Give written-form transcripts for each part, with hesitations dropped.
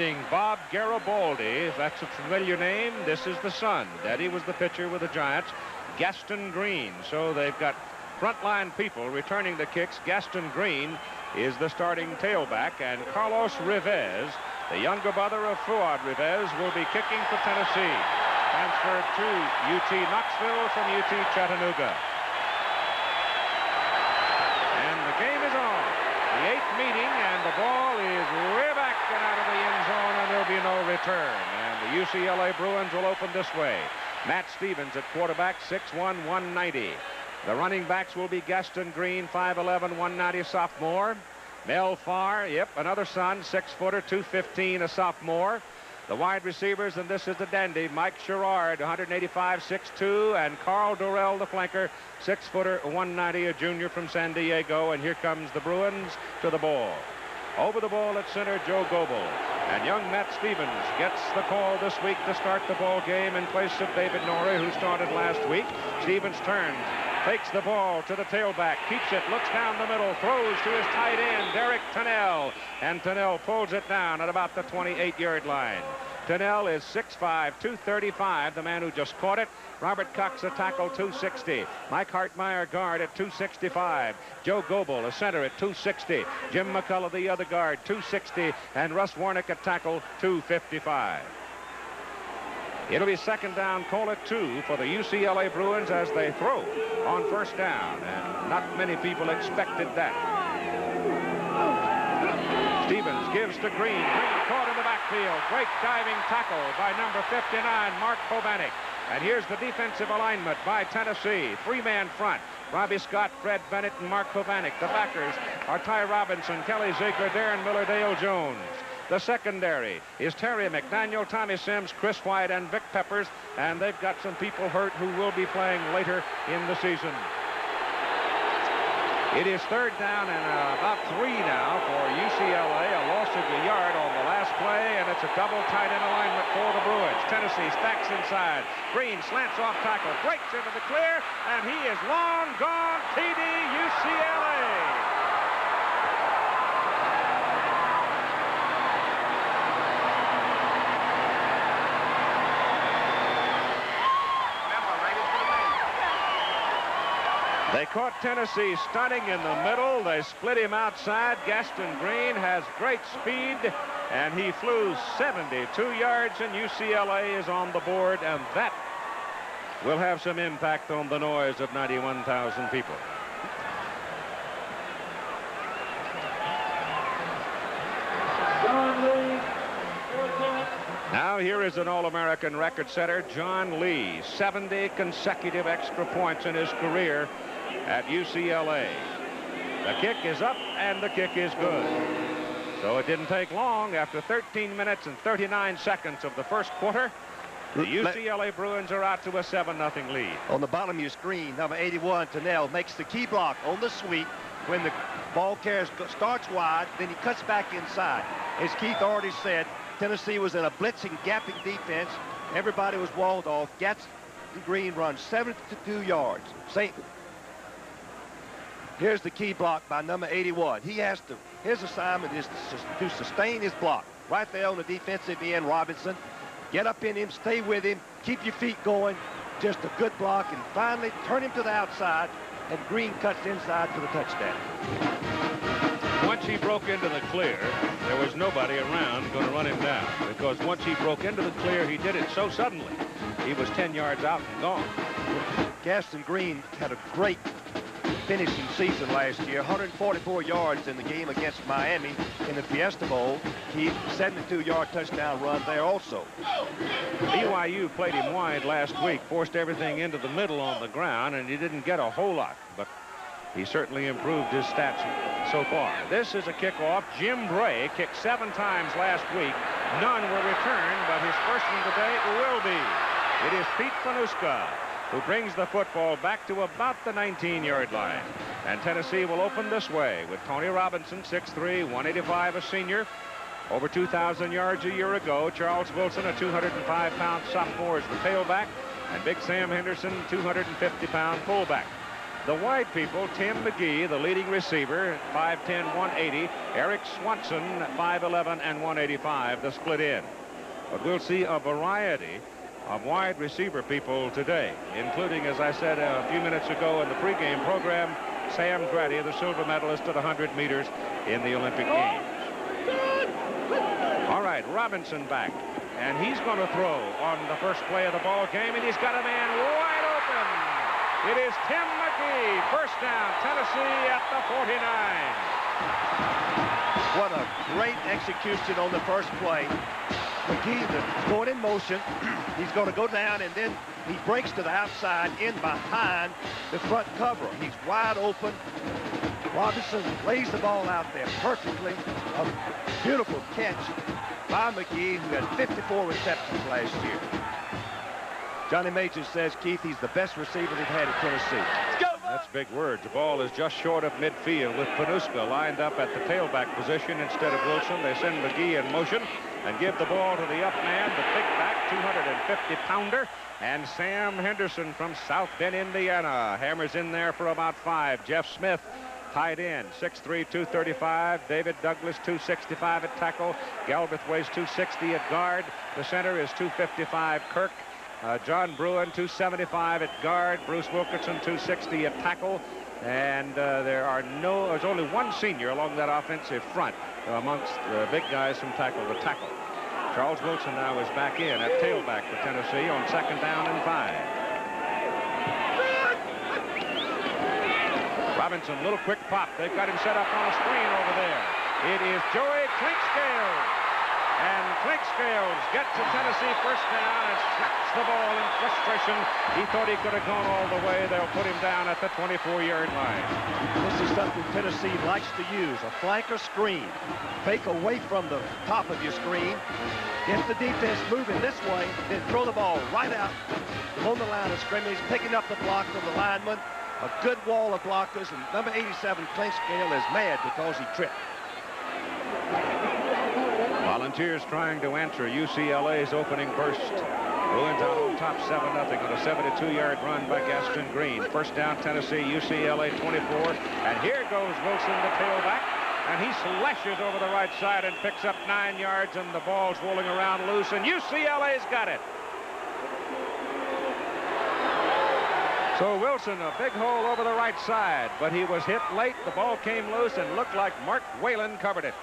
defending Bob Garibaldi. That's a familiar name. This is the son. Daddy was the pitcher with the Giants. Gaston Green. So they've got frontline people returning the kicks. Gaston Green is the starting tailback, and Carlos Rivez, the younger brother of Fuad Rivez, will be kicking for Tennessee. Transferred to UT Knoxville from UT Chattanooga. And the game is on. The 8th meeting, and the ball is way back and out of the end zone, and there'll be no return. And the UCLA Bruins will open this way. Matt Stevens at quarterback, 6'1", 190. The running backs will be Gaston Green, 5'11", 190 sophomore. Mel Farr, another son, 6-footer, 215, a sophomore. The wide receivers, and this is the dandy, Mike Sherrard, 185, 6'2", and Carl Durrell, the flanker, 6-footer, 190, a junior from San Diego. And here comes the Bruins to the ball. Over the ball at center, Joe Goebel. And young Matt Stevens gets the call this week to start the ball game in place of David Norrie, who started last week. Stevens turns, takes the ball to the tailback, keeps it, looks down the middle, throws to his tight end, Derek Tennell. And Tennell pulls it down at about the 28-yard line. Tennell is 6'5", 235, the man who just caught it. Robert Cox, a tackle, 260. Mike Hartmeyer, guard, at 265. Joe Goebel, a center, at 260. Jim McCullough, the other guard, 260. And Russ Warnick, a tackle, 255. It'll be second down, call it 2 for the UCLA Bruins as they throw on first down. And not many people expected that. Stevens gives to Green. Green caught in the backfield. Great diving tackle by number 59, Mark Povanik. And here's the defensive alignment by Tennessee. 3-man front. Robbie Scott, Fred Bennett, and Mark Povanik. The backers are Ty Robinson, Kelly Ziegler, Darren Miller, Dale Jones. The secondary is Terry McDaniel, Tommy Sims, Chris White, and Vic Peppers. And they've got some people hurt who will be playing later in the season. It is third down and about 3 now for UCLA. A loss of a yard on the last play, and it's a double tight end alignment for the Bruins. Tennessee stacks inside. Green slants off tackle, breaks into the clear, and he is long gone. TD UCLA. They caught Tennessee stunning in the middle. They split him outside. Gaston Green has great speed, and he flew 72 yards, and UCLA is on the board, and that will have some impact on the noise of 91,000 people. Now here is an All-American record setter, John Lee, 70 consecutive extra points in his career at UCLA. The kick is up, and the kick is good. So it didn't take long. After 13 minutes and 39 seconds of the first quarter, the UCLA Bruins are out to a 7-0 lead. On the bottom of your screen, number 81, Tennell, makes the key block on the sweep when the ball carrier starts wide, then he cuts back inside. As Keith already said, Tennessee was in a blitzing, gapping defense. Everybody was walled off. Gaston Green runs 72 yards. Here's the key block by number 81. His assignment is to sustain his block. Right there on the defensive end, Robinson. Get up in him, stay with him, keep your feet going. Just a good block, and finally turn him to the outside, and Green cuts inside for the touchdown. Once he broke into the clear, there was nobody around going to run him down, because once he broke into the clear, he did it so suddenly. He was 10 yards out and gone. Gaston Green had a great finishing season last year, 144 yards in the game against Miami in the Fiesta Bowl. He 72-yard touchdown run there also. BYU played him wide last week, forced everything into the middle on the ground, and he didn't get a whole lot, but he certainly improved his stats so far. This is a kickoff. Jim Bray kicked 7 times last week. None were returned, but his first one today will be. It is Pete Fanuska who brings the football back to about the 19-yard line. And Tennessee will open this way with Tony Robinson, 6'3", 185, a senior. Over 2,000 yards a year ago. Charles Wilson, a 205-pound sophomore, is the tailback. And Big Sam Henderson, 250-pound fullback. The wide people, Tim McGee, the leading receiver, 5'10", 180. Eric Swanson, 5'11", and 185, the split end. But we'll see a variety of wide receiver people today, including, as I said a few minutes ago in the pregame program, Sam Grady, the silver medalist at 100 meters in the Olympic Games. All right, Robinson back, and he's going to throw on the first play of the ball game, and he's got a man wide open. It is Tim McGee. First down, Tennessee at the 49. What a great execution on the first play. McGee is going in motion. He's going to go down, and then he breaks to the outside in behind the front cover. He's wide open. Robinson lays the ball out there perfectly. A beautiful catch by McGee, who had 54 receptions last year. Johnny Majors says, Keith, he's the best receiver they've had at Tennessee. That's big words. The ball is just short of midfield with Panuska lined up at the tailback position instead of Wilson. They send McGee in motion and give the ball to the up man, the big back, 250-pounder, and Sam Henderson from South Bend, Indiana, hammers in there for about 5. Jeff Smith, tight end, 6'3", 235. David Douglas, 265 at tackle. Galbraith weighs 260 at guard. The center is 255 Kirk. John Bruin, 275 at guard. Bruce Wilkinson, 260 at tackle. And there's only one senior along that offensive front amongst the big guys from tackle to tackle. Charles Wilson now is back in at tailback for Tennessee on 2nd down and 5. Robinson, little quick pop. They've got him set up on a screen over there. It is Joey Clinkscale. And Clinkscales gets to Tennessee first down and slaps the ball in frustration. He thought he could have gone all the way. They'll put him down at the 24-yard line. This is something Tennessee likes to use, a flanker screen. Fake away from the top of your screen. Get the defense moving this way, then throw the ball right out on the line of scrimmage, picking up the block of the lineman. A good wall of blockers, and number 87, Clinkscale, is mad because he tripped. Volunteers trying to answer UCLA's opening burst. Bruins out on top 7-0 on a 72-yard run by Gaston Green. First down, Tennessee, UCLA 24. And here goes Wilson, the tailback. And he slashes over the right side and picks up 9 yards, and the ball's rolling around loose, and UCLA's got it. So Wilson, a big hole over the right side, but he was hit late. The ball came loose and looked like Mark Whalen covered it.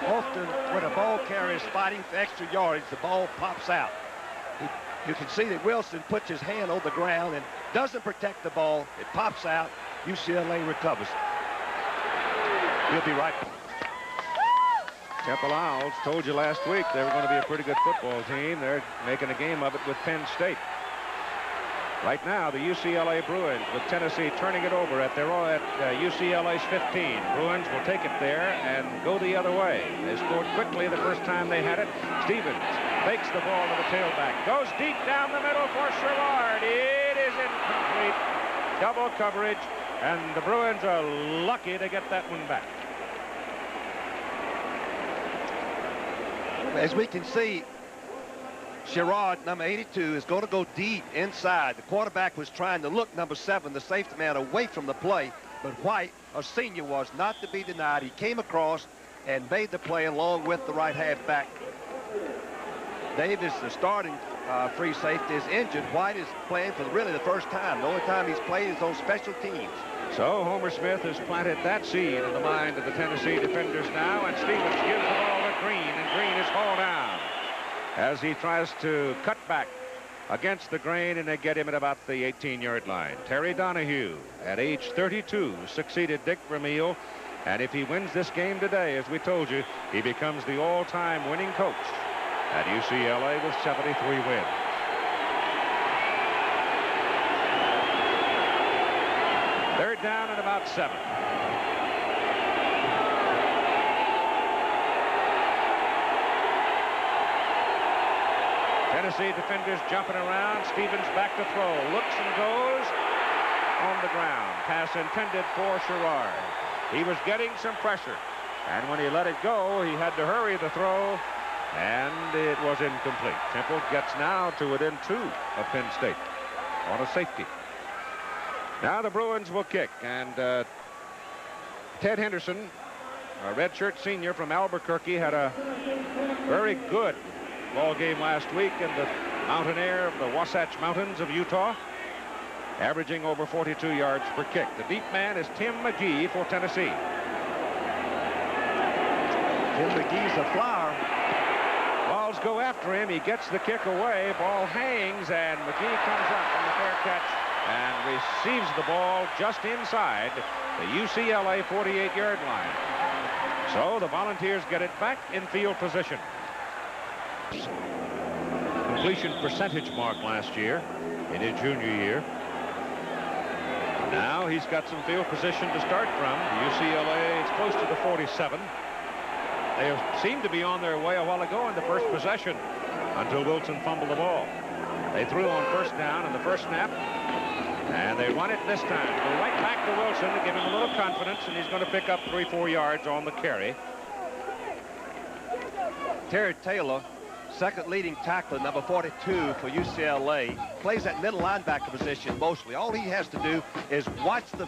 Often when a ball carrier is fighting for extra yardage, the ball pops out. You can see that Wilson puts his hand on the ground and doesn't protect the ball. It pops out. UCLA recovers. We'll be right back. Temple Owls, told you last week they were going to be a pretty good football team. They're making a game of it with Penn State. Right now, the UCLA Bruins with Tennessee turning it over at UCLA's 15. Bruins will take it there and go the other way. They scored quickly the first time they had it. Stevens fakes the ball to the tailback. Goes deep down the middle for Sherrard. It is incomplete. Double coverage, and the Bruins are lucky to get that one back. As we can see, Sherrard, number 82, is going to go deep inside. The quarterback was trying to look, number 7, the safety man, away from the play. But White, a senior, was not to be denied. He came across and made the play along with the right halfback. Davis, the starting free safety, is injured. White is playing for really the first time. The only time he's played is on special teams. So Homer Smith has planted that seed in the mind of the Tennessee defenders now, and Stevens gives the ball to Green, and Green is hauled down as he tries to cut back against the grain, and they get him at about the 18-yard line. Terry Donahue, at age 32, succeeded Dick Vermeil, and if he wins this game today, as we told you, he becomes the all-time winning coach at UCLA with 73 wins. Third down and about 7. Tennessee defenders jumping around. Stevens back to throw. Looks and goes on the ground. Pass intended for Sherrard. He was getting some pressure, and when he let it go, he had to hurry the throw, and it was incomplete. Temple gets now to within 2 of Penn State on a safety. Now the Bruins will kick, and Ted Henderson, a redshirt senior from Albuquerque, had a very good ball game last week in the mountain air of the Wasatch Mountains of Utah, averaging over 42 yards per kick. The deep man is Tim McGee for Tennessee. Tim McGee's a flyer. Balls go after him. He gets the kick away. Ball hangs, and McGee comes up on the fair catch and receives the ball just inside the UCLA 48-yard line. So the Volunteers get it back in field position. Completion percentage mark last year in his junior year. Now he's got some field position to start from. UCLA, it's close to the 47. They seemed to be on their way a while ago in the first possession until Wilson fumbled the ball. They threw on first down in the first snap, and they run it this time. Go right back to Wilson to give him a little confidence, and he's going to pick up 3-4 yards on the carry. Terry Taylor, second leading tackler, number 42 for UCLA, plays that middle linebacker position mostly. All he has to do is watch the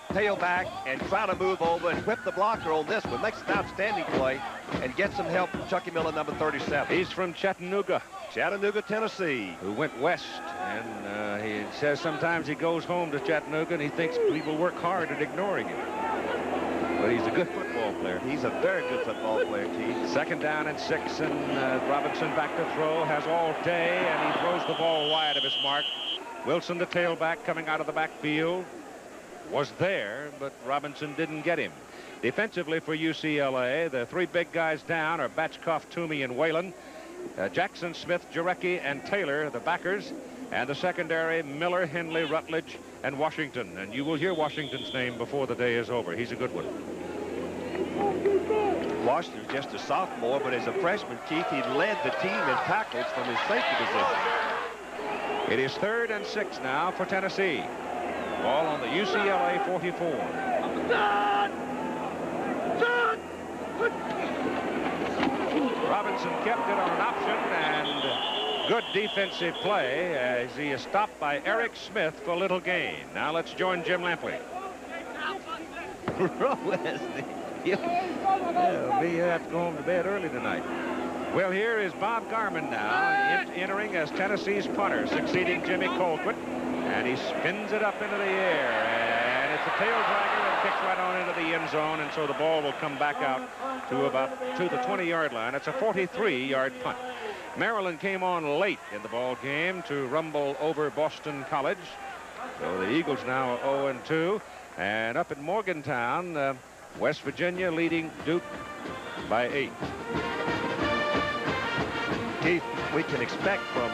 tailback and try to move over and whip the blocker on this one. Makes an outstanding play and gets some help from Chucky Miller, number 37. He's from Chattanooga, Tennessee. Who went west, and he says sometimes he goes home to Chattanooga and he thinks people work hard at ignoring him. But he's a good football player. He's a very good football player, Keith. Second down and 6, and Robinson back to throw, has all day, and he throws the ball wide of his mark. Wilson, the tailback, coming out of the backfield, was there, but Robinson didn't get him. Defensively for UCLA, the three big guys down are Batchkoff, Toomey, and Whalen. Jackson, Smith, Jarecki, and Taylor, the backers. And the secondary, Miller, Henley, Rutledge, and Washington. And you will hear Washington's name before the day is over. He's a good one. Washington's just a sophomore, but as a freshman, Keith, he led the team in tackles from his safety position. It is 3rd and 6 now for Tennessee. Ball on the UCLA 44. Robinson kept it on an option, and good defensive play as he is stopped by Eric Smith for little gain. Now let's join Jim Lampley. You have to go home to bed early tonight. Well, here is Bob Garman now entering as Tennessee's punter, succeeding Jimmy Colquitt, and he spins it up into the air, and it's a tail dragger and kicks right on into the end zone, and so the ball will come back out to the 20-yard line. It's a 43-yard punt. Maryland came on late in the ball game to rumble over Boston College. So the Eagles now are 0-2, and up at Morgantown, West Virginia leading Duke by 8. Keith, we can expect from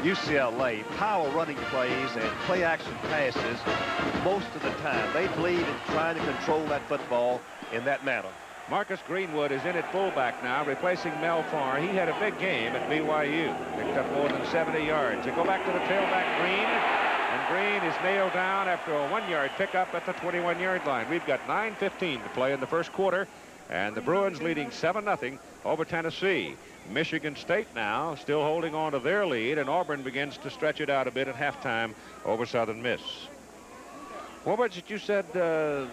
UCLA power running plays and play action passes most of the time. They believe in trying to control that football in that manner. Marcus Greenwood is in at fullback now, replacing Mel Farr. He had a big game at BYU. Picked up more than 70 yards. They go back to the tailback, Green, and Green is nailed down after a 1-yard pickup at the 21-yard line. We've got 9:15 to play in the first quarter, and the Bruins leading 7-0 over Tennessee. Michigan State now still holding on to their lead, and Auburn begins to stretch it out a bit at halftime over Southern Miss. What was it you said that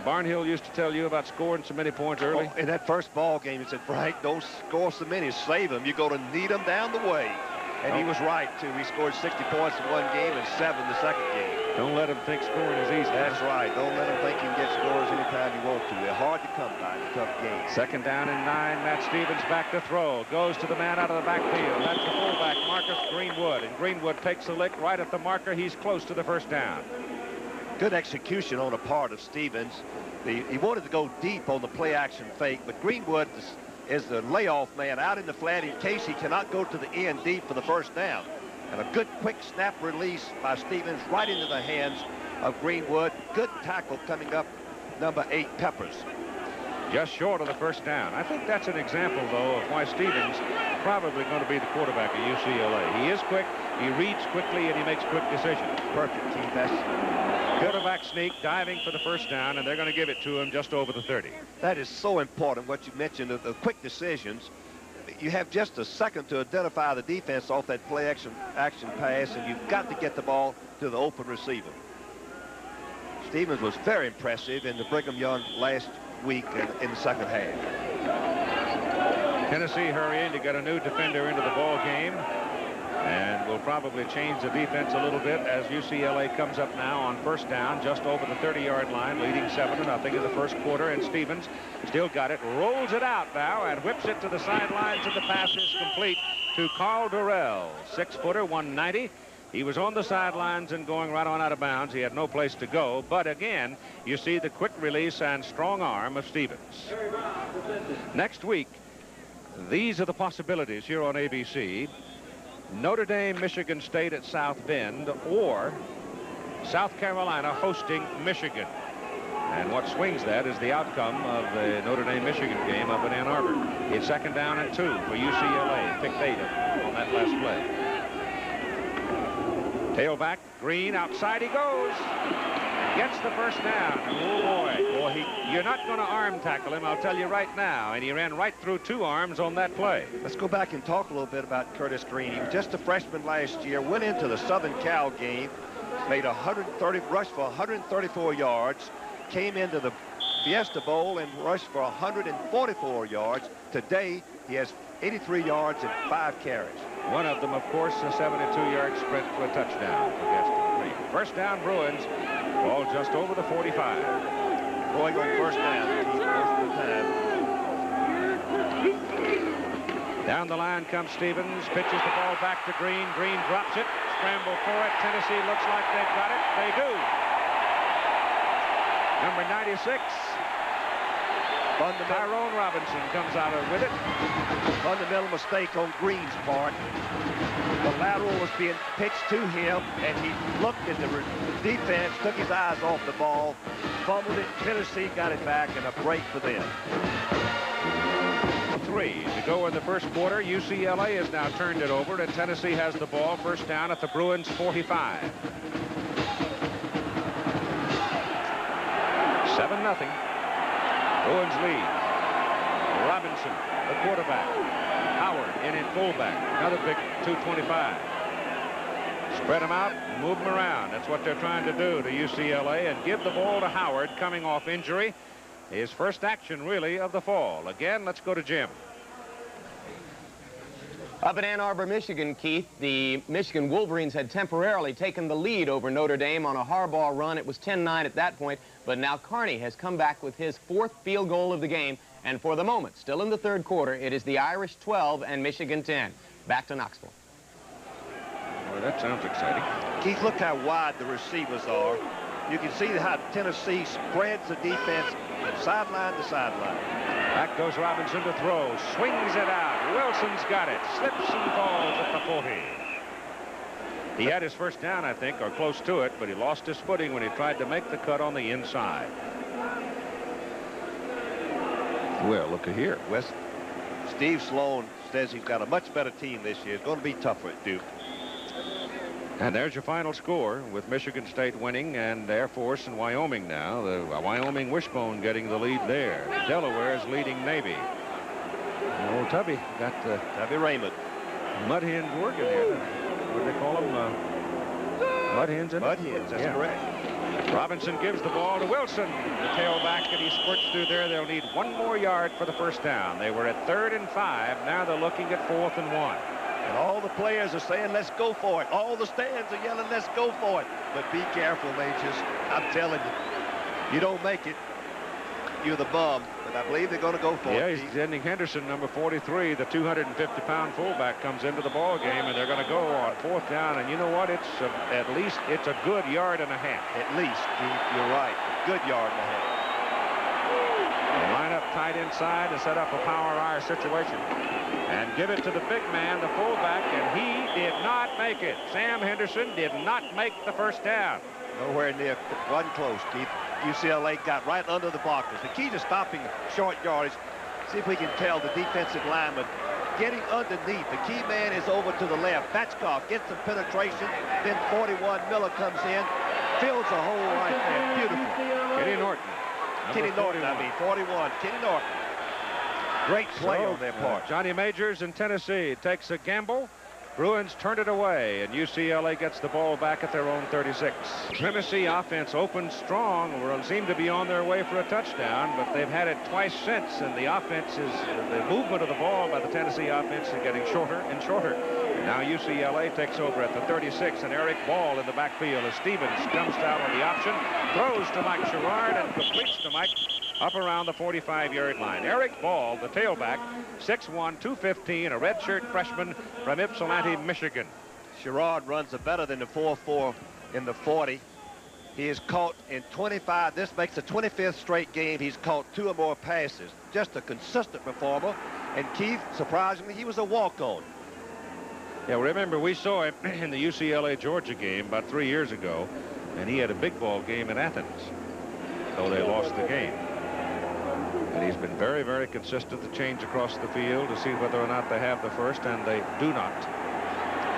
Barnhill used to tell you about scoring so many points early? In that first ball game, he said, Frank, don't score so many, save them. You're going to need them down the way. And he was right, too. He scored 60 points in one game and 7 the second game. Don't let him think scoring is easy. That's right. Don't let him think he can get scores anytime you want to. They're hard to come by in a tough game. Second down and 9. Matt Stevens back to throw. Goes to the man out of the backfield. That's the fullback, Marcus Greenwood. And Greenwood takes a lick right at the marker. He's close to the first down. Good execution on the part of Stevens. He wanted to go deep on the play action fake, but Greenwood is the layoff man out in the flat in case he cannot go to the end deep for the first down. And a good quick snap release by Stevens right into the hands of Greenwood. Good tackle coming up, number 8, Peppers. Just short of the first down. I think that's an example, though, of why Stevens probably going to be the quarterback at UCLA. He is quick, he reads quickly, and he makes quick decisions. Perfect, Keith. That's quarterback sneak, diving for the first down, and they're going to give it to him just over the 30. That is so important, what you mentioned, the quick decisions. you have just a second to identify the defense off that play action pass, and you've got to get the ball to the open receiver. Stevens was very impressive in the Brigham Young last week in the second half. Tennessee hurrying to get a new defender into the ball game, and will probably change the defense a little bit as UCLA comes up now on first down just over the 30-yard line, leading 7-0 in the first quarter. And Stevens still got it, rolls it out now and whips it to the sidelines, and the pass is complete to Carl Durrell, 6-footer, 190. He was on the sidelines and going right on out of bounds. He had no place to go, but again you see the quick release and strong arm of Stevens. Next week, these are the possibilities here on ABC. Notre Dame, Michigan State at South Bend, or South Carolina hosting Michigan. And what swings that is the outcome of the Notre Dame-Michigan game up in Ann Arbor. It's 2nd down and 2 for UCLA. Picked 8 on that last play. Tailback, Green, outside he goes. Gets the first down. Oh, boy. Boy, you're not going to arm tackle him, I'll tell you right now. And he ran right through 2 arms on that play. Let's go back and talk a little bit about Curtis Green. He was just a freshman last year, went into the Southern Cal game, made 130, rushed for 134 yards, came into the Fiesta Bowl and rushed for 144 yards. Today, he has 83 yards and 5 carries. One of them, of course, a 72-yard sprint to a touchdown for Gaston Green. First down, Bruins. Ball just over the 45. Going on first down most of the time. Down the line comes Stevens, pitches the ball back to Green. Green drops it, scramble for it. Tennessee looks like they've got it. They do. Number 96. Tyrone Robinson comes out with it. Fundamental mistake on Green's part. The lateral was being pitched to him, and he looked at the defense, took his eyes off the ball, fumbled it. Tennessee got it back, and a break for them. 3 to go in the first quarter. UCLA has now turned it over, and Tennessee has the ball. First down at the Bruins 45. 7-0. Bruins lead. Robinson, the quarterback. Howard in fullback. Another big 225. Spread them out, move them around. That's what they're trying to do to UCLA, and give the ball to Howard coming off injury. His first action, really, of the fall. Again, let's go to Jim. Up in Ann Arbor, Michigan, Keith, the Michigan Wolverines had temporarily taken the lead over Notre Dame on a Harbaugh run. It was 10-9 at that point, but now Carney has come back with his 4th field goal of the game, and for the moment, still in the 3rd quarter, it is the Irish 12 and Michigan 10. Back to Knoxville. Well, that sounds exciting. Keith, look how wide the receivers are. You can see how Tennessee spreads the defense from sideline to sideline. Back goes Robinson to throw. Swings it out. Wilson's got it. Slips and falls at the 40. He had his first down, I think, or close to it, but he lost his footing when he tried to make the cut on the inside. Well, look at here. Steve Sloan says he's got a much better team this year. It's going to be tougher at Duke. And there's your final score, with Michigan State winning and Air Force and Wyoming now. The Wyoming Wishbone getting the lead there. Delaware is leading Navy. And old Tubby got Tubby Raymond. Mud hens working here. What do they call them? Mud hens. Mud hens, that's correct. Robinson gives the ball to Wilson. The tailback, and he squirts through there. They'll need 1 more yard for the first down. They were at 3rd and 5. Now they're looking at 4th and 1. And all the players are saying, let's go for it. All the stands are yelling, let's go for it. But be careful, Majors. I'm telling you, you don't make it, you're the bum. But I believe they're going to go for it. Yeah, he's sending Henderson, number 43, the 250-pound fullback, comes into the ball game, and they're going to go on 4th down. And you know what? It's at least it's a good yard and a half. At least, you're right. A good yard and a half. They line up tight inside to set up a power hour situation. And give it to the big man, the fullback, and he did not make it. Sam Henderson did not make the first down. Nowhere near, wasn't close, Keith. UCLA got right under the blockers. The key to stopping short yardage, see if we can tell the defensive lineman getting underneath. The key man is over to the left. Batchkoff gets some penetration. Then 41 Miller comes in, fills a hole right there. Beautiful. Kenny Norton. Kenny Norton, 41. Kenny Norton. Great play on their part. Johnny Majors in Tennessee takes a gamble. Bruins turned it away, and UCLA gets the ball back at their own 36. Tennessee offense opened strong, seemed to be on their way for a touchdown, but they've had it twice since, and the offense is, the movement of the ball by the Tennessee offense is getting shorter and shorter. And now UCLA takes over at the 36, and Eric Ball in the backfield as Stevens comes down on the option, throws to Mike Sherrard, and completes to Mike up around the 45-yard line. Eric Ball, the tailback, 6'1", 215, a redshirt freshman from Ypsilanti, Michigan. Sherrard runs a better than the 4.4 in the 40. He has caught in 25. This makes the 25th straight game. He's caught 2 or more passes. Just a consistent performer. And Keith, surprisingly, he was a walk-on. Yeah, remember, we saw him in the UCLA-Georgia game about 3 years ago, and he had a big ball game in Athens, though they lost the game. And he's been very, very consistent to change across the field to see whether or not they have the first, and they do not.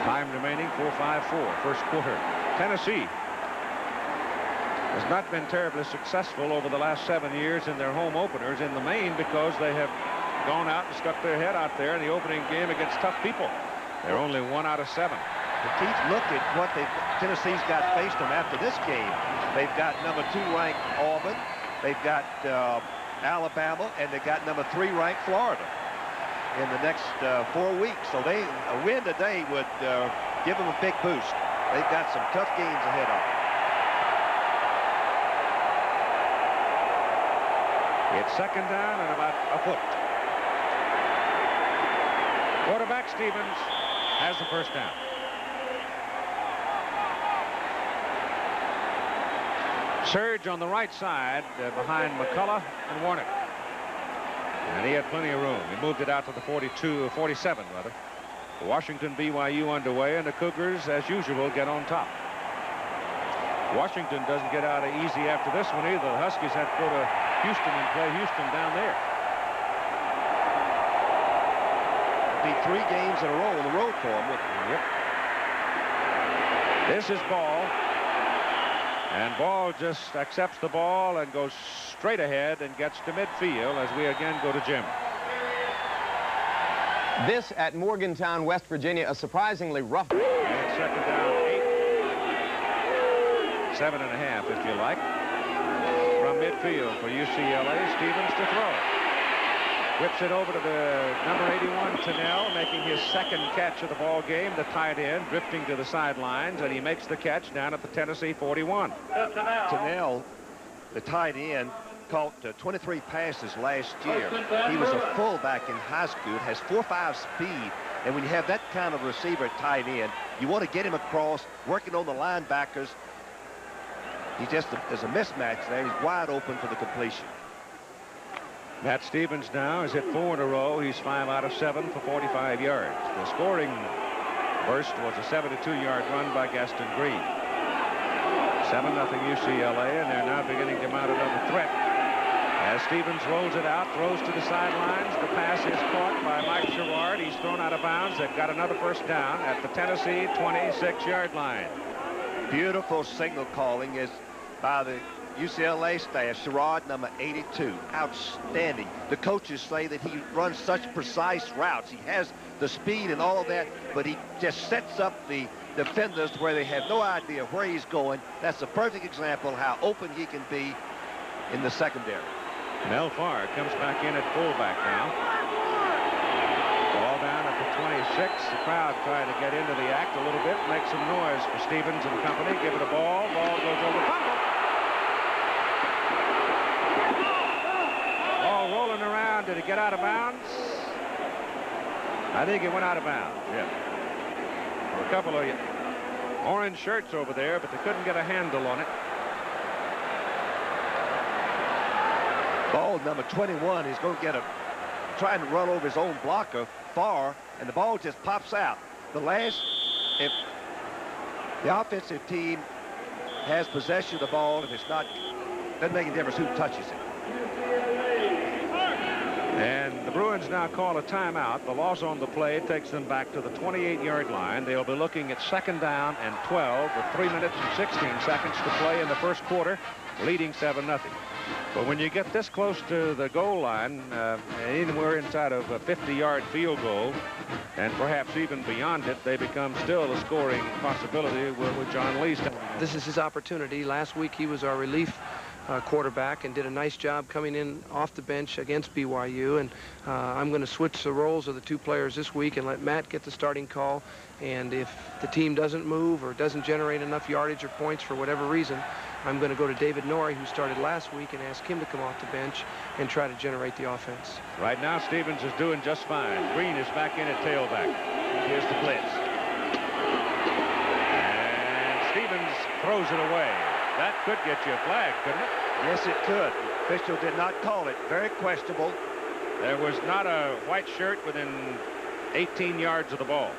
Time remaining, 4:54, first quarter. Tennessee has not been terribly successful over the last 7 years in their home openers in the main because they have gone out and stuck their head out there in the opening game against tough people. They're only 1 out of 7. But Keith, look at what Tennessee's got faced them after this game. They've got number 2 ranked Auburn. They've got Alabama, and they got number 3 ranked Florida in the next 4 weeks. So a win today would give them a big boost. They've got some tough games ahead of them. It's second down and about a foot. Quarterback Stevens has the first down. Surge on the right side behind McCullough and Warnick. And he had plenty of room. He moved it out to the 42, 47 rather. The Washington BYU underway, and the Cougars, as usual, get on top. Washington doesn't get out easy after this one either. The Huskies have to go to Houston and play Houston down there. It'll be 3 games in a row on the road for them. Yep. This is Ball. And Ball just accepts the ball and goes straight ahead and gets to midfield as we again go to Jim. This at Morgantown, West Virginia, a surprisingly rough. And second down, 8. 7.5, if you like. From midfield for UCLA, Stevens to throw. Whips it over to the number 81, Tennell, making his second catch of the ball game, the tight end, drifting to the sidelines, and he makes the catch down at the Tennessee 41. Tennell, the tight end, caught 23 passes last year. He was a fullback in high school, has 4.5 speed, and when you have that kind of receiver at tight end, you want to get him across, working on the linebackers. He just, there's a mismatch there. He's wide open for the completion. Matt Stevens now has hit 4 in a row. He's 5 out of 7 for 45 yards. The scoring burst was a 72-yard run by Gaston Green. 7-0 UCLA, and they're now beginning to mount another threat. As Stevens rolls it out, throws to the sidelines. The pass is caught by Mike Sherrard. He's thrown out of bounds. They've got another first down at the Tennessee 26-yard line. Beautiful signal calling is by the UCLA staff. Sherrard, number 82, outstanding. The coaches say that he runs such precise routes. He has the speed and all of that, but he just sets up the defenders where they have no idea where he's going. That's a perfect example how open he can be in the secondary. Mel Farr comes back in at fullback now. Ball down at the 26. The crowd trying to get into the act a little bit, make some noise for Stevens and company. Give it a ball. Ball goes over. Fumble. Rolling around. Did it get out of bounds? I think it went out of bounds. Yeah. A couple of orange shirts over there, but they couldn't get a handle on it. Ball number 21. He's going to get trying to run over his own blocker, Farr, and the ball just pops out. If the offensive team has possession of the ball, if it's not, doesn't make a difference who touches it. And the Bruins now call a timeout. The loss on the play takes them back to the 28-yard line. They'll be looking at second down and 12 with 3 minutes and 16 seconds to play in the first quarter, leading 7-0. But when you get this close to the goal line, anywhere inside of a 50-yard field goal, and perhaps even beyond it, they become still a scoring possibility with John Lee. This is his opportunity. Last week he was our relief quarterback and did a nice job coming in off the bench against BYU. And I'm going to switch the roles of the two players this week and let Matt get the starting call. And if the team doesn't move or doesn't generate enough yardage or points for whatever reason, I'm going to go to David Norrie, who started last week, and ask him to come off the bench and try to generate the offense. Right now, Stevens is doing just fine. Green is back in at tailback. Here's the blitz. And Stevens throws it away. That could get you a flag, couldn't it? Yes, it could. The official did not call it. Very questionable. There was not a white shirt within 18 yards of the ball.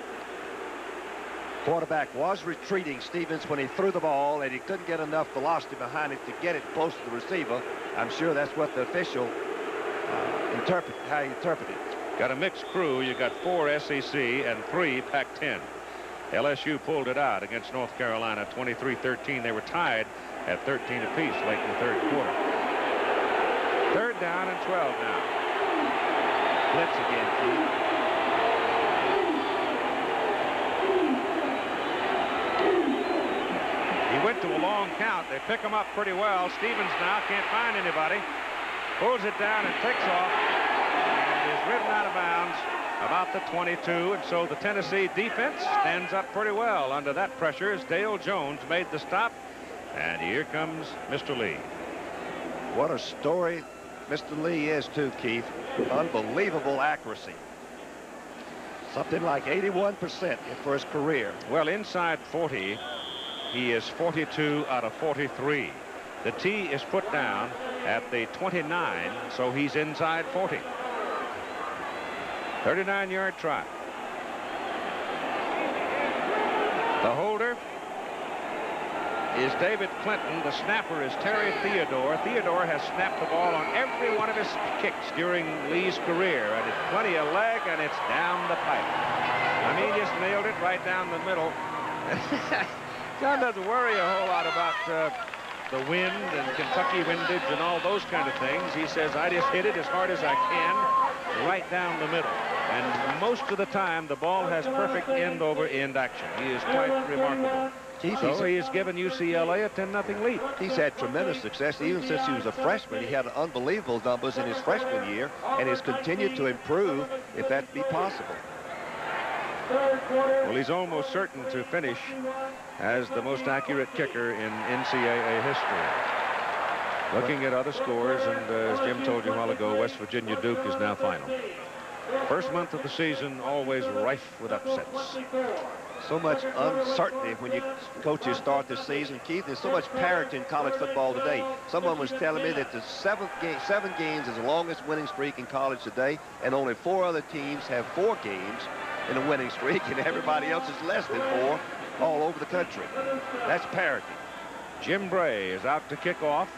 Quarterback was retreating, Stevens, when he threw the ball, and he couldn't get enough velocity behind it to get it close to the receiver. I'm sure that's what the official how he interpreted it. Got a mixed crew. You got 4 SEC and 3 Pac-10. LSU pulled it out against North Carolina 23-13. They were tied at 13 apiece late in the third quarter. 3rd down and 12 now. Blitz again, Keith. He went to a long count. They pick him up pretty well. Stevens now can't find anybody. Pulls it down and takes off. And is ridden out of bounds about the 22. And so the Tennessee defense stands up pretty well under that pressure as Dale Jones made the stop. And here comes Mr. Lee. What a story Mr. Lee is, too, Keith. Unbelievable accuracy. Something like 81% for his career. Well, inside 40, he is 42 out of 43. The tee is put down at the 29, so he's inside 40. 39-yard try. The holder is David Clinton. The snapper is Terry Theodore. Theodore has snapped the ball on every one of his kicks during Lee's career, and it's plenty of leg, and it's down the pipe. I mean, just nailed it right down the middle. John doesn't worry a whole lot about the wind and Kentucky windage and all those kind of things. He says, I just hit it as hard as I can right down the middle. And most of the time, the ball has perfect end-over-end action. He is quite remarkable. So he has given UCLA a 10-0 lead. He's had tremendous success even since he was a freshman. He had unbelievable numbers in his freshman year and has continued to improve if that be possible. Well, he's almost certain to finish as the most accurate kicker in NCAA history. Looking at other scores, and as Jim told you a while ago, West Virginia Duke is now final. First month of the season always rife with upsets. So much uncertainty when you coaches start this season, Keith. There's so much parity in college football today. Someone was telling me that the 7 games is the longest winning streak in college today, and only 4 other teams have 4 games in a winning streak, and everybody else is less than 4 all over the country. That's parity. Jim Bray is out to kick off.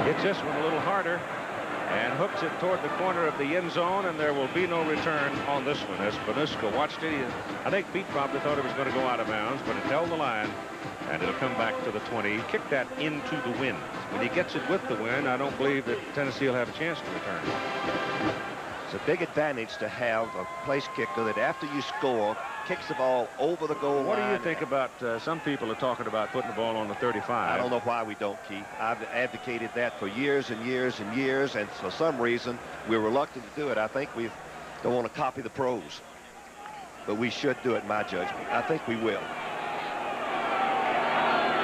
Hits this one a little harder and hooks it toward the corner of the end zone, and there will be no return on this one. As Panuska watched it, I think Pete probably thought it was going to go out of bounds, but it held the line, and it'll come back to the 20. He kicked that into the wind. When he gets it with the wind, I don't believe that Tennessee will have a chance to return. It's a big advantage to have a place kicker that after you score, kicks the ball over the goal line. What do you think about some people are talking about putting the ball on the 35? I don't know why we don't, Keith. I've advocated that for years and years and years, and for some reason we're reluctant to do it. I think we don't want to copy the pros, but we should do it in my judgment. I think we will.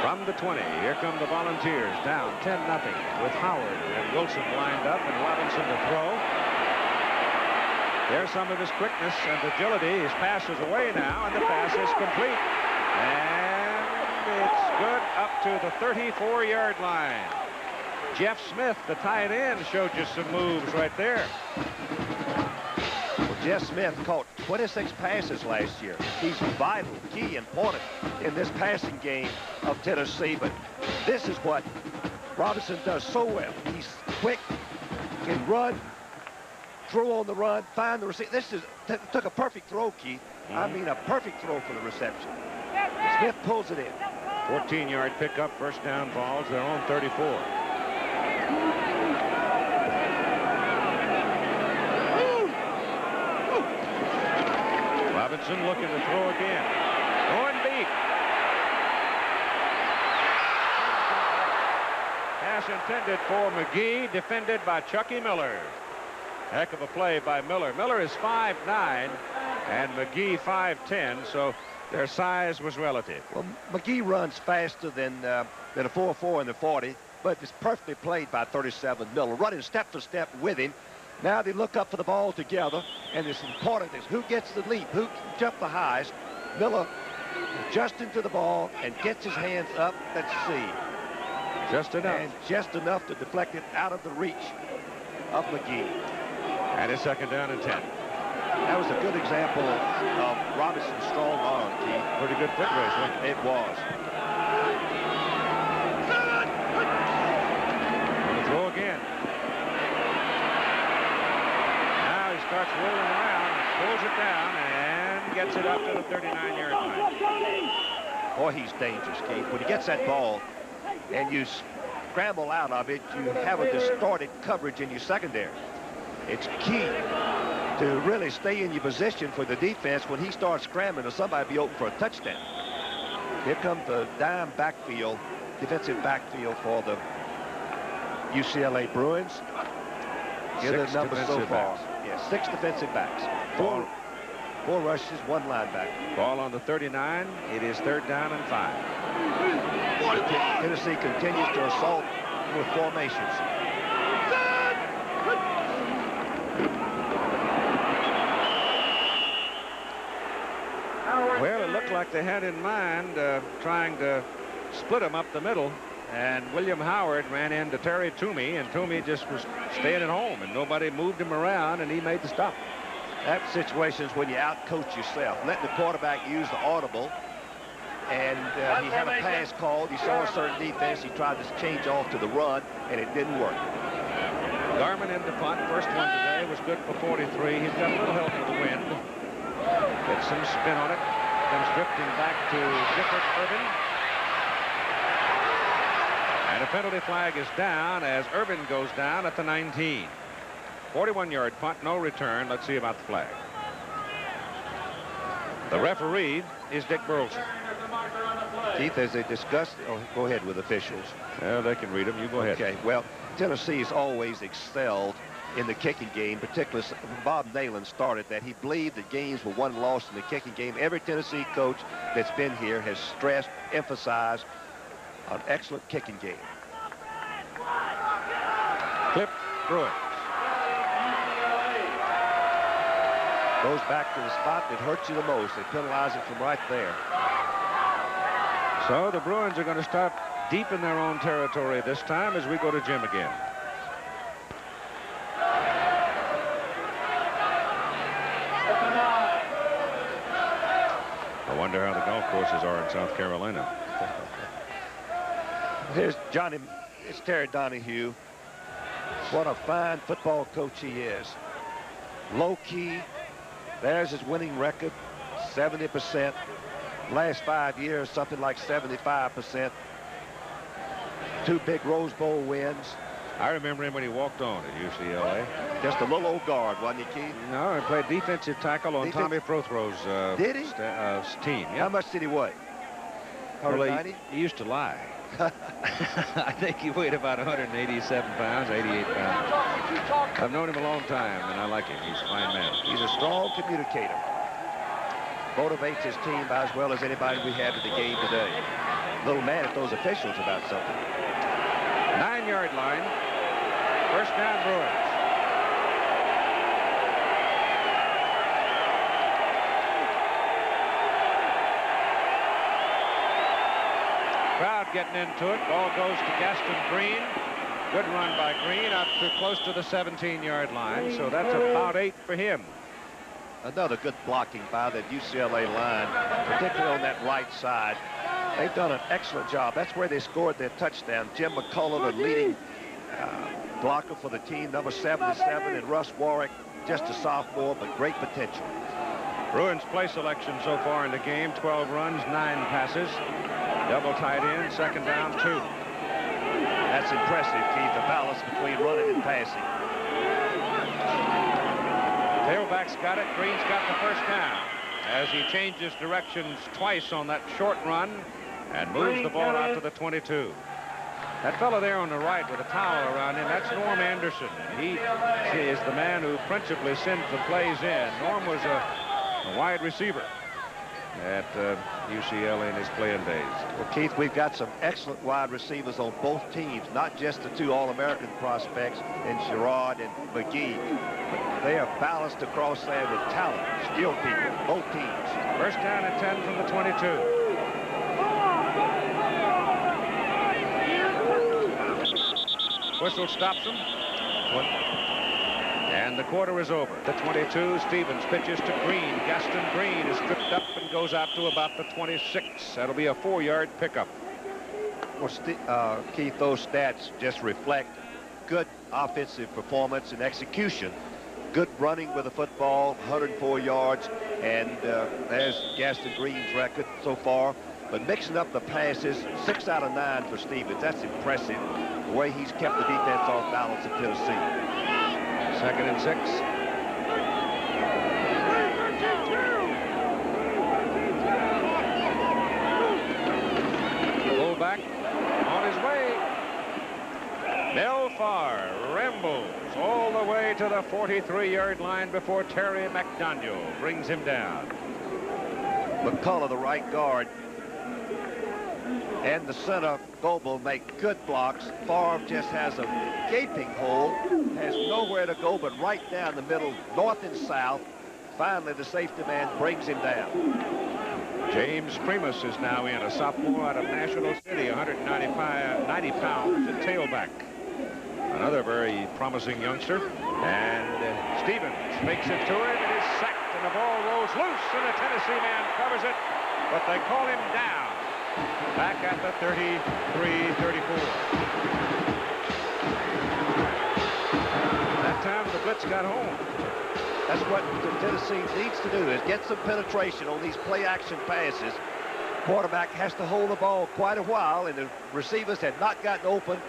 From the 20, here come the Volunteers, down 10-0 with Howard and Wilson lined up and Robinson to throw. There's some of his quickness and agility. His pass is away now, and the pass is complete. And it's good up to the 34-yard line. Jeff Smith, the tight end, showed you some moves right there. Well, Jeff Smith caught 26 passes last year. He's vital, key, important in this passing game of Tennessee. But this is what Robinson does so well. He's quick, can run, throw on the run, find the receiver. This took a perfect throw, Keith. I mean, a perfect throw for the reception. Smith pulls it in. 14-yard pickup, first down, balls their own 34. Robinson looking to throw again. Going deep. Pass intended for McGee, defended by Chucky Miller. Heck of a play by Miller. Miller is 5'9", and McGee 5'10", so their size was relative. Well, McGee runs faster than a 4.4 in the 40, but it's perfectly played by 37 Miller, running step for step with him. Now they look up for the ball together, and it's important is who gets the leap, who can jump the highest. Miller adjusting to the ball and gets his hands up. Let's see. Just enough. And just enough to deflect it out of the reach of McGee. And a second down and 10. That was a good example of Robinson's strong arm, Keith. Pretty good foot race, wasn't it? It was. On the throw again. Now he starts rolling around, pulls it down, and gets it up to the 39-yard line. Boy, he's dangerous, Keith. When he gets that ball and you scramble out of it, you have a distorted coverage in your secondary. It's key to really stay in your position for the defense when he starts scrambling or somebody be open for a touchdown. Here comes the dime backfield, defensive backfield for the UCLA Bruins. Here are the numbers so far. Yeah, 6 defensive backs. Four rushes, 1 linebacker. Ball on the 39. It is third down and 5. Tennessee continues to assault with formations. Well, it looked like they had in mind trying to split them up the middle, and William Howard ran into Terry Toomey, and Toomey just was staying at home, and nobody moved him around, and he made the stop. That situation's when you outcoach yourself, letting the quarterback use the audible, and he had a pass called. He saw a certain defense. He tried to change off to the run, and it didn't work. Garman in the punt. First one today was good for 43. He's got a little help with the wind. Gets some spin on it. Comes drifting back to Gifford Urban. And a penalty flag is down as Urban goes down at the 19. 41-yard punt, no return. Let's see about the flag. The referee is Dick Burleson. Keith, as they discussed, go ahead with officials. Well, they can read them. You go ahead. Okay, well, Tennessee has always excelled in the kicking game, particularly Bob Nalen started that. He believed that games were won and lost in the kicking game. Every Tennessee coach that's been here has stressed, emphasized an excellent kicking game. Clip Bruins. Goes back to the spot that hurts you the most. They penalize it from right there. So the Bruins are going to start deep in their own territory this time as we go to Jim again. I wonder how the golf courses are in South Carolina. Here's Johnny. It's Terry Donahue. What a fine football coach he is. Low key. There's his winning record, 70%. Last 5 years, something like 75%. 2 big Rose Bowl wins. I remember him when he walked on at UCLA. Just a little old guard, wasn't he, Keith? No, he played defensive tackle on Tommy Prothro's did he? Team. Yeah. How much did he weigh? Well, he used to lie. I think he weighed about 187 pounds, 88 pounds. I've known him a long time, and I like him. He's a fine man. He's a strong communicator. Motivates his team about as well as anybody we had at the game today. Little mad at those officials about something. 9-yard line. First down, Bruins. Crowd getting into it. Ball goes to Gaston Green. Good run by Green up to close to the 17-yard line. So that's about 8 for him. Another good blocking by that UCLA line, particularly on that right side. They've done an excellent job. That's where they scored their touchdown. Jim McCullough, the leading blocker for the team, number 77, and Russ Warwick, just a sophomore, but great potential. Bruins play selection so far in the game, 12 runs, 9 passes. Double tight end, second down, 2. That's impressive, Keith, the balance between running and passing. Tailback's got it. Green's got the first down as he changes directions twice on that short run and moves the ball out to the 22. That fellow there on the right with a towel around him, that's Norm Anderson. He is the man who principally sends the plays in. Norm was a wide receiver at UCLA in his playing days. Well, Keith, we've got some excellent wide receivers on both teams, not just the 2 All-American prospects in Sherrod and McGee, but they are balanced across there with talent, skilled people, both teams. First down and 10 from the 22. Whistle stops him. And the quarter is over. The 22, Stevens pitches to Green. Gaston Green is tripped up and goes out to about the 26. That'll be a 4-yard pickup. Well, Keith, those stats just reflect good offensive performance and execution. Good running with the football, 104 yards, and there's Gaston Green's record so far. But mixing up the passes, 6 out of 9 for Stevens. That's impressive, the way he's kept the defense off balance in Tennessee. Second and 6. Fullback on his way. Belfar rambles all the way to the 43-yard line before Terry McDaniel brings him down. McCullough, the right guard, and the center, Goebel, make good blocks. Favre just has a gaping hole, has nowhere to go but right down the middle, north and south. Finally, the safety man brings him down. James Primus is now in, a sophomore out of National City, 90 pounds at tailback. Another very promising youngster. And Stevens makes it to him and is sacked, and the ball rolls loose, and the Tennessee man covers it, but they call him down. Back at the 33-34. That time the blitz got home. That's what Tennessee needs to do, is get some penetration on these play-action passes. Quarterback has to hold the ball quite a while, and the receivers had not gotten open.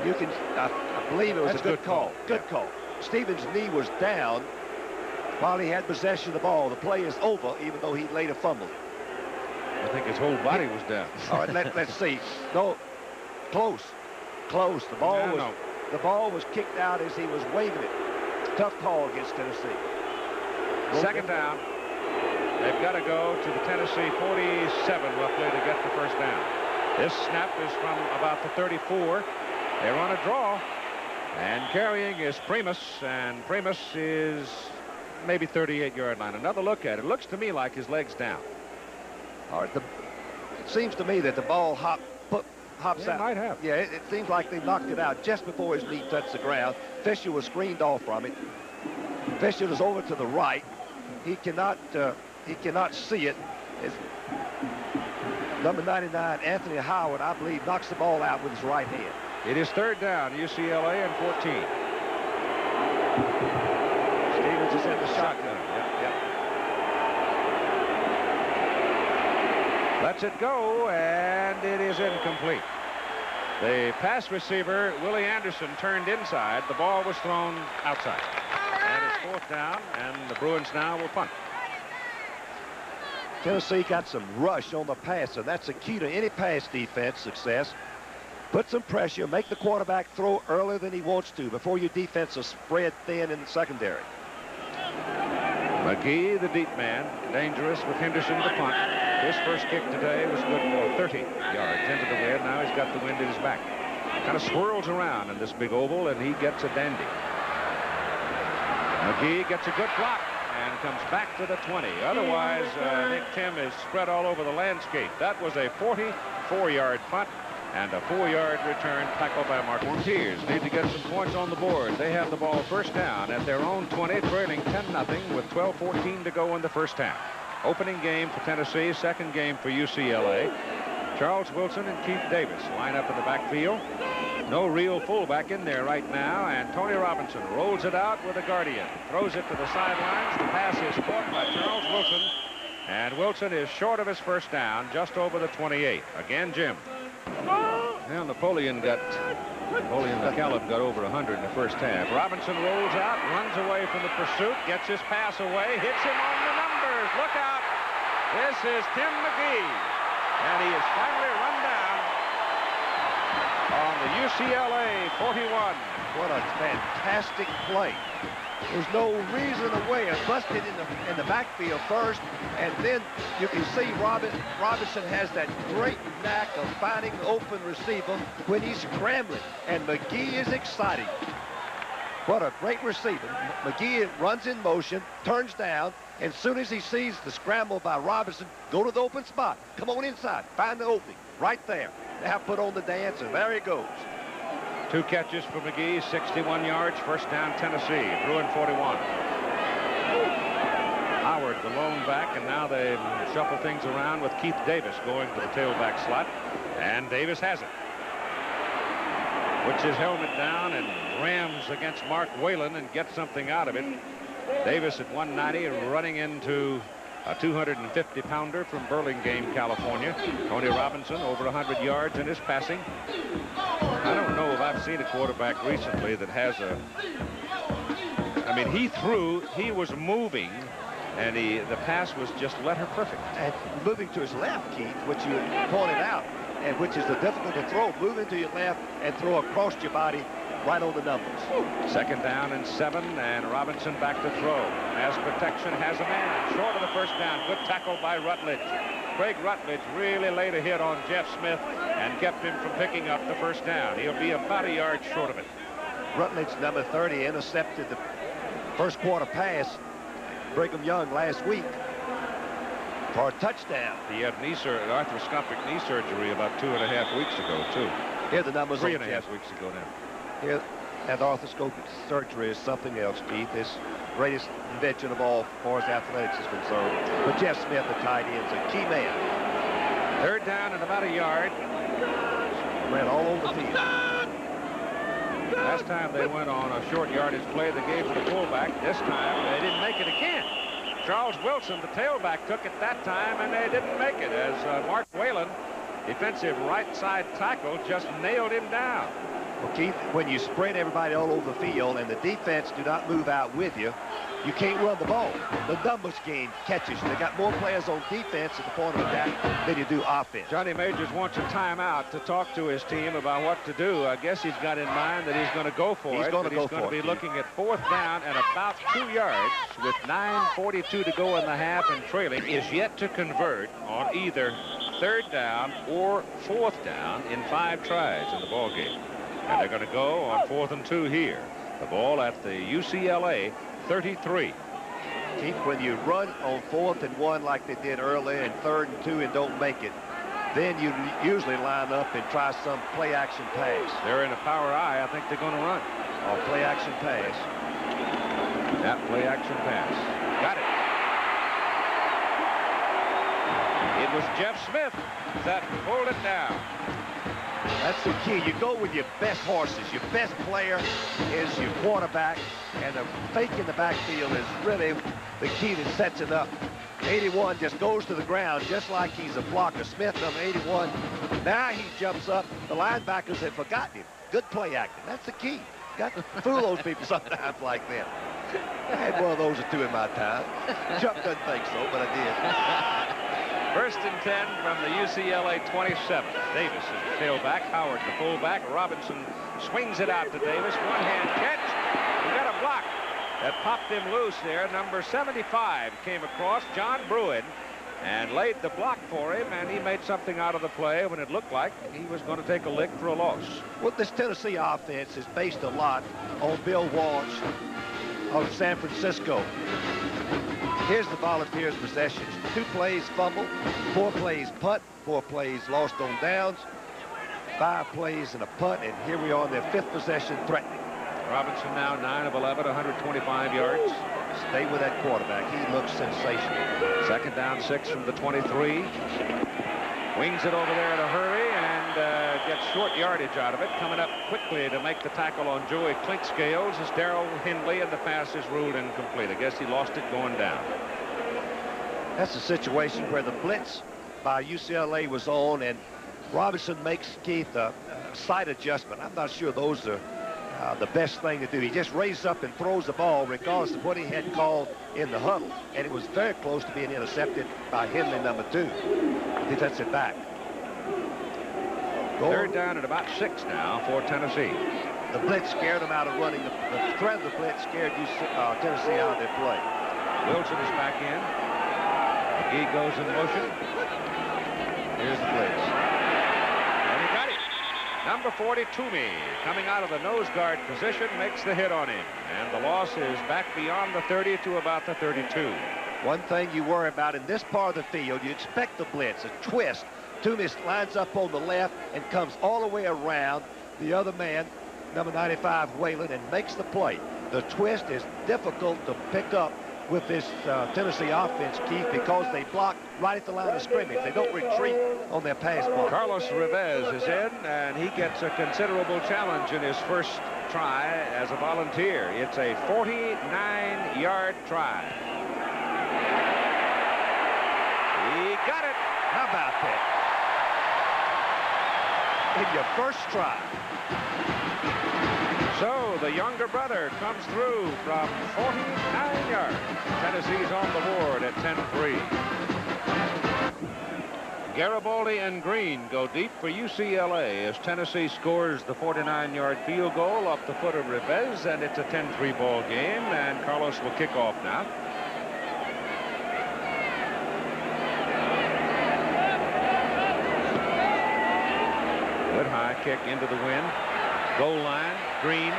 You can, I believe it was a good call. Good call. Stevens' knee was down while he had possession of the ball. The play is over, even though he later fumbled. I think his whole body was down. All right, let's see. No, close. The ball was kicked out as he was waving it. Tough call against Tennessee. Second down. They've got to go to the Tennessee 47 roughly to get the first down. This snap is from about the 34. They run a draw, and carrying is Primus, and Primus is maybe 38-yard line. Another look at it. Looks to me like his leg's down. All right, it seems to me that the ball hops out. Might have. Yeah, it seems like they knocked it out just before his knee touched the ground. Fisher was screened off from it. Fisher is over to the right. He cannot see it. It's number 99, Anthony Howard, I believe, knocks the ball out with his right hand. It is third down, UCLA, and 14. Stevens is in the shotgun. Yep. Lets it go, and it is incomplete. The pass receiver, Willie Anderson, turned inside. The ball was thrown outside. That is fourth down, and the Bruins now will punt. Tennessee got some rush on the pass, and that's a key to any pass defense success. Put some pressure, make the quarterback throw earlier than he wants to before your defense is spread thin in the secondary. McGee, the deep man, dangerous with Henderson to punt. His first kick today was good for 30 yards into the wind. Now he's got the wind at his back. Kind of swirls around in this big oval, and he gets a dandy. McGee gets a good block and comes back to the 20. Otherwise, Nick Tim is spread all over the landscape. That was a 44-yard punt and a 4-yard return tackled by Mark. Volunteers need to get some points on the board. They have the ball first down at their own 20, trailing 10-0 with 12:14 to go in the first half. Opening game for Tennessee, second game for UCLA. Charles Wilson and Keith Davis line up in the backfield. No real fullback in there right now, and Tony Robinson rolls it out with a guardian. Throws it to the sidelines. The pass is caught by Charles Wilson, and Wilson is short of his first down, just over the 28. Again, Jim. Well, Napoleon McCallum got over 100 in the first half. Robinson rolls out, runs away from the pursuit, gets his pass away, hits him on the numbers. Look out. This is Tim McGee, and he is finally run down on the UCLA 41. What a fantastic play. There's no reason away. It busted in the backfield first, and then you can see Robinson has that great knack of finding the open receiver when he's scrambling, and McGee is exciting. What a great receiver. McGee runs in motion, turns down, and as soon as he sees the scramble by Robinson, go to the open spot. Come on inside. Find the opening right there. Now put on the dance, and there he goes. 2 catches for McGee, 61 yards, first down Tennessee. Bruin 41. Howard, the lone back, and now they shuffle things around with Keith Davis going to the tailback slot, and Davis has it. Puts his helmet down and rams against Mark Whalen and gets something out of it. Davis at 190, running into a 250-pounder from Burlingame, California. Tony Robinson over 100 yards in his passing. I don't know if I've seen a quarterback recently that has I mean, he was moving, and the pass was just letter perfect. And moving to his left, Keith, which you pointed out, and which is the difficult to throw. Moving to your left and throw across your body right on the numbers. Second down and 7, and Robinson back to throw. As protection has a man short of the first down. Good tackle by Rutledge. Craig Rutledge really laid a hit on Jeff Smith and kept him from picking up the first down. He'll be about a yard short of it. Rutledge, number 30, intercepted the first quarter pass, Brigham Young, last week for a touchdown. He had arthroscopic knee surgery about 2.5 weeks ago, too. Here the numbers. 3.5 weeks ago now. Here, that arthroscopic surgery is something else, Keith. This greatest invention of all, as far as athletics is concerned. But Jeff Smith, the tight end, is a key man. Third down and about a yard. Ran all over the field. Last time they went on a short yardage play, they gave to the fullback. This time they didn't make it again. Charles Wilson, the tailback, took it that time, and they didn't make it as Mark Whalen, defensive right side tackle, just nailed him down. Well, Keith, when you spread everybody all over the field and the defense do not move out with you, you can't run the ball. The numbers game catches you. They got more players on defense at the point of attack than you do offense. Johnny Majors wants a timeout to talk to his team about what to do. I guess he's got in mind that he's going to go for it. He's going to be looking at 4th down and about 2 yards with 9:42 to go in the half, and trailing is yet to convert on either 3rd down or 4th down in 5 tries in the ball game. And they're going to go on 4th and 2 here. The ball at the UCLA 33. Keith, when you run on 4th and 1 like they did early and 3rd and 2 and don't make it, then you usually line up and try some play action pass. They're in a power I think they're going to run. Or play action pass. That play action pass. Got it. It was Jeff Smith that pulled it down. That's the key. You go with your best horses. Your best player is your quarterback, and the fake in the backfield is really the key that sets it up. 81 just goes to the ground just like he's a blocker. Smith, number 81. Now he jumps up. The linebackers have forgotten him. Good play acting. That's the key. Got to fool those people sometimes like that. I had one of those or 2 in my time. Chuck doesn't think so, but I did. 1st and 10 from the UCLA 27. Davis is the tailback. Howard the fullback. Robinson swings it out to Davis. One-hand catch. He got a block that popped him loose there. Number 75 came across, John Bruin, and laid the block for him, and he made something out of the play when it looked like he was going to take a lick for a loss. Well, this Tennessee offense is based a lot on Bill Walsh of San Francisco. Here's the Volunteers' possessions. 2 plays fumble, 4 plays punt, 4 plays lost on downs, 5 plays and a punt, and here we are on their 5th possession threatening. Robinson now 9 of 11, 125 yards. Stay with that quarterback. He looks sensational. 2nd down 6 from the 23. Wings it over there in a hurry, and gets short yardage out of it. Coming up quickly to make the tackle on Joey Clinkscales is Darrell Hindley, and the pass is ruled incomplete. I guess he lost it going down. That's a situation where the blitz by UCLA was on, and Robinson makes Keith a slight adjustment. I'm not sure those are the best thing to do. He just raises up and throws the ball regardless of what he had called in the huddle, and it was very close to being intercepted by Hindley, number 2, the defensive back. Third down at about 6 now for Tennessee. The blitz scared them out of running. The threat of the blitz scared Tennessee out of their play. Wilson is back in. McGee goes in motion. Here's the blitz. And he got it. Number 40, Toomey, coming out of the nose guard position, makes the hit on him. And the loss is back beyond the 30 to about the 32. One thing you worry about in this part of the field, you expect the blitz, a twist. Toomey lines up on the left and comes all the way around the other man, number 95, Whalen, and makes the play. The twist is difficult to pick up with this Tennessee offense, Keith, because they block right at the line of scrimmage. They don't retreat on their pass block. Carlos Rivez is in, and he gets a considerable challenge in his first try as a volunteer. It's a 49-yard try. He got it. How about that? In your first try. So the younger brother comes through from 49 yards. Tennessee's on the board at 10-3. Garibaldi and Green go deep for UCLA as Tennessee scores the 49-yard field goal off the foot of Rivez, and it's a 10-3 ball game, and Carlos will kick off now. Good high kick into the wind. Goal line, Green.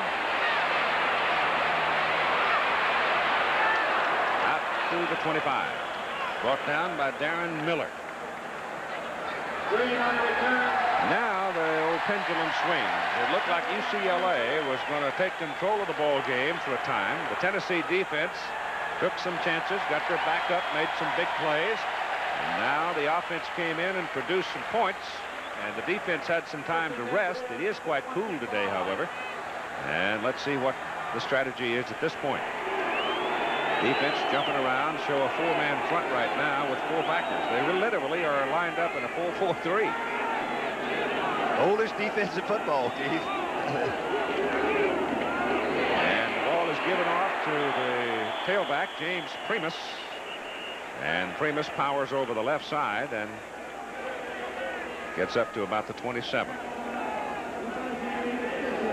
Out to the 25. Brought down by Darren Miller. Now the old pendulum swings. It looked like UCLA was going to take control of the ball game for a time. The Tennessee defense took some chances, got their back up, made some big plays. And now the offense came in and produced some points. And the defense had some time to rest. It is quite cool today, however. And let's see what the strategy is at this point. Defense jumping around, show a 4-man front right now with 4 backers. They literally are lined up in a 4-4-3. Oldest defense in football, Keith. And the ball is given off to the tailback, James Primus. And Primus powers over the left side and gets up to about the 27.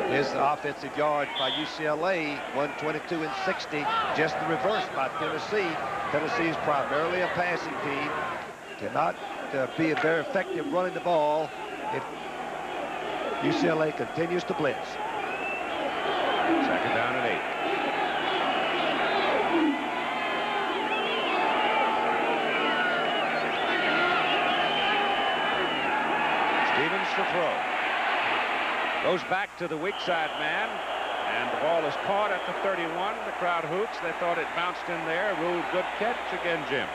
Here's the offensive yard by UCLA, 122 and 60. Just the reverse by Tennessee. Tennessee is primarily a passing team. Cannot be very effective running the ball if UCLA continues to blitz. Second down and 8. Stevens to throw. Goes back to the weak side man, and the ball is caught at the 31. The crowd hoots. They thought it bounced in there. Ruled good catch again, Jim.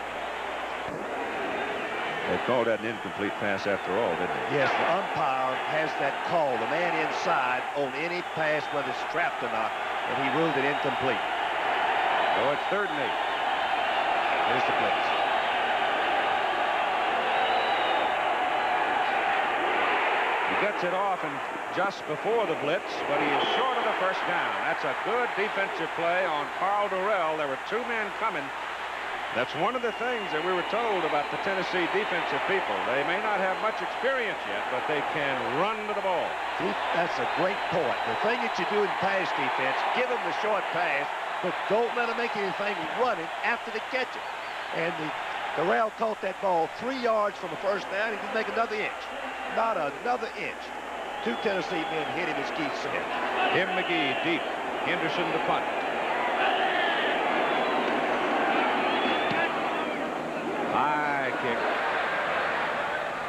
They called that an incomplete pass after all, didn't they? Yes, the umpire has that call, the man inside, on any pass, whether it's trapped or not, and he ruled it incomplete. So it's 3rd and 8. Here's the blitz. He gets it off and just before the blitz, but he is short of the first down. That's a good defensive play on Carl Durrell. There were 2 men coming. That's one of the things that we were told about the Tennessee defensive people. They may not have much experience yet, but they can run to the ball. That's a great point. The thing that you do in pass defense, give them the short pass, but don't let them make anything running after they catch it. And Durrell caught that ball 3 yards from the first down. He didn't make another inch. Not another inch. 2 Tennessee men hit him, as Keith said. Tim McGee deep. Henderson to punt. High kick.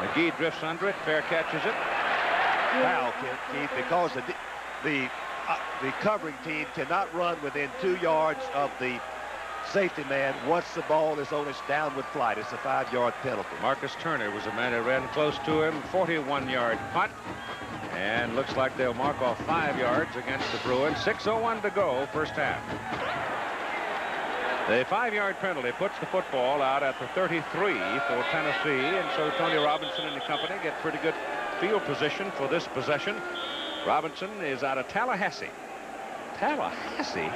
McGee drifts under it. Fair catches it. Foul, Keith, because the covering team cannot run within 2 yards of the safety man once the ball is on its downward flight. It's a 5-yard penalty. Marcus Turner was a man that ran close to him. 41-yard punt. And looks like they'll mark off 5 yards against the Bruins. 6:01 to go, first half. The 5-yard penalty puts the football out at the 33 for Tennessee, and so Tony Robinson and the company get pretty good field position for this possession. Robinson is out of Tallahassee. Tallahassee?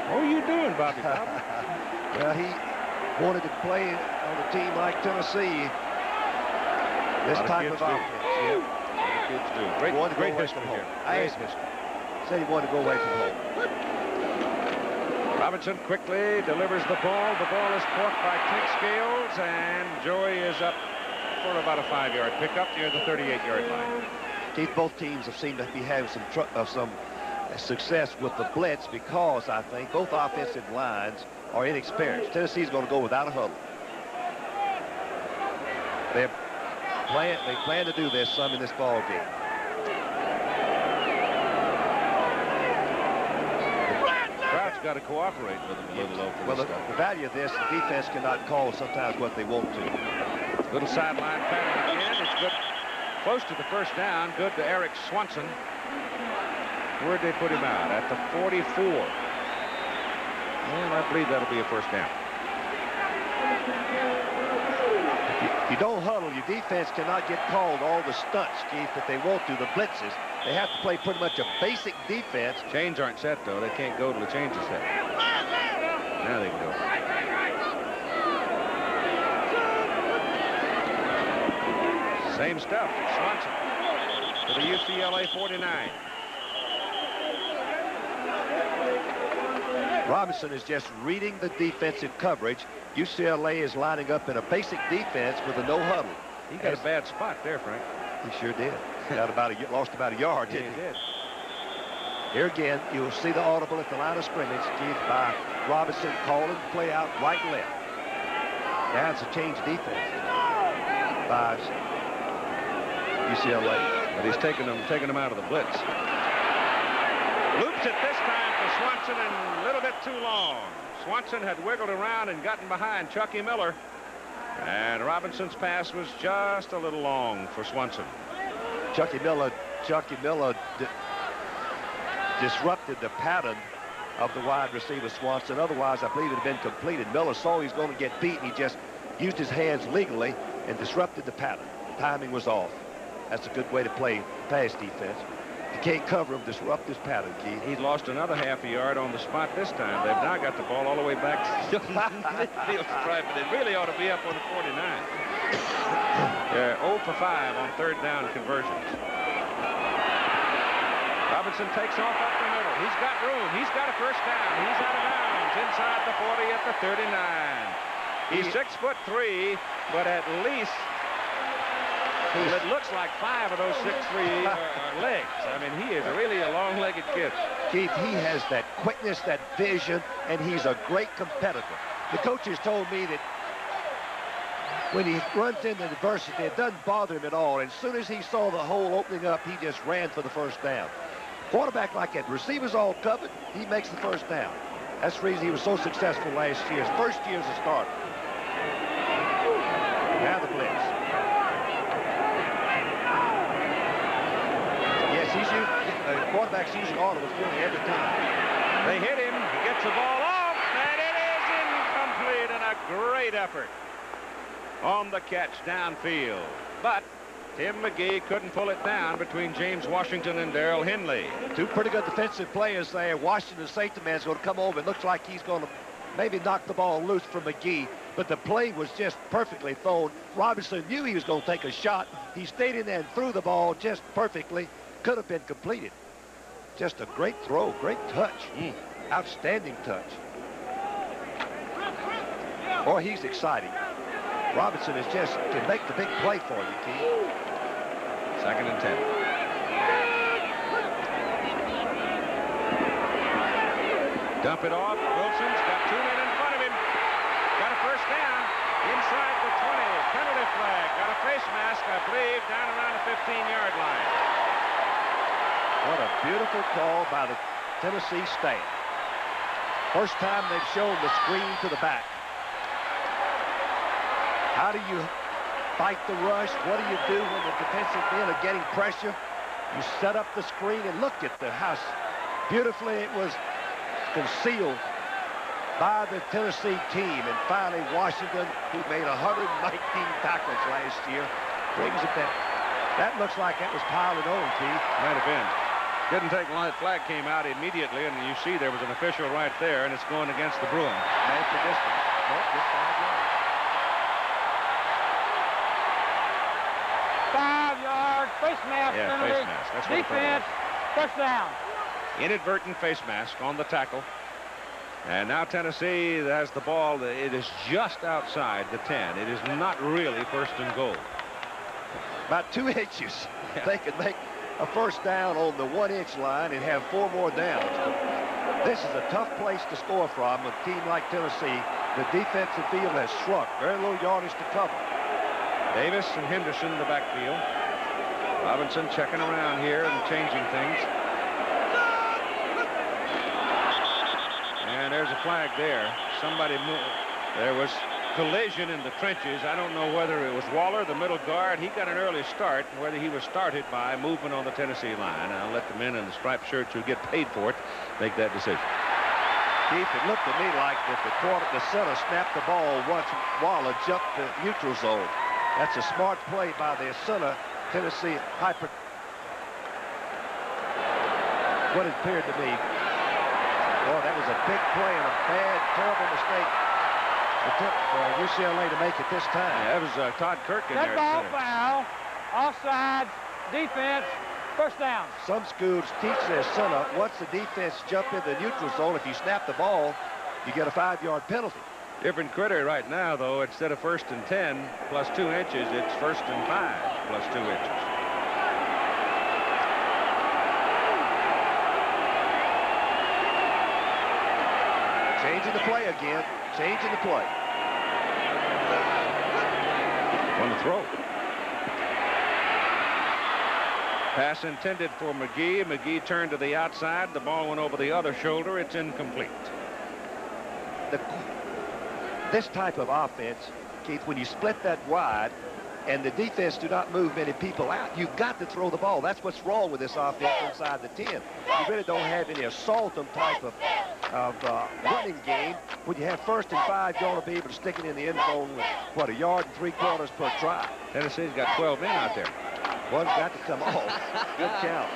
What are you doing, Bobby? Well, he wanted to play on a team like Tennessee. This type of offense. Yeah. Kids do. Great history here. Great history. Said he wanted to go away from home. Robinson quickly delivers the ball. The ball is caught by Clint Scales, and Joey is up for about a 5-yard pickup near the 38-yard line. Keith, both teams have seemed to be having some success with the blitz because I think both offensive lines are inexperienced. Tennessee's going to go without a huddle. They plan to do this some in this ball game. Crowd's got to cooperate with them a little low for well, the value of this, the defense cannot call sometimes what they want to. Little sideline pattern again. It's good. Close to the first down. Good to Eric Swanson. Where'd they put him out? At the 44. Well, I believe that'll be a first down. If you don't huddle, your defense cannot get called all the stunts, Keith, that they want to, the blitzes. They have to play pretty much a basic defense. Chains aren't set, though. They can't go till the chains are set. Now they can go. Same stuff. Swanson to the UCLA 49. Robinson is just reading the defensive coverage. UCLA is lining up in a basic defense with a no huddle. He got a bad spot there, Frank. He sure did. Lost about a yard, didn't he? He did. Here again, you'll see the audible at the line of scrimmage, Keith, by Robinson calling the play out right and left. Now it's a change defense by UCLA. But he's taking them out of the blitz. Loops it this time for Swanson, and a little bit too long. Swanson had wiggled around and gotten behind Chucky Miller. And Robinson's pass was just a little long for Swanson. Chucky Miller disrupted the pattern of the wide receiver Swanson. Otherwise, I believe it had been completed. Miller saw he was going to get beat, and he just used his hands legally and disrupted the pattern. The timing was off. That's a good way to play pass defense. If you can't cover him, disrupt his pattern, Keith. He's lost another half a yard on the spot this time. They've now got the ball all the way back to midfield stripe, but it really ought to be up on the 49. They're 0 for 5 on third down conversions. Robinson takes off up the middle. He's got room. He's got a first down. He's out of bounds inside the 40 at the 39. He's 6'3", but at least it looks like 5 of those 6'3" are legs. I mean, he is really a long-legged kid. Keith, he has that quickness, that vision, and he's a great competitor. The coaches told me that when he runs into adversity, it doesn't bother him at all. And as soon as he saw the hole opening up, he just ran for the first down. Quarterback like that, receivers all covered, he makes the first down. That's the reason he was so successful last year. His first year as a starter. Now the blitz. Yes, he's using, quarterback's using audibles nearly every time. They hit him. He gets the ball off, and it is incomplete, and a great effort on the catch downfield. But Tim McGee couldn't pull it down between James Washington and Darrell Henley. Two pretty good defensive players there. Washington's safety man's going to come over. It looks like he's going to maybe knock the ball loose from McGee, but the play was just perfectly thrown. Robinson knew he was going to take a shot. He stayed in there and threw the ball just perfectly. Could have been completed. Just a great throw, great touch. Outstanding touch. Boy, he's exciting. Robinson is just can make the big play for you, Keith. 2nd and 10. Dump it off. Wilson's got 2 men in front of him. Got a first down inside the 20. Penalty flag. Got a face mask, I believe, down around the 15-yard line. What a beautiful call by the Tennessee staff. First time they've shown the screen to the back. How do you fight the rush? What do you do when the defensive men are getting pressure? You set up the screen and look at the house. Beautifully, it was concealed by the Tennessee team. And finally, Washington, who made 119 tackles last year, brings it back. That looks like it was piling on, Keith. Might have been. Didn't take long. That flag came out immediately, and you see there was an official right there, and it's going against the Bruins. Man for distance. Nope, just 5 yards. 5 yards, face mask, Yeah, penalty. face mask. That's what I thought it Defense, first down. Inadvertent face mask on the tackle. And now Tennessee has the ball. It is just outside the 10. It is not really first and goal. About 2 inches. Yeah. They could make a first down on the 1-inch line and have 4 more downs. This is a tough place to score from. A team like Tennessee, the defensive field has shrunk. Very low yardage to cover. Davis and Henderson in the backfield. Robinson checking around here and changing things. And there's a flag there. Somebody moved. There was collision in the trenches. I don't know whether it was Waller, the middle guard. He got an early start, whether he was started by movement on the Tennessee line. I'll let the men in the striped shirts who get paid for it make that decision. Keith, it looked to me like that the center snapped the ball once Waller jumped the neutral zone. That's a smart play by the center. Tennessee hyper. What it appeared to me. Boy, that was a big play and a bad, terrible mistake. It took UCLA to make it this time. Yeah, that was Todd Kirk in there. Dead ball foul, offsides, defense, first down. Some schools teach their center, once the defense jump in the neutral zone, if you snap the ball, you get a 5-yard penalty. Different critter right now, though. Instead of first and 10 plus 2 inches, it's first and 5 plus 2 inches. Changing the play again. Changing the play. On the throw. Pass intended for McGee. McGee turned to the outside. The ball went over the other shoulder. It's incomplete. This type of offense, Keith, when you split that wide and the defense do not move many people out, you've got to throw the ball. That's what's wrong with this offense inside the 10. You really don't have any assault type of running game. When you have first and 5, you ought to be able to stick it in the end zone with, what, 1 3/4 yards per try. Tennessee's got 12 men out there. One's got to come off. Good count.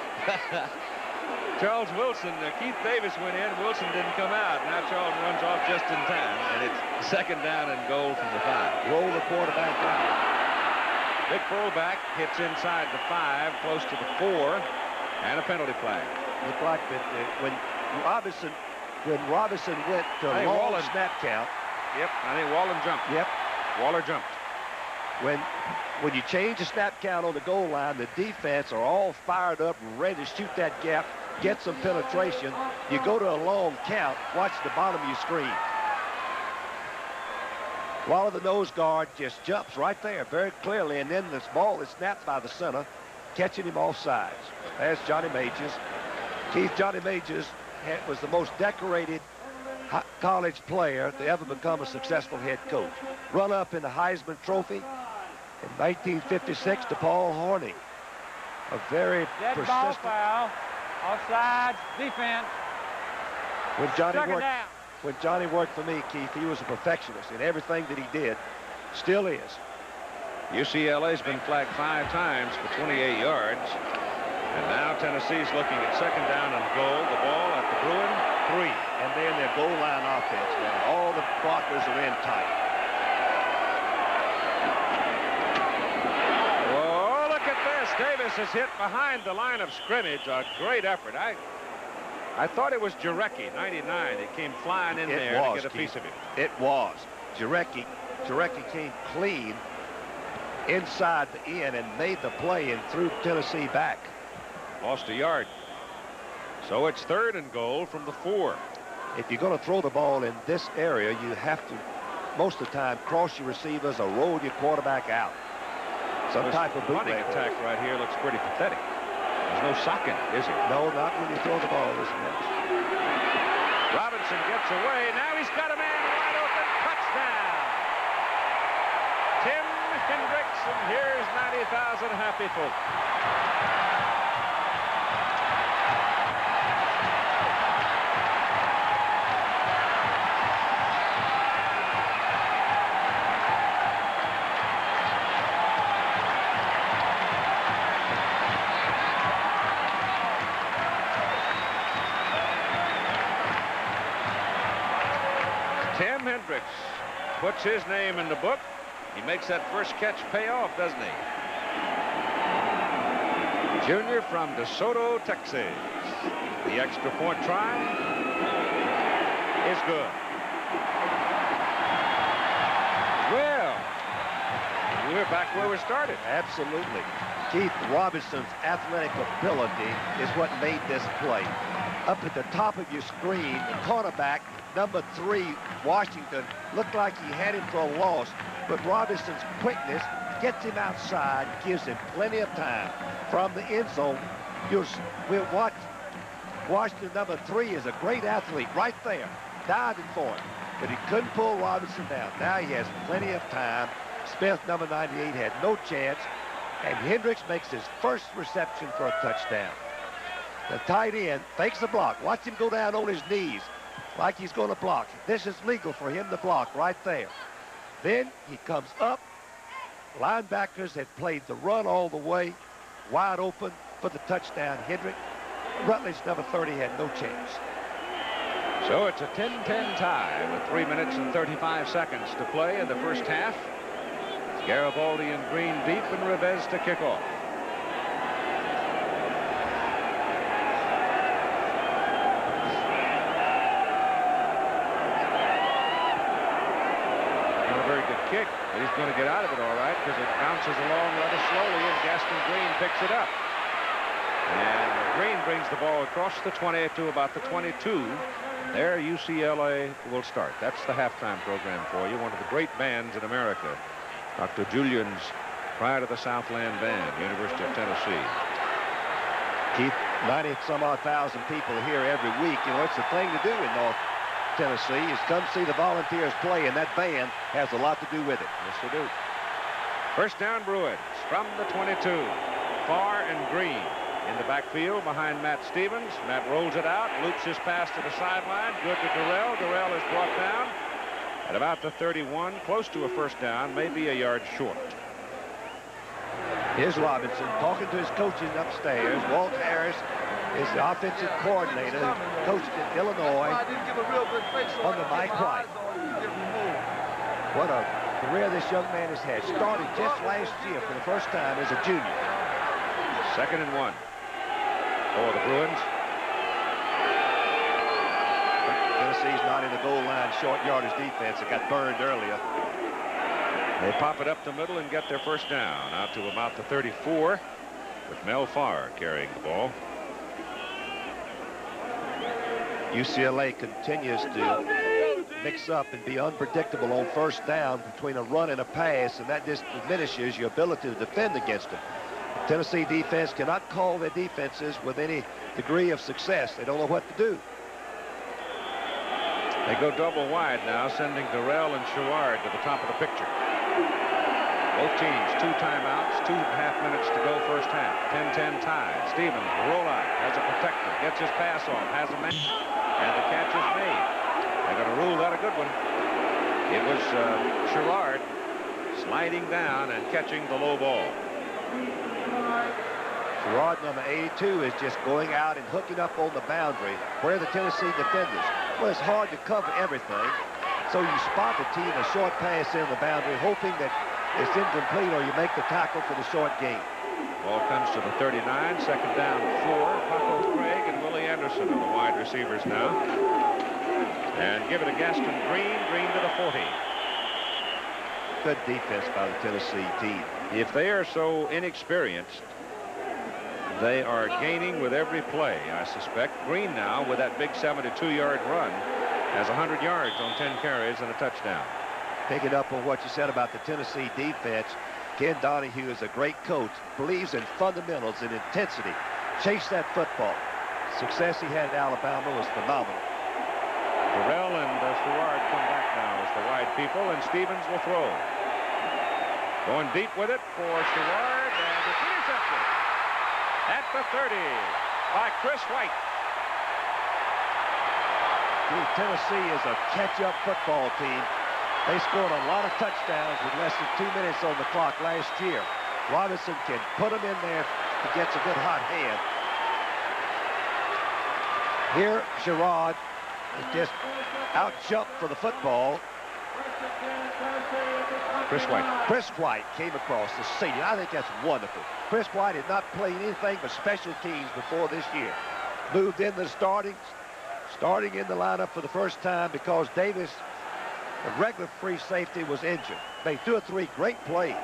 Charles Wilson, Keith Davis went in. Wilson didn't come out. Now Charles runs off just in time. And it's second down and goal from the 5. Roll the quarterback out. Big fullback hits inside the 5, close to the 4, and a penalty flag. Looked like that when Robinson went to I think long Wallen snap count. Yep, I think Wallen jumped. Yep. Waller jumped. When you change the snap count on the goal line, the defense are all fired up and ready to shoot that gap, get some penetration. You go to a long count, watch the bottom of your screen. Waller, the nose guard, just jumps right there very clearly, and then this ball is snapped by the center, catching him off sides. There's Johnny Majors. Keith, Johnny Majors was the most decorated college player to ever become a successful head coach. Run up in the Heisman Trophy in 1956 to Paul Hornung. A very Dead ball persistent. foul, offsides, defense, When Johnny worked for me, Keith, he was a perfectionist in everything that he did. Still is. UCLA's been flagged 5 times for 28 yards. And now Tennessee's looking at second down and goal. The ball at the Bruin 3. And then their goal line offense now. All the blockers are in tight. Whoa, look at this. Davis is hit behind the line of scrimmage. A great effort. I thought it was Jarecki, 99. It came flying in there to get a piece of him. It was. Jarecki came clean inside the end and made the play and threw Tennessee back. Lost a yard. So it's third and goal from the 4. If you're going to throw the ball in this area, you have to, most of the time, cross your receivers or roll your quarterback out. Some type of running bootleg attack right here looks pretty pathetic. There's no socking, is it? No, not when you throw the ball this much. Robinson gets away. Now he's got a man wide open. Touchdown. Tim Hendricks, and here's 90,000 happy folk. Tim Hendricks puts his name in the book. He makes that first catch pay off, doesn't he? Junior from DeSoto, Texas. The extra point try is good. Well, we're back where we started. Absolutely. Keith, Robinson's athletic ability is what made this play. Up at the top of your screen, the cornerback, number 3, Washington, looked like he had him for a loss, but Robinson's quickness gets him outside, gives him plenty of time. From the end zone, we'll watch Washington, number 3, is a great athlete right there, diving for him, but he couldn't pull Robinson down. Now he has plenty of time. Smith, number 98, had no chance, and Hendricks makes his first reception for a touchdown. The tight end fakes the block. Watch him go down on his knees like he's going to block. This is legal for him to block right there. Then he comes up. Linebackers had played the run all the way, wide open for the touchdown. Hendrick, Rutledge, number 30, had no chance. So it's a 10-10 tie with 3 minutes and 35 seconds to play in the first half. Garibaldi and Green deep, and Rivez to kick off. Kick, but he's going to get out of it all right because it bounces along rather slowly, and Gaston Green picks it up. And Green brings the ball across the 20 to about the 22. There UCLA will start. That's the halftime program for you. One of the great bands in America. Dr. Julian's Pride of the Southland Band, University of Tennessee. Keith, 90-some-odd thousand people here every week. You know, it's the thing to do in North Tennessee is come see the Volunteers play, and that band has a lot to do with it. Yes, they do. First down, Bruins from the 22. Farr and Green in the backfield behind Matt Stevens. Matt rolls it out, loops his pass to the sideline. Good to Durrell. Durrell is brought down at about the 31, close to a first down, maybe a yard short. Here's Robinson talking to his coaches upstairs. Walt Harris is the offensive coordinator, coached in Illinois under Mike White. What a career this young man has had. Started just last year for the first time as a junior. 2nd and 1 for the Bruins. Tennessee's not in the goal line short yardage defense. It got burned earlier. They pop it up the middle and get their first down out to about the 34 with Mel Farr carrying the ball. UCLA continues to mix up and be unpredictable on first down between a run and a pass, and that just diminishes your ability to defend against them. The Tennessee defense cannot call their defenses with any degree of success. They don't know what to do. They go double wide now, sending Durrell and Chouard to the top of the picture. Both teams, 2 timeouts, 2.5 minutes to go first half. 10-10 tie. Stevens, roll out, has a protector, gets his pass off, has a man, and the catch is made. They're going to rule that a good one. It was Chouard sliding down and catching the low ball. Chouard, number 82, is just going out and hooking up on the boundary where the Tennessee defenders. Well, it's hard to cover everything, so you spot the team a short pass in the boundary, hoping that it's incomplete or you make the tackle for the short gain. Ball comes to the 39, 2nd down 4. Paco Craig and Willie Anderson are the wide receivers now. And give it to Gaston Green, Green to the 40. Good defense by the Tennessee team. If they are so inexperienced, they are gaining with every play, I suspect. Green now, with that big 72-yard run, has 100 yards on 10 carries and a touchdown. Picking up on what you said about the Tennessee defense, Ken Donahue is a great coach, believes in fundamentals and intensity. Chase that football. Success he had at Alabama was phenomenal. Burrell and Sherrard come back now as the wide people, and Stevens will throw. Going deep with it for Sherrard, and it's intercepted at the 30 by Chris White. Tennessee is a catch-up football team. They scored a lot of touchdowns with less than 2 minutes on the clock last year. Robinson can put them in there if he gets a good hot hand. Here, Sherrard is just out-jumped for the football. Chris White. Chris White came across the senior. I think that's wonderful. Chris White had not played anything but special teams before this year. Moved in the starting in the lineup for the first time because Davis, the regular free safety, was injured. Made 2 or 3 great plays.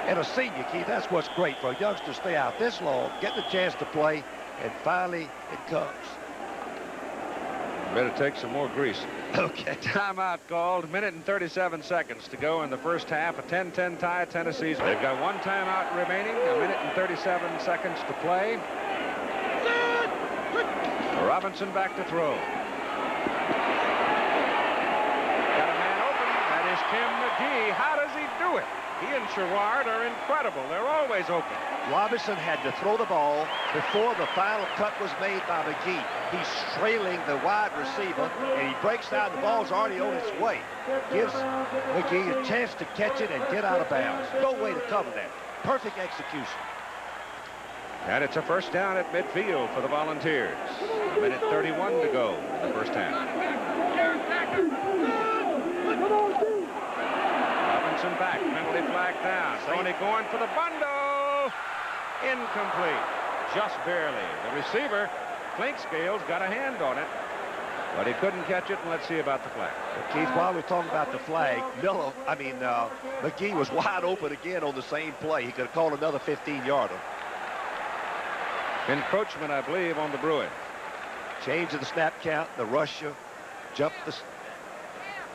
And a senior, Keith, that's what's great for a youngster to stay out this long, get the chance to play, and finally it comes. Better take some more grease. Okay. Timeout called. Minute and 37 seconds to go in the first half. A 10-10 tie. Tennessee's. They've got 1 timeout remaining. A minute and 37 seconds to play. Robinson back to throw. Got a man open. That is Tim McGee. How does he do it? He and Sherrard are incredible. They're always open. Robinson had to throw the ball before the final cut was made by McGee. He's trailing the wide receiver, and he breaks down. The ball's already on its way. Gives McGee a chance to catch it and get out of bounds. No way to cover that. Perfect execution. And it's a first down at midfield for the Volunteers. A minute 31 to go in the first half. Robinson back, penalty flag down. Tony going for the bundle. Incomplete. Just barely. The receiver, Clinkscales, got a hand on it, but he couldn't catch it, and let's see about the flag. Well, Keith, while we're talking about the flag, McGee was wide open again on the same play. He could have called another 15-yarder. Encroachment, I believe, on the Bruins. Change of the snap count. The rusher jumped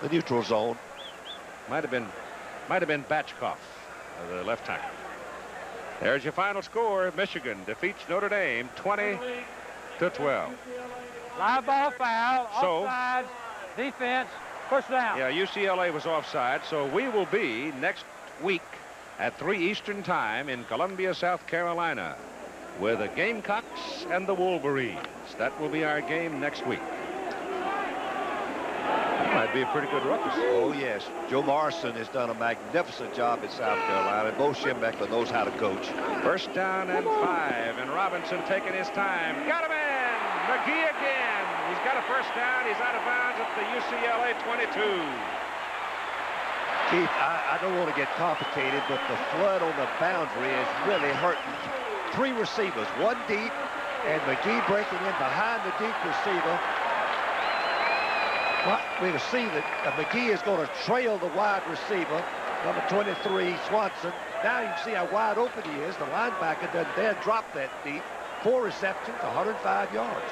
the neutral zone. Might have been Batchkoff, the left tackle. There's your final score. Michigan defeats Notre Dame 20-12. Live ball foul, So, offside, defense, first down. Yeah, UCLA was offside, so we will be next week at 3 Eastern Time in Columbia, South Carolina, with the Gamecocks and the Wolverines. That will be our game next week. That might be a pretty good ruckus. Oh, yes. Joe Morrison has done a magnificent job in South Carolina. Bo Schembechler knows how to coach. First down and 5, and Robinson taking his time. Got him in! McGee again. He's got a first down. He's out of bounds at the UCLA 22. Keith, I don't want to get complicated, but the flood on the boundary is really hurting 3 receivers, 1 deep, and McGee breaking in behind the deep receiver. Well, we will see that McGee is going to trail the wide receiver, number 23, Swanson. Now you can see how wide open he is. The linebacker doesn't dare drop that deep. 4 receptions, 105 yards.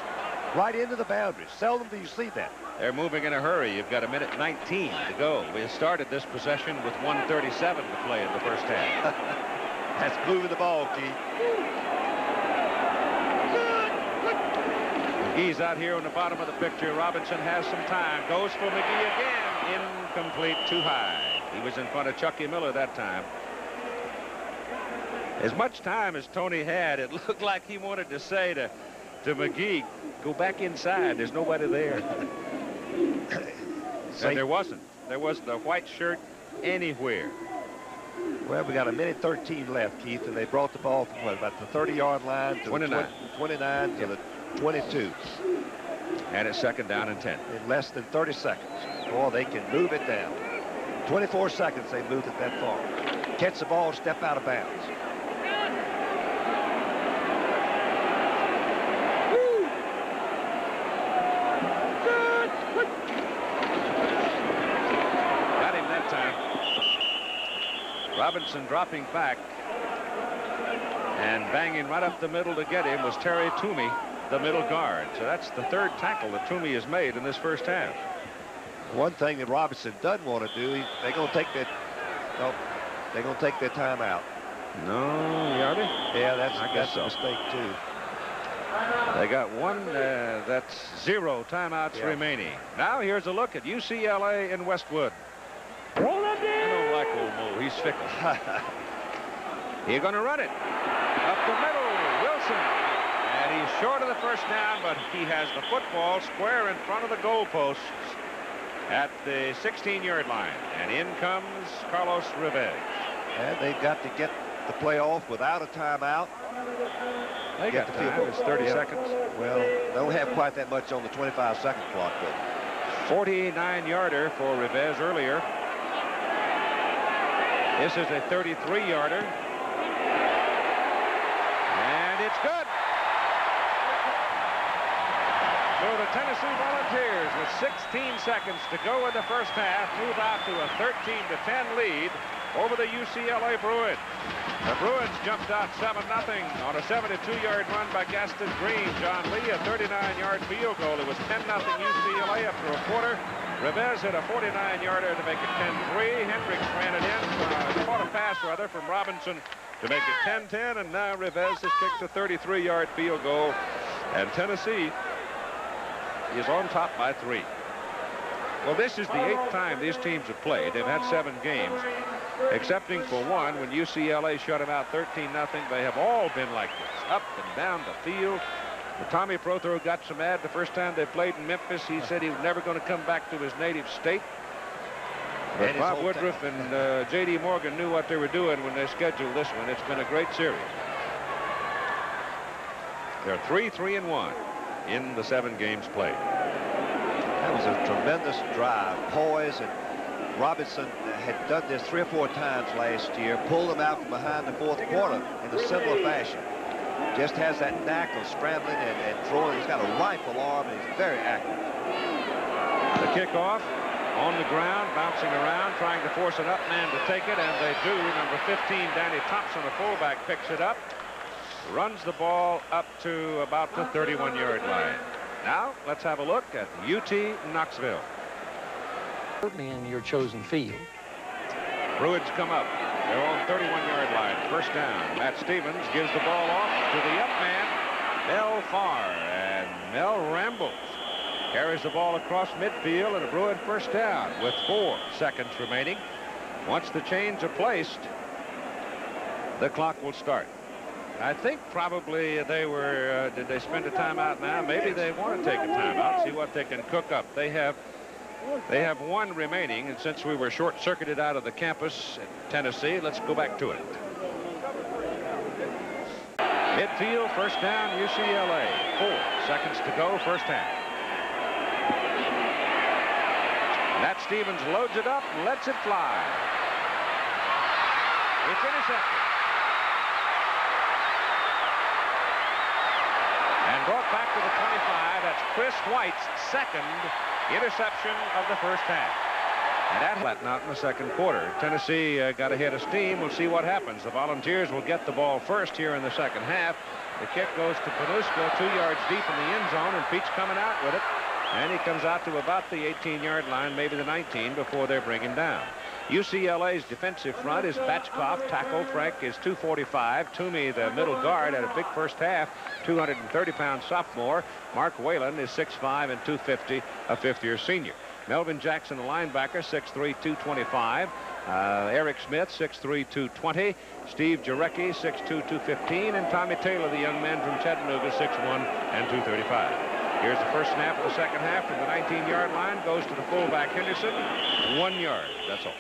Right into the boundary. Seldom do you see that. They're moving in a hurry. You've got a minute 19 to go. We started this possession with 1:37 to play in the first half. That's moving the ball, Keith. McGee's out here on the bottom of the picture. Robinson has some time. Goes for McGee again. Incomplete, too high. He was in front of Chucky Miller that time. As much time as Tony had, it looked like he wanted to say to McGee, go back inside. There's nobody there. And there wasn't. There wasn't a white shirt anywhere. Well, we got a minute 13 left, Keith, and they brought the ball from what, about the 30-yard line to 29. The 29 to the 22. And it's second down and 10. In less than 30 seconds. Boy, they can move it down. 24 seconds they moved it that far. Catch the ball, step out of bounds. Got him that time. Robinson dropping back and banging right up the middle to get him was Terry Toomey, the middle guard. So that's the 3rd tackle that Toomey has made in this first half. One thing that Robinson doesn't want to do, they're going to take that. No, they're going to take their time out. No, Yarby? Yeah, that's I guess a so. mistake too. They got one, that's 0 timeouts remaining. Now here's a look at UCLA in Westwood. I don't like old Mo. He's fickle. He's going to run it. Up the middle, Wilson. And he's short of the first down, but he has the football square in front of the goalposts at the 16-yard line. And in comes Carlos Rivez. And they've got to get the play off without a timeout. They got the time. It's 30 seconds. Well, they don't have quite that much on the 25-second clock, though. 49-yarder for Rivez earlier. This is a 33-yarder. And it's good. So the Tennessee Volunteers, with 16 seconds to go in the first half, move out to a 13-10 lead over the UCLA Bruins. The Bruins jumped out 7-0 on a 72-yard run by Gaston Green. John Lee, a 39-yard field goal. It was 10-0 UCLA after a quarter. Rivez hit a 49-yarder to make it 10-3. Hendricks ran it in, caught a pass rather from Robinson to make it 10-10, and now Rivez has kicked a 33-yard field goal, and Tennessee is on top by 3. Well, this is the 8th time these teams have played. They've had 7 games, excepting for one when UCLA shut them out 13-0. They have all been like this, up and down the field. Tommy Prothero got so mad the first time they played in Memphis. He said he was never going to come back to his native state. But Bob Woodruff and J.D. Morgan knew what they were doing when they scheduled this one. It's been a great series. They're 3-3-1 in the 7 games played. That was a tremendous drive. Poise, and Robinson had done this 3 or 4 times last year. Pulled them out from behind the 4th quarter in a similar fashion. Just has that knack of scrambling and throwing. He's got a rifle arm, and he's very accurate. The kickoff on the ground, bouncing around, trying to force an up man to take it, and they do. Number 15, Danny Thompson, a fullback, picks it up, runs the ball up to about the 31-yard line. Now, let's have a look at UT Knoxville. Certainly in your chosen field. Bruins come up. They're on 31-yard line. First down. Matt Stevens gives the ball off to the up man, Mel Farr. And Mel rambles. Carries the ball across midfield, and a Bruin first down with 4 seconds remaining. Once the chains are placed, the clock will start. I think probably they were, did they spend a timeout now? Maybe they want to take a timeout, see what they can cook up. They have 1 remaining, and since we were short-circuited out of the campus in Tennessee, let's go back to it. Midfield, first down, UCLA. 4 seconds to go, first half. Nat Stevens loads it up and lets it fly. It's intercepted. And brought back to the 25. That's Chris White's 2nd interception of the first half. And that flattened out in the 2nd quarter. Tennessee got ahead of steam. We'll see what happens. The Volunteers will get the ball first here in the 2nd half. The kick goes to Panusko 2 yards deep in the end zone, and Peach coming out with it. And he comes out to about the 18-yard line, maybe the 19, before they bring him down. UCLA's defensive front is Batchkoff, tackle. Frank is 245. Toomey, the middle guard, had a big first half, 230-pound sophomore. Mark Whalen is 6'5" and 250, a 5th-year senior. Melvin Jackson, the linebacker, 6'3", 225. Eric Smith, 6'3", 220. Steve Jarecki, 6'2", 215. And Tommy Taylor, the young man from Chattanooga, 6'1", and 235. Here's the first snap of the 2nd half from the 19-yard line. Goes to the fullback, Henderson. 1 yard, that's all.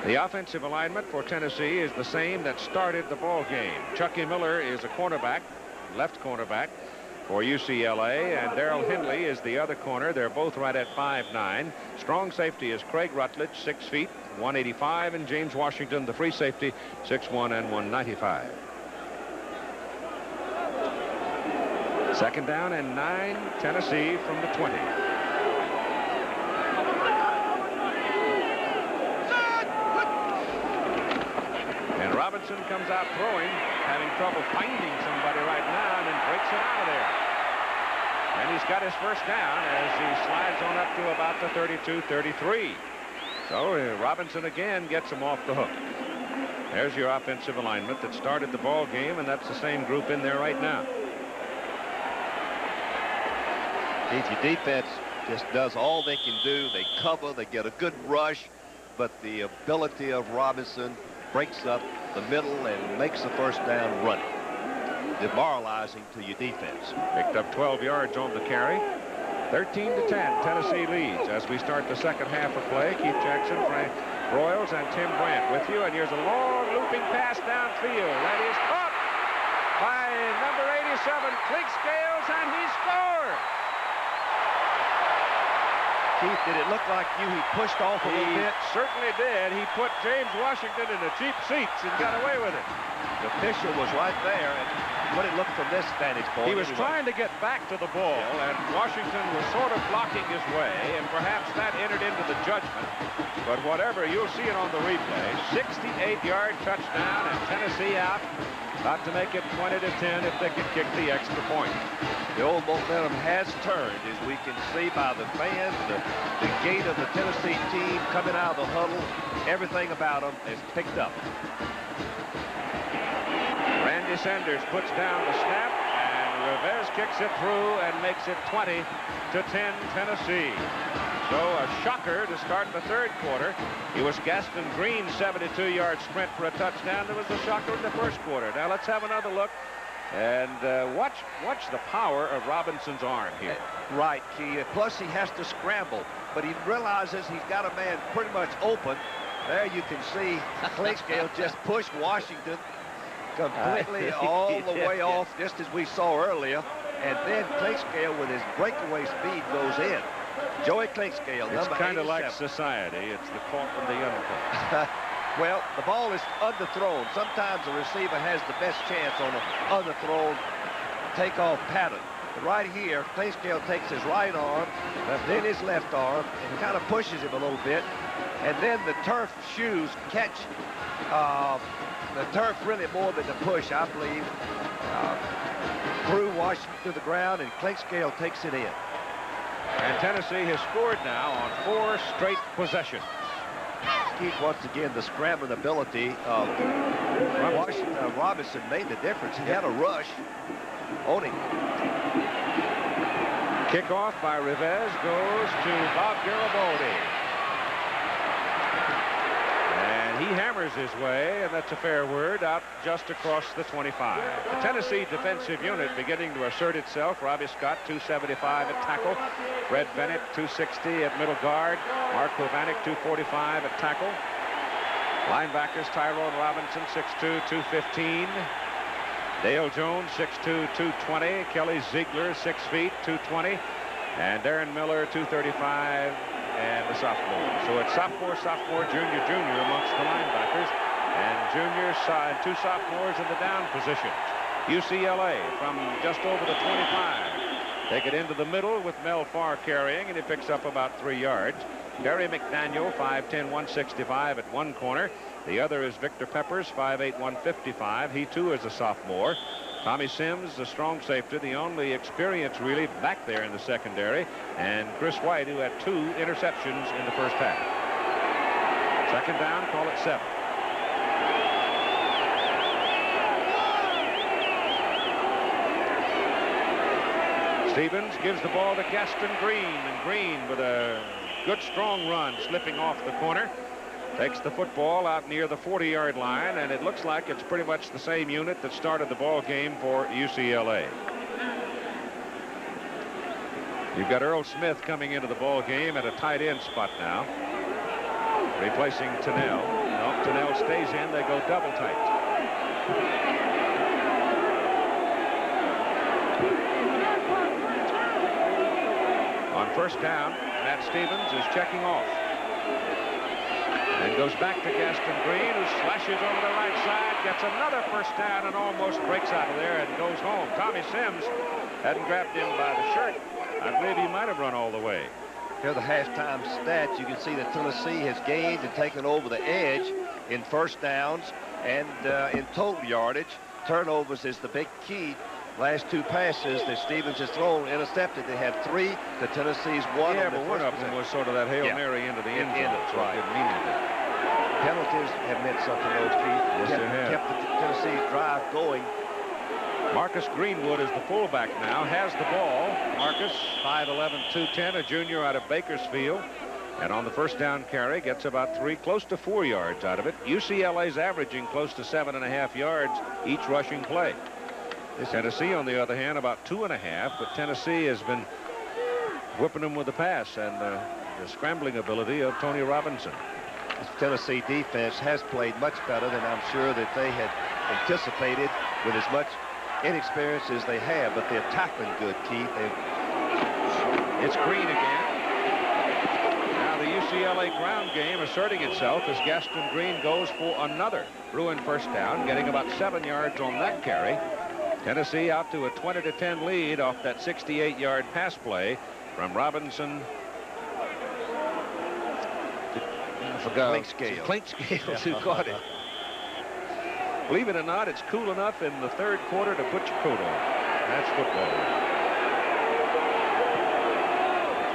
The offensive alignment for Tennessee is the same that started the ball game. Chucky Miller is a cornerback, left cornerback for UCLA, and Darrell Hindley is the other corner. They're both right at 5'9". Strong safety is Craig Rutledge, 6 feet, 185, and James Washington, the free safety, 6'1" and 195. 2nd down and 9, Tennessee from the 20. And Robinson comes out throwing, having trouble finding somebody right now, and then breaks it out of there. And he's got his first down as he slides on up to about the 32-33. So Robinson again gets him off the hook. There's your offensive alignment that started the ball game, and that's the same group in there right now. If your defense just does all they can do, they cover, they get a good rush, but the ability of Robinson breaks up the middle and makes the first down running. Demoralizing to your defense. Picked up 12 yards on the carry. 13-10, Tennessee leads as we start the second half of play. Keith Jackson, Frank Broyles, and Tim Brandt with you. And here's a long looping pass downfield. That is caught by number 87, Clink Scales, and he scored. Keith, did it look like he pushed off a little bit? Certainly did. He put James Washington in the cheap seats and got away with it. The official was right there, and what it looked from this vantage point. He was trying to get back to the ball, and Washington was sort of blocking his way, and perhaps that entered into the judgment. But whatever, you'll see it on the replay. 68-yard touchdown, and Tennessee out. About to make it 20-10 if they could kick the extra point. The old momentum has turned, as we can see by the fans, the gait of the Tennessee team coming out of the huddle. Everything about them is picked up. Randy Sanders puts down the snap, and Rivez kicks it through and makes it 20-10 Tennessee. So a shocker to start the third quarter. It was Gaston Green's 72-yard sprint for a touchdown. There was a shocker in the first quarter. Now let's have another look and watch the power of Robinson's arm here. Right, Key. Plus he has to scramble, but he realizes he's got a man pretty much open. There you can see Clinkscale just push Washington completely all the way off, just as we saw earlier. And then Clinkscale with his breakaway speed goes in. Joey Clinkscale, it's kind of 87. like society. It's the caught and the uncaught. Well, the ball is underthrown. Sometimes the receiver has the best chance on an underthrown takeoff pattern. But right here, Clinkscale takes his right arm, then his left arm, and kind of pushes him a little bit. And then the turf shoes catch the turf really more than the push, I believe. Threw Washington to the ground, and Clinkscale takes it in. And Tennessee has scored now on 4 straight possessions. Keith, once again, the scrambling ability of Robinson made the difference. He had a rush on him. Kickoff by Rivez goes to Bob Garibaldi. And he hammers his way, and that's a fair word, out just across the 25. The Tennessee defensive unit beginning to assert itself. Robbie Scott, 275 at tackle. Fred Bennett, 260 at middle guard. Mark Hovanek, 245 at tackle. Linebackers, Tyrone Robinson, 6'2", 215. Dale Jones, 6'2", 220. Kelly Ziegler, 6 feet, 220. And Darren Miller, 235, and the sophomore. So it's sophomore, junior amongst the linebackers. And junior side, 2 sophomores in the down positions. UCLA from just over the 25. Take it into the middle with Mel Farr carrying, and he picks up about 3 yards. Barry McDaniel, 5'10", 165 at one corner. The other is Victor Peppers, 5'8", 155. He, too, is a sophomore. Tommy Sims, the strong safety, the only experience really back there in the secondary. And Chris White, who had 2 interceptions in the first half. Second down, call it 7. Stevens gives the ball to Gaston Green, and Green with a good strong run slipping off the corner. Takes the football out near the 40-yard line, and it looks like it's pretty much the same unit that started the ball game for UCLA. You've got Earl Smith coming into the ball game at a tight end spot now, replacing Tennell. No, Tennell stays in. They go double tight. On first down, Matt Stevens is checking off. And goes back to Gaston Green, who slashes over the right side, gets another first down, and almost breaks out of there and goes home. Tommy Sims hadn't grabbed him by the shirt. I believe he might have run all the way. Here are the halftime stats. You can see that Tennessee has gained and taken over the edge in first downs and in total yardage. Turnovers is the big key. Last 2 passes that Stevens has thrown intercepted. They had 3 to Tennessee's 1. Yeah, but one of them was sort of that Hail Mary into the end zone. That's right. Didn't mean anything. Penalties have meant something, though, Keith. Yes, they have. Kept the Tennessee drive going. Marcus Greenwood is the fullback now, has the ball. Marcus, 5'11", 210, a junior out of Bakersfield. And on the first down carry, gets about 3, close to 4 yards out of it. UCLA's averaging close to 7.5 yards each rushing play. Tennessee, on the other hand, about 2.5, but Tennessee has been whipping them with the pass and the scrambling ability of Tony Robinson. This Tennessee defense has played much better than I'm sure that they had anticipated with as much inexperience as they have, but they're tackling good, Keith. It's Green again. Now the UCLA ground game asserting itself as Gaston Green goes for another Bruin first down, getting about 7 yards on that carry. Tennessee out to a 20-10 lead off that 68-yard pass play from Robinson. Clinkscales who caught it. Believe it or not, it's cool enough in the third quarter to put your coat on. That's football.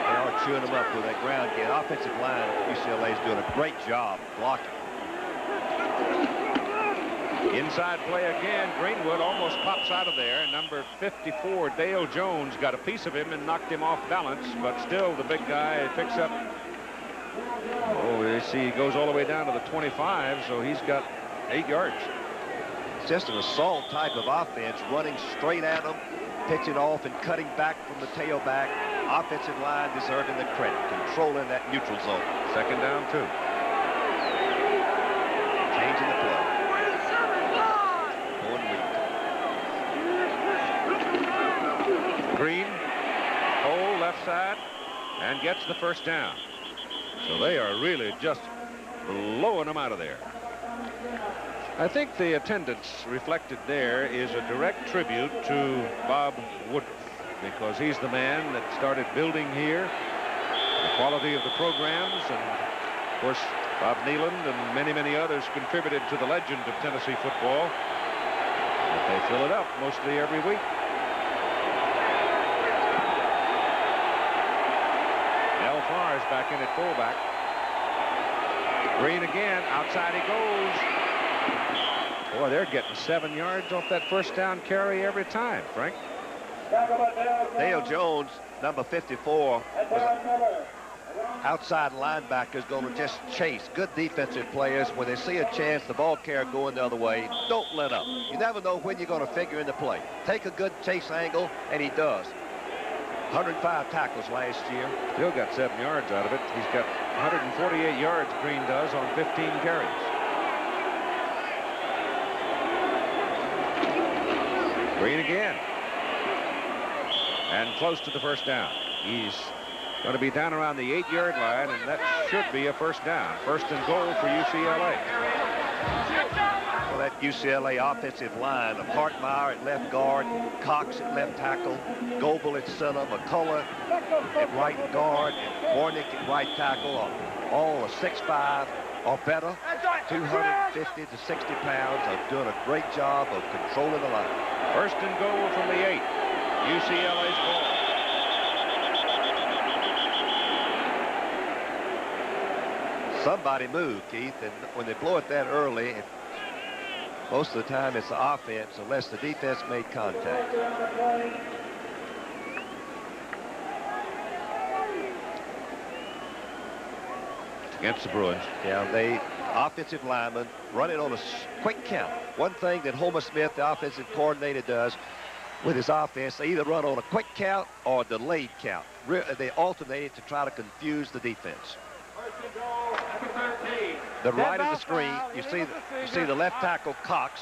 They are chewing them up with that ground game. Offensive line of UCLA is doing a great job blocking. Inside play again. Greenwood almost pops out of there. Number 54, Dale Jones, got a piece of him and knocked him off balance, but still the big guy picks up. Oh, you see, he goes all the way down to the 25, so he's got 8 yards. It's just an assault type of offense, running straight at them, pitching off and cutting back from the tailback. Offensive line deserving the credit, controlling that neutral zone. Second down, 2. Changing the play. Green, hole left side, and gets the first down. So they are really just blowing them out of there. I think the attendance reflected there is a direct tribute to Bob Woodruff, because he's the man that started building here, the quality of the programs, and of course Bob Nealand and many, many others contributed to the legend of Tennessee football. But they fill it up mostly every week. Del Farr is back in at fullback. Green again, outside he goes. Boy, they're getting 7 yards off that first down carry every time, Frank. Dale Jones, number 54, was outside linebackers going to just chase. Good defensive players. When they see a chance, the ball carrier going the other way, don't let up. You never know when you're going to figure in the play. Take a good chase angle, and he does. 105 tackles last year. Still got 7 yards out of it. He's got 148 yards, Green does, on 15 carries. Green again. And close to the first down. He's going to be down around the 8-yard line, and that should be a first down. First and goal for UCLA. Well, that UCLA offensive line of Hartmeyer at left guard, Cox at left tackle, Goebel at center, McCullough at right guard, and Warnick at right tackle, all a 6'5" or better, 250 to 60 pounds, are doing a great job of controlling the line. First and goal from the 8. UCLA's ball. Somebody move, Keith, and when they blow it that early, most of the time it's the offense unless the defense made contact. Against the Bruins. Yeah, they offensive linemen running on a quick count. One thing that Homer Smith, the offensive coordinator, does with his offense, they either run on a quick count or a delayed count. They alternate it to try to confuse the defense. The right of the screen, you see the left tackle Cox,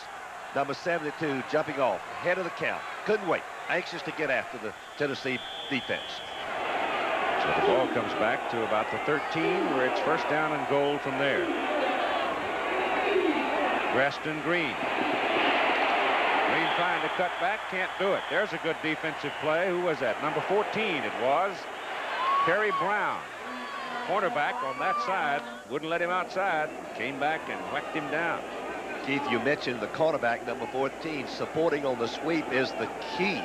number 72, jumping off ahead of the count. Couldn't wait, anxious to get after the Tennessee defense. So the ball comes back to about the 13, where it's first down and goal from there. Gaston Green. Green trying to cut back, can't do it. There's a good defensive play. Who was that? Number 14 it was. Perry Brown. Cornerback on that side, wouldn't let him outside, came back and whacked him down. Keith, you mentioned the cornerback, number 14, supporting on the sweep is the key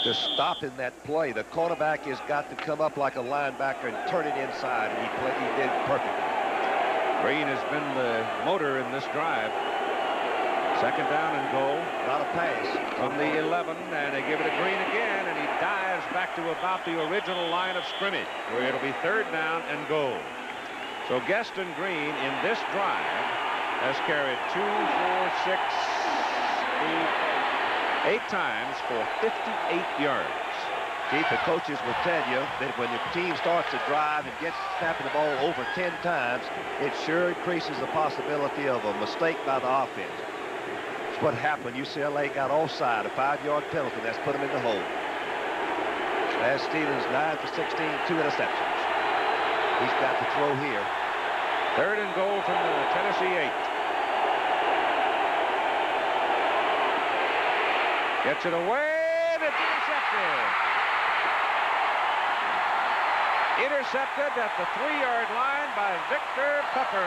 to stopping that play. The cornerback has got to come up like a linebacker and turn it inside, and he did perfectly. Green has been the motor in this drive. Second down and goal. Not a pass. From the 11, and they give it to Green again, and he dives back to about the original line of scrimmage, where it'll be third down and goal. So Gaston Green in this drive has carried 2, 4, 6, 8 times for 58 yards. Keith, the coaches will tell you that when your team starts to drive and gets snapping the ball over 10 times, it sure increases the possibility of a mistake by the offense. It's what happened. UCLA got offside, a 5-yard penalty. That's put them in the hole. As Stevens, 9 for 16, 2 interceptions. He's got to throw here. Third and goal from the Tennessee 8. Gets it away, and it's intercepted. Intercepted at the 3-yard line by Victor Peppers.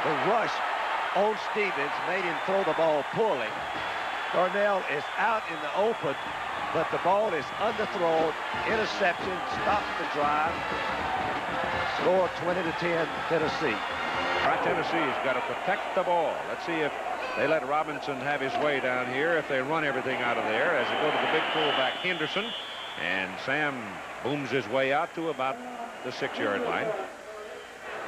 The rush on Stevens made him throw the ball poorly. Darnell is out in the open, but the ball is underthrown. Interception, stops the drive. Score 20-10, Tennessee. All right, Tennessee has got to protect the ball. Let's see if they let Robinson have his way down here, if they run everything out of there as they go to the big fullback Henderson. And Sam booms his way out to about the 6-yard line.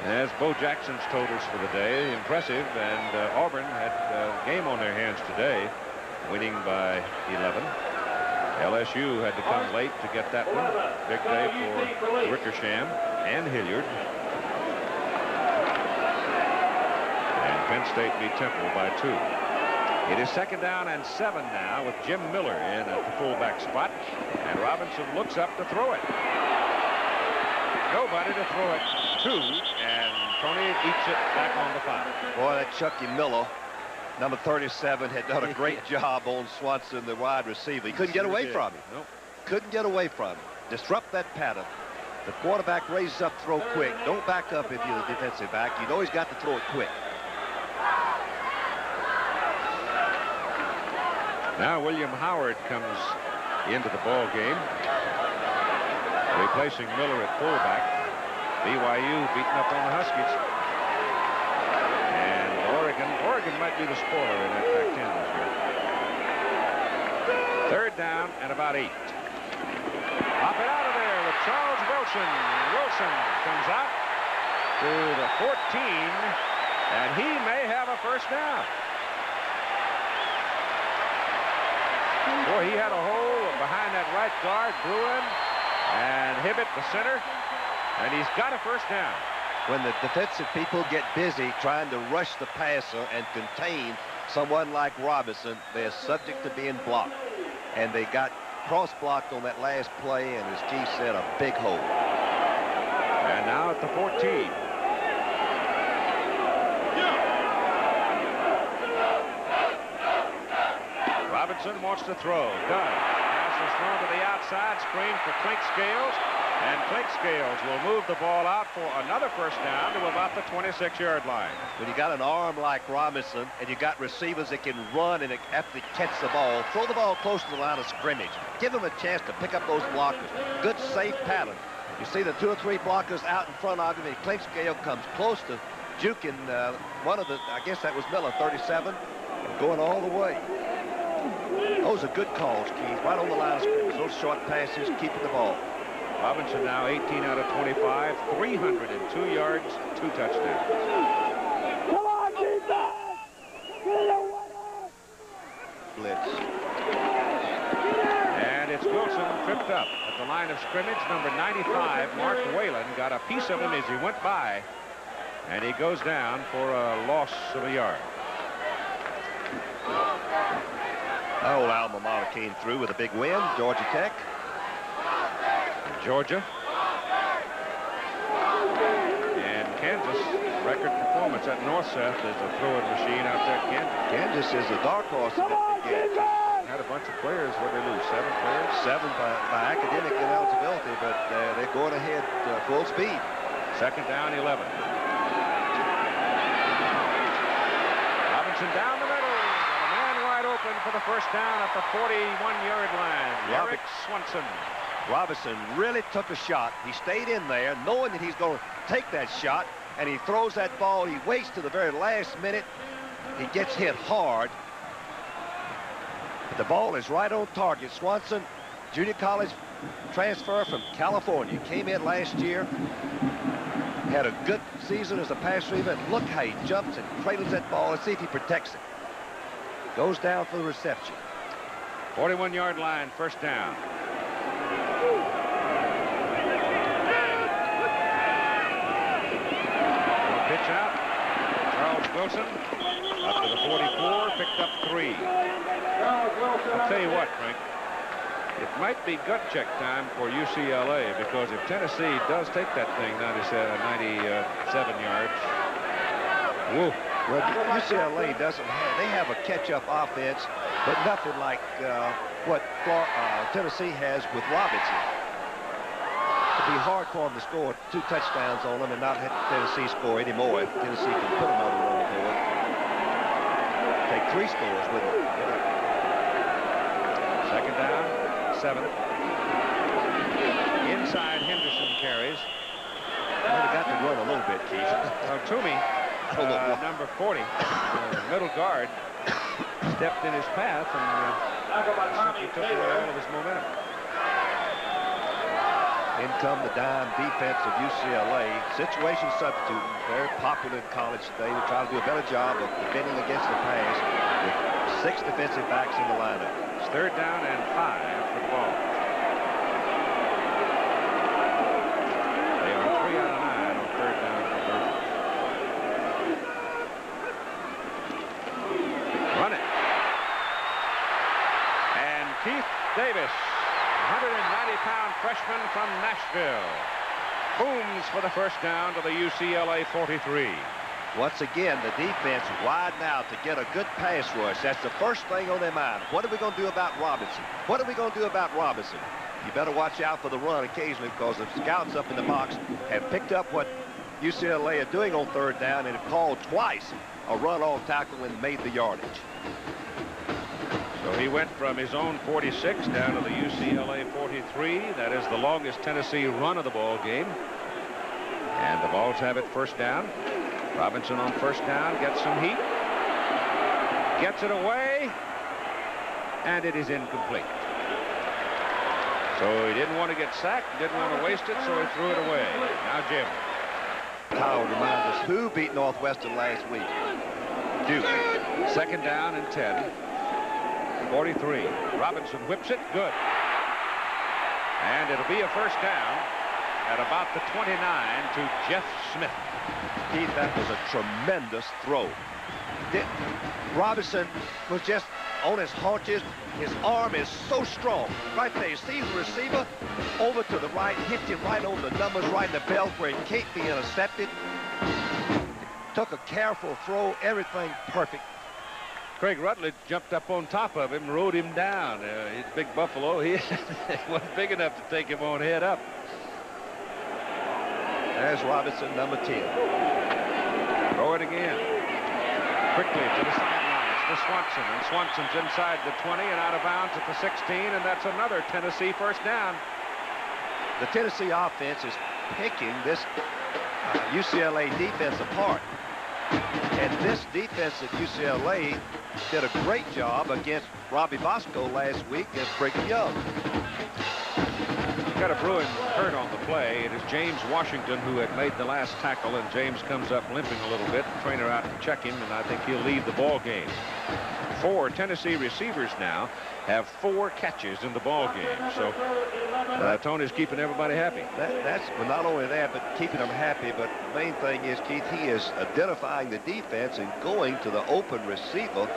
As Bo Jackson's totals for the day, impressive, and Auburn had a game on their hands today, winning by 11. LSU had to come late to get that one. Big day for Wickersham and Hilliard. And Penn State beat Temple by 2. It is second down and 7 now with Jim Miller in at the fullback spot. And Robinson looks up to throw it. Nobody to throw it to, and Tony eats it back on the 5. Boy, that Chucky Miller, number 37, had done a great job on Swanson, the wide receiver. He couldn't get away from him. Nope. Couldn't get away from him. Disrupt that pattern. The quarterback raises up, throw quick. Don't back up if you're the defensive back. You know he's got to throw it quick. Now William Howard comes into the ball game, replacing Miller at fullback. BYU beaten up on the Huskies. And Oregon might be the spoiler in that Pac-10 this year. Third down and about 8. Pop it out of there with Charles Wilson. Wilson comes out to the 14, and he may have a first down. Boy, he had a hole behind that right guard, Bruin, and Hibbett, the center, and he's got a first down. When the defensive people get busy trying to rush the passer and contain someone like Robinson, they're subject to being blocked. And they got cross-blocked on that last play, and as G said, a big hole. And now at the 14. Robinson wants to throw. Done. Pass is thrown to the outside. Screen for Klink Scales. And Klink Scales will move the ball out for another first down to about the 26-yard line. When you got an arm like Robinson and you got receivers that can run and after they catch the ball, throw the ball close to the line of scrimmage. Give them a chance to pick up those blockers. Good, safe pattern. You see the 2 or 3 blockers out in front of him, and Klink Scale comes close to juking one of the, I guess that was Miller, 37, going all the way. Those are good calls, Keith. Right on the line of scrimmage. Those short passes, keeping the ball. Robinson now 18 out of 25, 302 yards, 2 touchdowns. Come on, defense! Blitz. And it's Wilson tripped up at the line of scrimmage. Number 95, Mark Whalen, got a piece of him as he went by. And he goes down for a loss of a yard. Old alma mater came through with a big win, Georgia Tech. Georgia. And Kansas, record performance at North-South is a throwing machine out there. Kansas is a dark horse in that game. Had a bunch of players. What did they lose? 7 players? 7 by academic ineligibility, but they're going ahead full speed. Second down, 11. Robinson down the middle. Got a man wide open for the first down at the 41-yard line. Eric Swanson. Robinson really took a shot. He stayed in there knowing that he's going to take that shot, and he throws that ball. He waits to the very last minute. He gets hit hard. But the ball is right on target. Swanson, junior college transfer from California, came in last year, had a good season as a pass receiver, and look how he jumps and cradles that ball. Let's see if he protects it. Goes down for the reception. 41-yard line, first down. Pitch out. Charles Wilson up to the 44, picked up 3. I'll tell you what, Frank. It might be gut check time for UCLA, because if Tennessee does take that thing 97 yards, woo. Well, UCLA doesn't have, they have a catch-up offense, but nothing like what Tennessee has with Robinson. It'd be hard for them to score 2 touchdowns on them and not have Tennessee score anymore if Tennessee can put another on the board. Take 3 scores with them. Second down, 7. Inside, Henderson carries. Well, they got to run a little bit, Keith. Toomey, number 40, middle guard, stepped in his path and simply took away all of his momentum. In come the dime defense of UCLA. Situation substitute, very popular in college today. They try to do a better job of defending against the pass with 6 defensive backs in the lineup. It's third down and 5 for the ball. They are 3 out of 9 on third down conversion. Run it. And Keith Davis, 190-pound freshman from Nashville, booms for the first down to the UCLA 43. Once again, the defense widen out to get a good pass rush. That's the first thing on their mind. What are we going to do about Robinson? What are we going to do about Robinson? You better watch out for the run occasionally, because the scouts up in the box have picked up what UCLA are doing on third down and have called twice a run on tackle and made the yardage. So he went from his own 46 down to the UCLA 43. That is the longest Tennessee run of the ball game. And the Vols have it first down. Robinson on first down gets some heat. Gets it away. And it is incomplete. So he didn't want to get sacked, didn't want to waste it, so he threw it away. Now Jim. Kyle reminds us who beat Northwestern last week. Duke. Second down and 10. 43. Robinson whips it. Good. And it'll be a first down at about the 29 to Jeff Smith. Keith, that was a tremendous throw. Robinson was just on his haunches. His arm is so strong. Right there, he sees the receiver over to the right, hits him right on the numbers, right in the belt where he can't be intercepted. Took a careful throw, everything perfect. Craig Rutledge jumped up on top of him, rode him down. He's big buffalo. He wasn't big enough to take him on head up. There's Robinson, number 10. Throw it again. Quickly to the sidelines to Swanson. And Swanson's inside the 20 and out of bounds at the 16. And that's another Tennessee first down. The Tennessee offense is picking this UCLA defense apart. And this defense at UCLA did a great job against Robbie Bosco last week at Brigham Young. Got a Bruin hurt on the play. It is James Washington who had made the last tackle, and James comes up limping a little bit. The trainer out to check him, and I think he'll leave the ball game. 4 Tennessee receivers now have 4 catches in the ball game. So Tony's keeping everybody happy. That's well, not only that, but keeping them happy. But the main thing is, Keith, he is identifying the defense and going to the open receiver.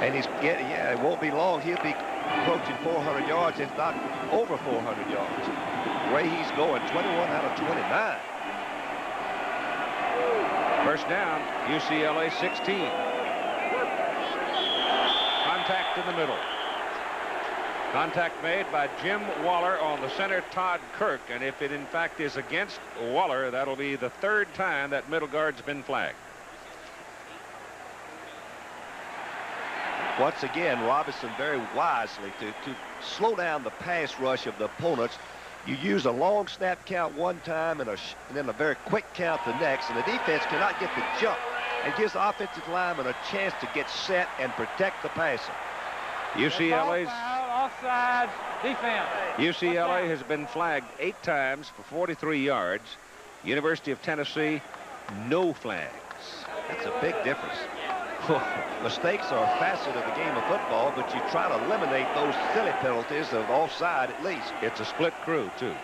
And he's getting, it won't be long. He'll be approaching 400 yards, if not over 400 yards. The way he's going, 21 out of 29. First down, UCLA 16. Contact in the middle. Contact made by Jim Waller on the center, Todd Kirk. And if it in fact is against Waller, that'll be the 3rd time that middle guard's been flagged. Once again, Robinson very wisely to slow down the pass rush of the opponents. You use a long snap count one time and then a very quick count the next, and the defense cannot get the jump. It gives the offensive lineman a chance to get set and protect the passer. UCLA defense. has been flagged 8 times for 43 yards. University of Tennessee, no flags. That's a big difference. Mistakes are a facet of the game of football, but you try to eliminate those silly penalties of offside at least. It's a split crew, too.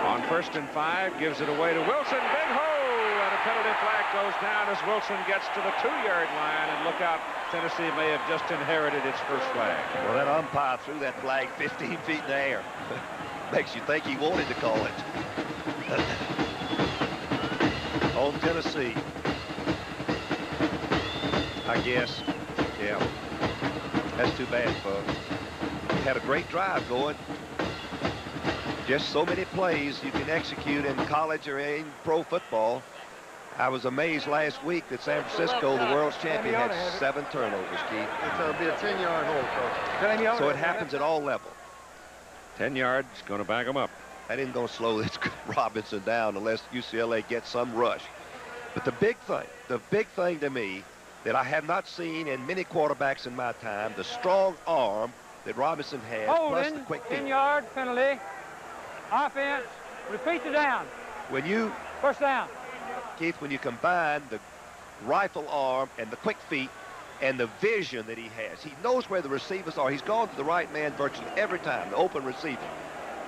On 1st and 5, gives it away to Wilson. Big hole, and a penalty flag goes down as Wilson gets to the 2-yard line. And look out, Tennessee may have just inherited its first flag. Well, that umpire threw that flag 15 feet in the air. Makes you think he wanted to call it. On Tennessee, I guess. Yeah, that's too bad, folks. Had a great drive going. Just so many plays you can execute in college or in pro football. I was amazed last week that San Francisco, the world's champion, had 7 turnovers, Keith. It'll be a 10-yard hold, Coach. So it happens at all levels. 10 yards, going to back them up. That isn't going to slow this Robinson down unless UCLA gets some rush. But the big thing to me that I have not seen in many quarterbacks in my time, the strong arm that Robinson has, plus the quick feet. 10-yard penalty. Offense. Repeat the down. When you, First down. Keith, when you combine the rifle arm and the quick feet and the vision that he has, he knows where the receivers are. He's gone to the right man virtually every time, the open receiver.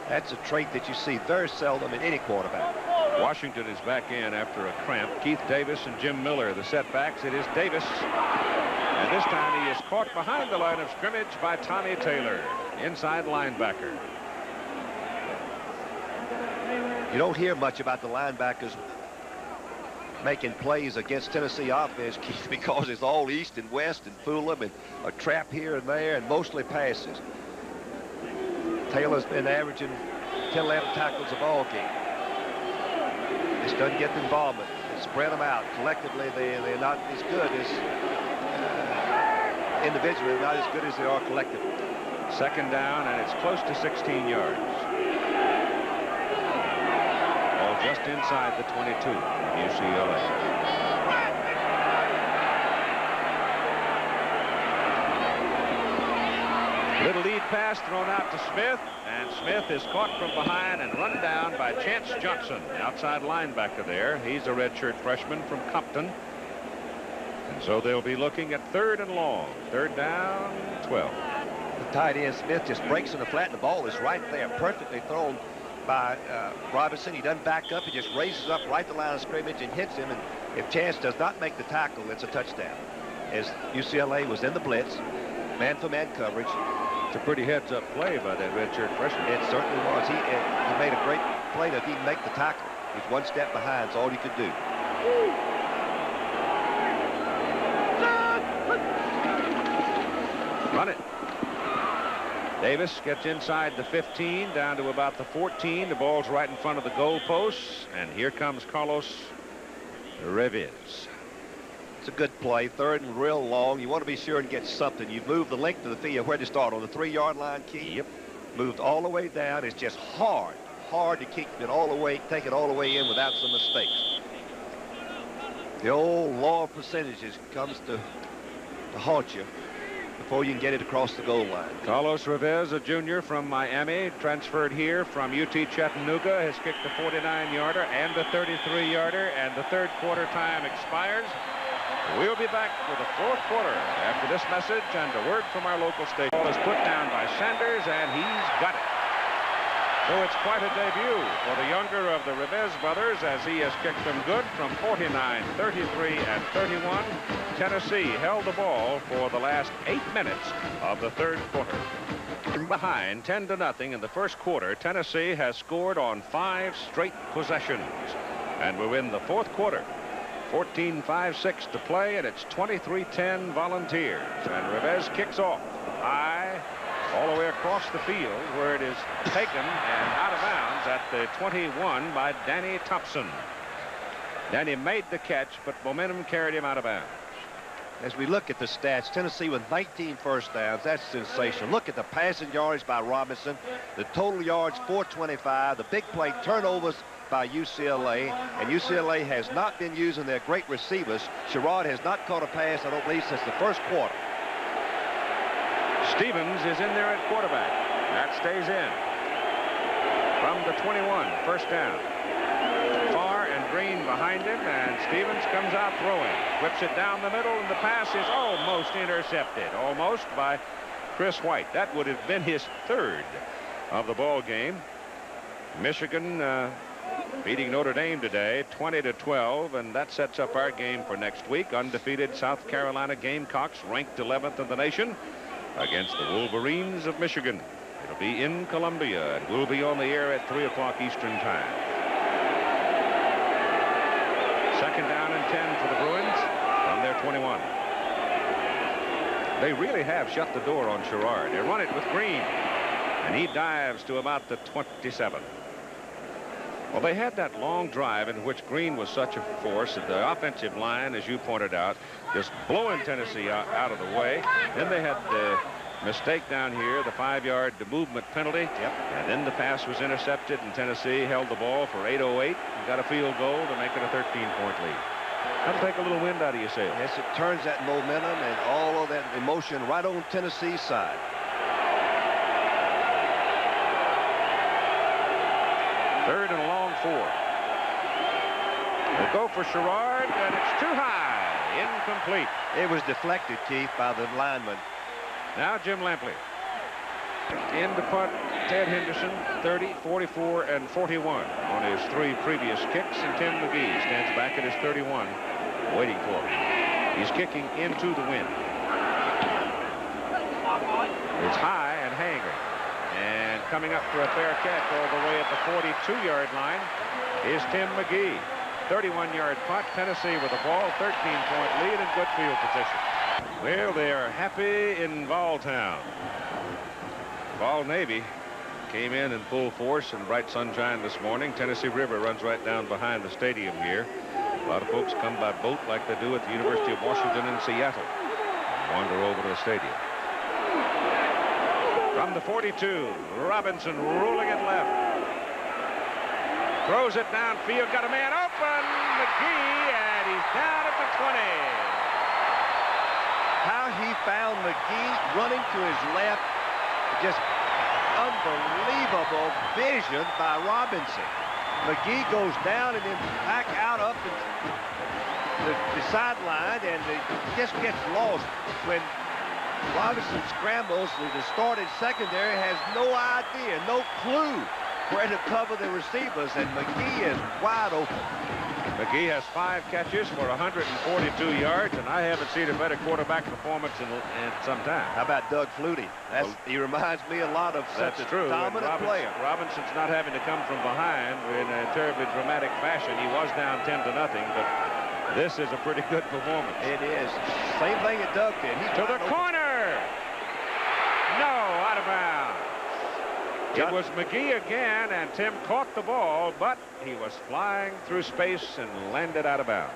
That's a trait that you see very seldom in any quarterback. Washington is back in after a cramp. Keith Davis and Jim Miller, the setbacks. It is Davis. And this time he is caught behind the line of scrimmage by Tommy Taylor, inside linebacker. You don't hear much about the linebackers making plays against Tennessee offense, Keith, because it's all east and west and fool them and a trap here and there and mostly passes. Taylor's been averaging 10, 11 tackles a ball game. This doesn't get the involvement. They spread them out. Collectively, they're not as good as individually, not as good as they are collectively. 2nd down, and it's close to 16 yards. Just inside the 22 of UCLA. Little lead pass thrown out to Smith, and Smith is caught from behind and run down by Chance Johnson, outside linebacker there. He's a redshirt freshman from Compton. And so they'll be looking at 3rd and long. 3rd down, 12. The tight end Smith just breaks in the flat, and the ball is right there, perfectly thrown by Robinson. He doesn't back up. He just raises up right the line of scrimmage and hits him. And if Chance does not make the tackle, it's a touchdown. As UCLA was in the blitz, man-for-man coverage. It's a pretty heads-up play by that redshirt freshman. It certainly was. He made a great play to even make the tackle. He's 1 step behind. It's all he could do. Run it. Davis gets inside the 15, down to about the 14. The ball's right in front of the goal posts, and here comes Carlos Revis. It's a good play. 3rd and real long. You want to be sure and get something. You've moved the length of the field. Where to start? On the 3-yard line, Keith? Yep. Moved all the way down. It's just hard to keep it all the way, take it all the way in without some mistakes. The old law of percentages comes to haunt you before you can get it across the goal line. Carlos Revis, a junior from Miami, transferred here from UT Chattanooga, has kicked a 49-yarder and a 33-yarder, and the 3rd quarter time expires. We'll be back with the 4th quarter after this message and a word from our local station. Ball is put down by Sanders, and he's got it. So it's quite a debut for the younger of the Revis brothers, as he has kicked them good from 49, 33, and 31. Tennessee held the ball for the last 8 minutes of the 3rd quarter. Behind 10-0 in the 1st quarter, Tennessee has scored on 5 straight possessions. And we're in the 4th quarter. 14-5-6 to play, and it's 23-10 Volunteers. And Revis kicks off high, all the way across the field, where it is taken and out of bounds at the 21 by Danny Thompson. Then he made the catch, but momentum carried him out of bounds. As we look at the stats, Tennessee with 19 first downs. That's sensational. Look at the passing yards by Robinson. The total yards, 425. The big play turnovers by UCLA. And UCLA has not been using their great receivers. Sherrod has not caught a pass, I don't believe, since the first quarter. Stevens is in there at quarterback. That stays in. From the 21, first down. Farr and Green behind him, and Stevens comes out throwing. Whips it down the middle, and the pass is almost intercepted. Almost by Chris White. That would have been his third of the ball game. Michigan beating Notre Dame today, 20-12, and that sets up our game for next week. Undefeated South Carolina Gamecocks, ranked 11th in the nation, against the Wolverines of Michigan. It'll be in Columbia, and we'll be on the air at 3 o'clock Eastern Time. Second down and 10 for the Bruins from their 21. They really have shut the door on Sherrod. They run it with Green, and he dives to about the 27. Well, they had that long drive in which Green was such a force that the offensive line, as you pointed out, just blowing Tennessee out of the way. Then they had the mistake down here, the 5-yard movement penalty. Yep. And then the pass was intercepted, and Tennessee held the ball for 8:08 and got a field goal to make it a 13-point lead. That'll take a little wind out of your sails. Yes, it turns that momentum and all of that emotion right on Tennessee's side. Third and a long 4. They go for Sherrod, and it's too high. Incomplete. It was deflected, Keith, by the lineman. Now Jim Lampley. In to punt, Ted Henderson, 30, 44, and 41 on his 3 previous kicks, and Tim McGee stands back at his 31, waiting for him. He's kicking into the wind. It's high and hanging. And coming up for a fair catch all the way at the 42-yard line is Tim McGee. 31-yard punt. Tennessee with the ball, 13-point lead and good field position. Well, they are happy in Balltown. Ball Navy came in full force and bright sunshine this morning. Tennessee River runs right down behind the stadium here. A lot of folks come by boat like they do at the University of Washington in Seattle. Wander over to the stadium. From the 42, Robinson rolling it left. Throws it downfield, got a man open, McGee, and he's down at the 20. How he found McGee running to his left. Just unbelievable vision by Robinson. McGee goes down and then back out up the sideline, and it just gets lost when Robinson scrambles. The starting secondary has no idea, no clue where to cover the receivers, and McGee is wide open. McGee has 5 catches for 142 yards, and I haven't seen a better quarterback performance in some time. How about Doug Flutie? He reminds me a lot of such a dominant player. Robinson's not having to come from behind in a terribly dramatic fashion. He was down 10-0, but this is a pretty good performance. It is. Same thing that Doug did. He's to the corner. No, out of bounds. It was McGee again, and Tim caught the ball, but he was flying through space and landed out of bounds.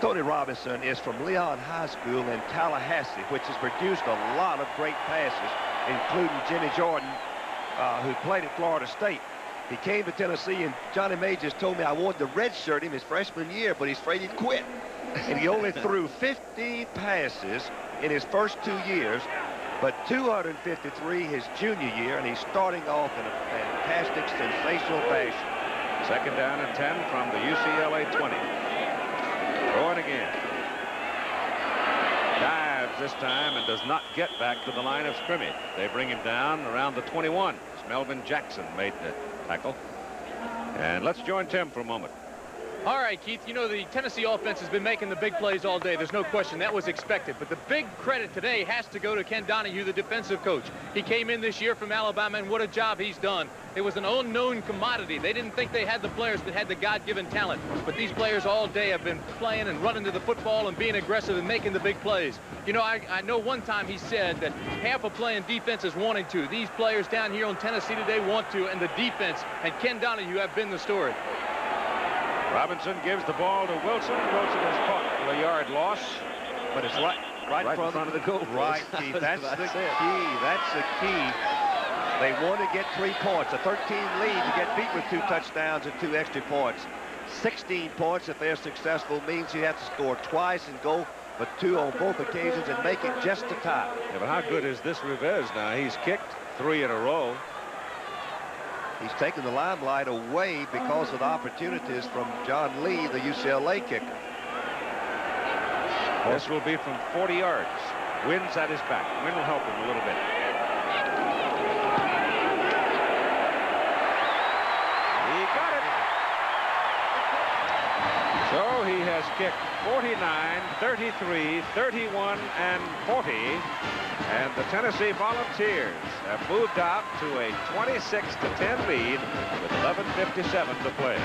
Tony Robinson is from Leon High School in Tallahassee, which has produced a lot of great passes, including Jimmy Jordan, who played at Florida State. He came to Tennessee, and Johnny Majors told me I wanted to redshirt him his freshman year, but he's afraid he'd quit. And he only threw 15 passes in his first 2 years, but 253 his junior year, and he's starting off in a fantastic, sensational fashion. Second down and 10 from the UCLA 20. Throwing again. Dives this time and does not get back to the line of scrimmage. They bring him down around the 21. Melvin Jackson made the tackle. And let's join Tim for a moment. All right, Keith, you know, the Tennessee offense has been making the big plays all day. There's no question that was expected. But the big credit today has to go to Ken Donahue, the defensive coach. He came in this year from Alabama, and what a job he's done. It was an unknown commodity. They didn't think they had the players that had the God-given talent. But these players all day have been playing and running to the football and being aggressive and making the big plays. You know, I know one time he said that half of playing defense is wanting to. These players down here on Tennessee today want to, and the defense and Ken Donahue have been the story. Robinson gives the ball to Wilson. Wilson is caught for a yard loss. But it's right in front of the goal. Right, Keith. That's the key. That's the key. They want to get 3 points. A 13 lead to get beat with 2 touchdowns and 2 extra points. 16 points if they're successful means you have to score twice and go for 2 on both occasions and make it just a tie. Yeah, but how good is this Rivez now? He's kicked 3 in a row. He's taken the limelight away because of the opportunities from John Lee, the UCLA kicker. This will be from 40 yards. Wind's at his back. Wind will help him a little bit. He got it. So he has kicked 49, 33, 31, and 40. And the Tennessee Volunteers have moved out to a 26-10 lead with 11:57 to play.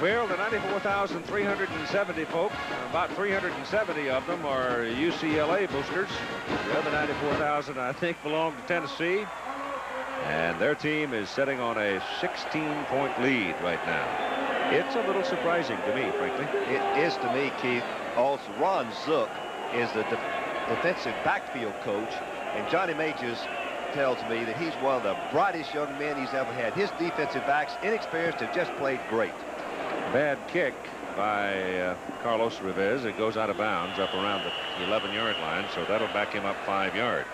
Well, the 94,370 folk, about 370 of them are UCLA boosters. The other 94,000, I think, belong to Tennessee. And their team is sitting on a 16-point lead right now. It's a little surprising to me, frankly. It is to me, Keith. Also, Ron Zook is the defensive backfield coach, and Johnny Majors tells me that he's one of the brightest young men he's ever had. His defensive backs, inexperienced, have just played great. Bad kick by Carlos Rivez. It goes out of bounds up around the 11-yard line, so that'll back him up 5 yards.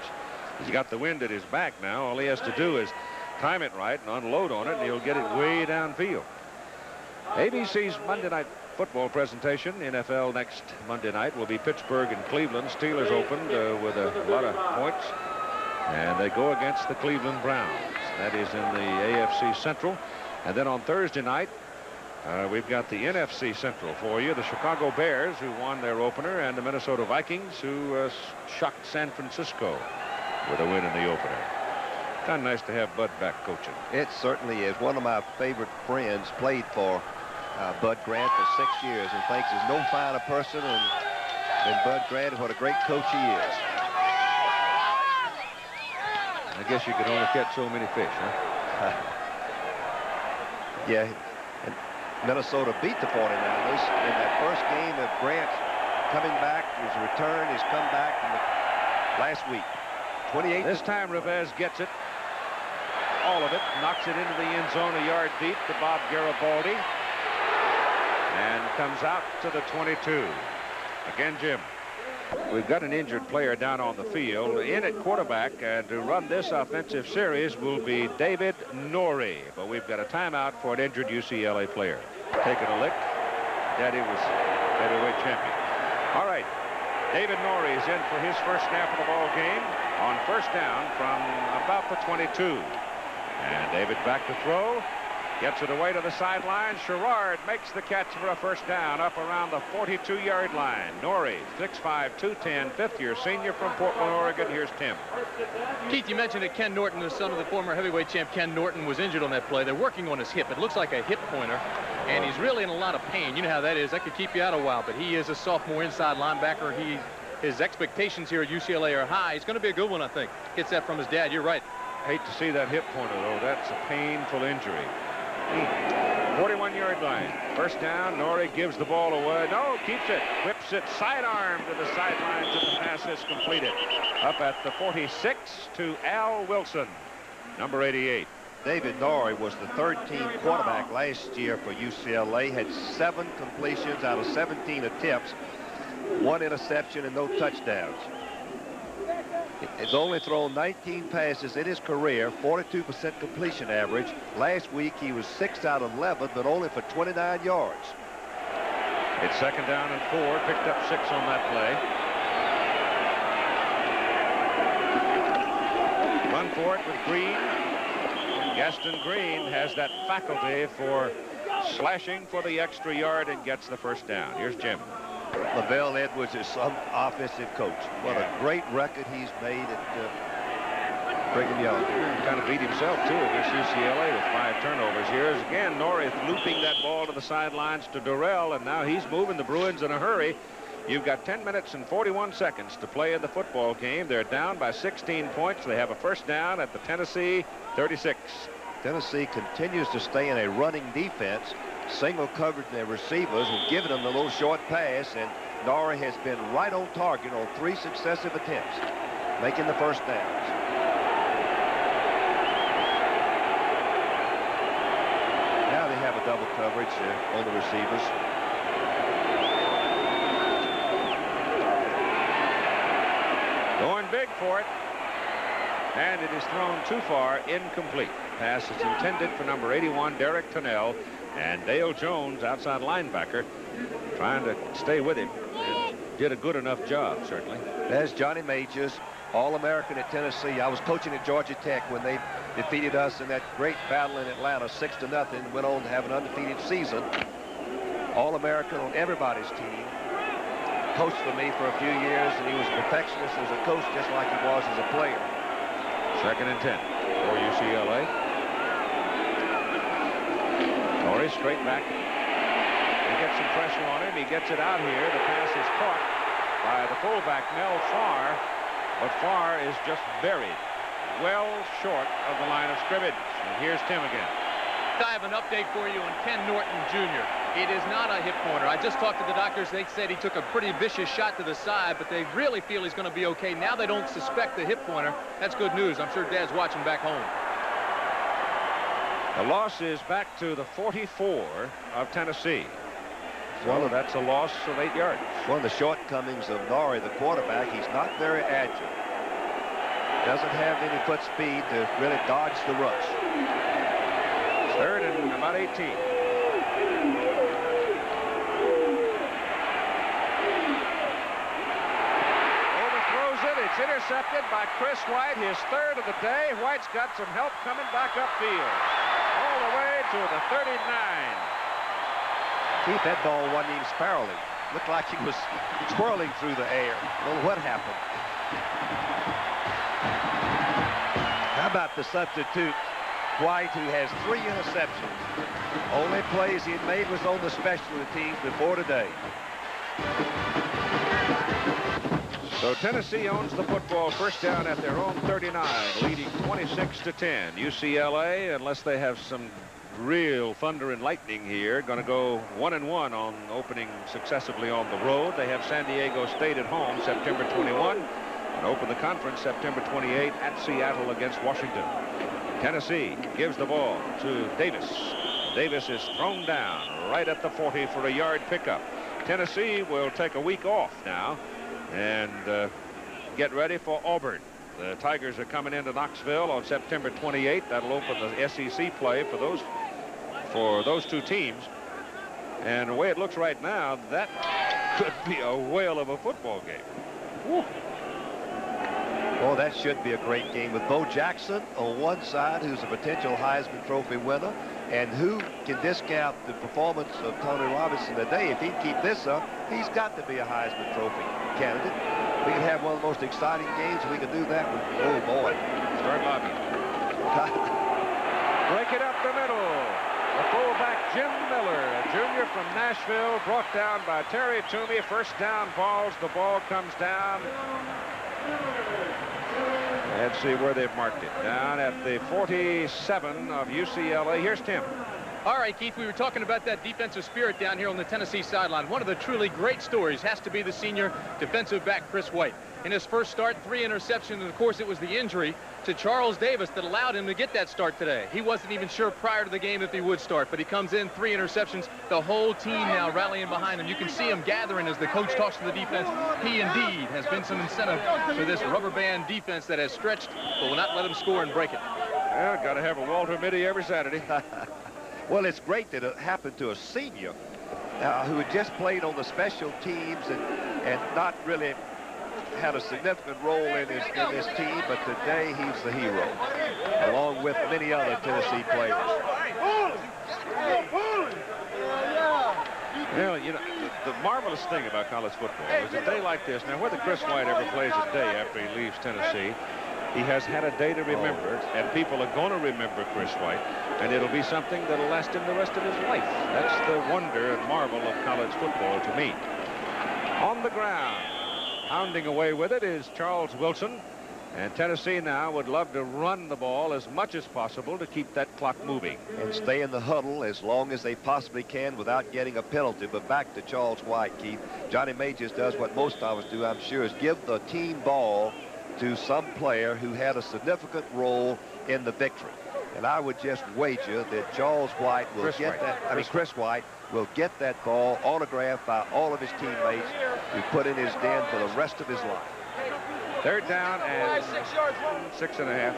He's got the wind at his back now. All he has to do is time it right and unload on it, and he'll get it way downfield. ABC's Monday Night Football presentation, NFL next Monday night, will be Pittsburgh and Cleveland. Steelers opened with a lot of points, and they go against the Cleveland Browns. That is in the AFC Central. And then on Thursday night, we've got the NFC Central for you. The Chicago Bears, who won their opener, and the Minnesota Vikings, who shocked San Francisco with a win in the opener. Kind of nice to have Bud back coaching. It certainly is. One of my favorite friends played for Bud Grant for 6 years and thinks there's no finer person than Bud Grant and what a great coach he is. I guess you could only catch so many fish, huh? Yeah. And Minnesota beat the 49ers in that first game of Grant coming back. His return, his comeback from the last week. 28. This time Rivez gets it. All of it. Knocks it into the end zone a yard deep to Bob Garibaldi. And comes out to the 22. Again, Jim. We've got an injured player down on the field. In at quarterback to run this offensive series will be David Norrie. But we've got a timeout for an injured UCLA player. Taking a lick. Daddy was heavyweight champion. All right. David Norrie is in for his first snap of the ball game on first down from about the 22. And David back to throw. Gets it away to the sideline. Sherrard makes the catch for a first down up around the 42-yard line. Norrie, 6'5", 210, fifth-year senior from Portland, Oregon. Here's Tim. Keith, you mentioned that Ken Norton, the son of the former heavyweight champ Ken Norton, was injured on that play. They're working on his hip. It looks like a hip pointer, and he's really in a lot of pain. You know how that is. That could keep you out a while, but he is a sophomore inside linebacker. His expectations here at UCLA are high. It's going to be a good one, I think. Gets that from his dad. You're right. Hate to see that hip pointer, though. That's a painful injury. 41-yard line. First down. Norrie gives the ball away. No, keeps it. Whips it sidearm to the sidelines, and the pass is completed. Up at the 46 to Al Wilson, number 88. David Norrie was the third-team quarterback last year for UCLA. Had 7 completions out of 17 attempts. 1 interception and no touchdowns. He's only thrown 19 passes in his career, 42% completion average. Last week he was 6 out of 11, but only for 29 yards. It's second down and 4. Picked up 6 on that play. Run for it with Green. Gaston Green has that faculty for slashing for the extra yard and gets the first down. Here's Jim. Lavelle Edwards is some offensive coach. What a great record he's made at Brigham Young. Kind of beat himself, too, against UCLA with 5 turnovers. Here's again Norrie looping that ball to the sidelines to Durrell, and now he's moving the Bruins in a hurry. You've got 10 minutes and 41 seconds to play in the football game. They're down by 16 points. They have a first down at the Tennessee 36. Tennessee continues to stay in a running defense, single coverage their receivers and giving them the little short pass, and Norrie has been right on target on 3 successive attempts, making the first downs. Now they have a double coverage on the receivers. Going big for it. And it is thrown too far, incomplete. Pass is intended for number 81, Derek Tunnell, and Dale Jones, outside linebacker, trying to stay with him, and did a good enough job, certainly. There's Johnny Majors, All-American at Tennessee. I was coaching at Georgia Tech when they defeated us in that great battle in Atlanta, 6-0, went on to have an undefeated season. All-American on everybody's team. Coached for me for a few years, and he was a perfectionist as a coach, just like he was as a player. 2nd and 10 for UCLA. Norrie straight back. He gets some pressure on him. He gets it out here. The pass is caught by the fullback, Mel Farr. But Farr is just buried well short of the line of scrimmage. And here's Tim again. I have an update for you on Ken Norton Jr. It is not a hip pointer. I just talked to the doctors. They said he took a pretty vicious shot to the side, but they really feel he's going to be okay. Now they don't suspect the hip pointer. That's good news. I'm sure Dad's watching back home. The loss is back to the 44 of Tennessee. So that's a loss of 8 yards. One of the shortcomings of Norrie, the quarterback, he's not very agile. Doesn't have any foot speed to really dodge the rush. 3rd and about 18. Overthrows it. It's intercepted by Chris White, his 3rd of the day. White's got some help coming back upfield. All the way to the 39. Keith, that ball wasn't even spiraling. Looked like he was twirling through the air. I don't know what happened. How about the substitute, White, who has 3 interceptions? Only plays he had made was on the special teams before today. So Tennessee owns the football, first down at their own 39, leading 26-10. UCLA, unless they have some real thunder and lightning here, going to go 1-1 on opening successively on the road. They have San Diego State at home September 21 and open the conference September 28 at Seattle against Washington. Tennessee gives the ball to Davis. Davis is thrown down right at the 40 for a yard pickup. Tennessee will take a week off now and get ready for Auburn. The Tigers are coming into Knoxville on September 28. That'll open the SEC play for those two teams. And the way it looks right now, that could be a whale of a football game. Woo. Well, that should be a great game with Bo Jackson on one side, who's a potential Heisman Trophy winner, and who can discount the performance of Tony Robinson today. If he can keep this up, he's got to be a Heisman Trophy candidate. We can have one of the most exciting games. We can do that with, oh boy. Start lobby. Break it up the middle. The fullback, Jim Miller, a junior from Nashville, brought down by Terry Toomey. First down balls. The ball comes down. Let's see where they've marked it. Down at the 47 of UCLA. Here's Tim. All right, Keith, we were talking about that defensive spirit down here on the Tennessee sideline. One of the truly great stories has to be the senior defensive back, Chris White. In his first start, 3 interceptions, and of course it was the injury to Charles Davis that allowed him to get that start today. He wasn't even sure prior to the game if he would start, but he comes in, 3 interceptions. The whole team now rallying behind him. You can see him gathering as the coach talks to the defense. He indeed has been some incentive for this rubber band defense that has stretched, but will not let him score and break it. Well, got to have a Walter Mitty every Saturday. Well, it's great that it happened to a senior who had just played on the special teams and not really had a significant role in this team, but today he's the hero, along with many other Tennessee players. Well, you know, the marvelous thing about college football is a day like this. Now, whether Chris White ever plays a day after he leaves Tennessee, he has had a day to remember, and people are going to remember Chris White, and it'll be something that'll last him the rest of his life. That's the wonder and marvel of college football to me. On the ground, pounding away with it is Charles Wilson, And Tennessee now would love to run the ball as much as possible to keep that clock moving. And stay in the huddle as long as they possibly can without getting a penalty. But back to Charles White, Keith. Johnny May just does what most of us do, I'm sure, is give the team ball to some player who had a significant role in the victory. And I would just wager that Charles White will Chris White will get that ball autographed by all of his teammates who put in his den for the rest of his life. 3rd down and 6.5.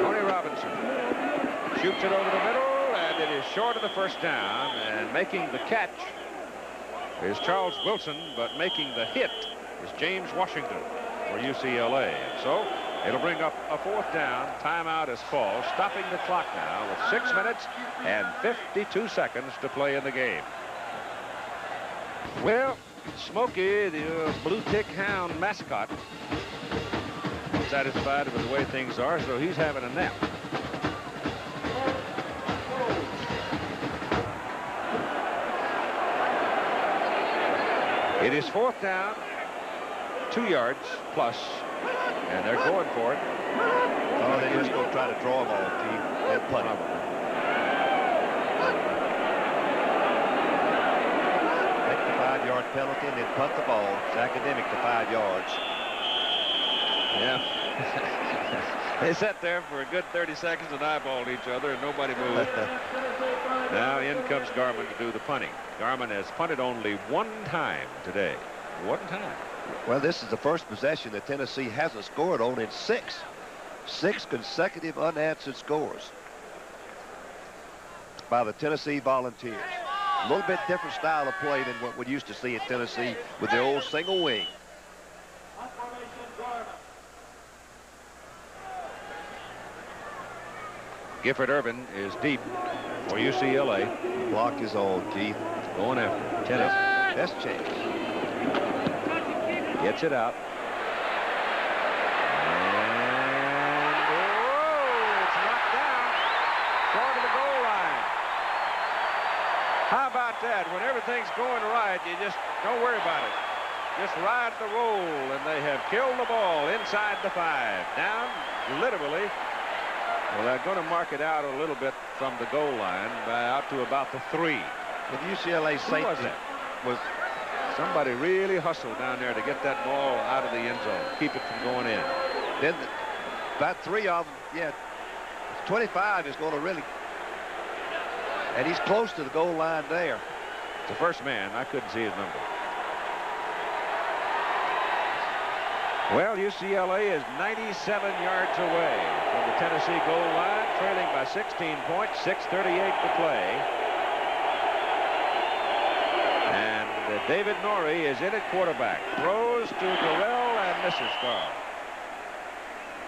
Tony Robinson shoots it over the middle, and it is short of the 1st down. And making the catch is Charles Wilson, but making the hit is James Washington for UCLA. And so it'll bring up a 4th down. Timeout is called, stopping the clock now with 6 minutes and 52 seconds to play in the game. Well, Smokey, the blue tick hound mascot, satisfied with the way things are, so he's having a nap. It is 4th down, 2 yards plus, and they're going for it. Oh, they're just going to try to draw them all, Keith, and punt them. 5-yard penalty and then punt the ball. It's academic to 5 yards. Yeah. They sat there for a good 30 seconds and eyeballed each other, and nobody moved. Now in comes Garman to do the punting. Garman has punted only 1 time today. 1 time. Well, this is the first possession that Tennessee hasn't scored on in 6. 6 consecutive unanswered scores by the Tennessee Volunteers. A little bit different style of play than what we used to see at Tennessee with the old single wing. Gifford Irvin is deep for UCLA. Block is on, Keith. Going after it. Tennessee. Best chance. Gets it out. And whoa, it's knocked down. Short of the goal line. How about that? When everything's going right, you just don't worry about it. Just ride the roll, and they have killed the ball inside the 5. Down, literally. Well, they're going to mark it out a little bit from the goal line, out to about the 3. With UCLA safety was somebody really hustled down there to get that ball out of the end zone, keep it from going in. Then about 3 of them, yeah, 25 is going to really, and he's close to the goal line there. The first man, I couldn't see his number. Well, UCLA is 97 yards away from the Tennessee goal line, trailing by 16 points, 6:38 to play. And David Norrie is in at quarterback. Throws to Durrell and misses Carl.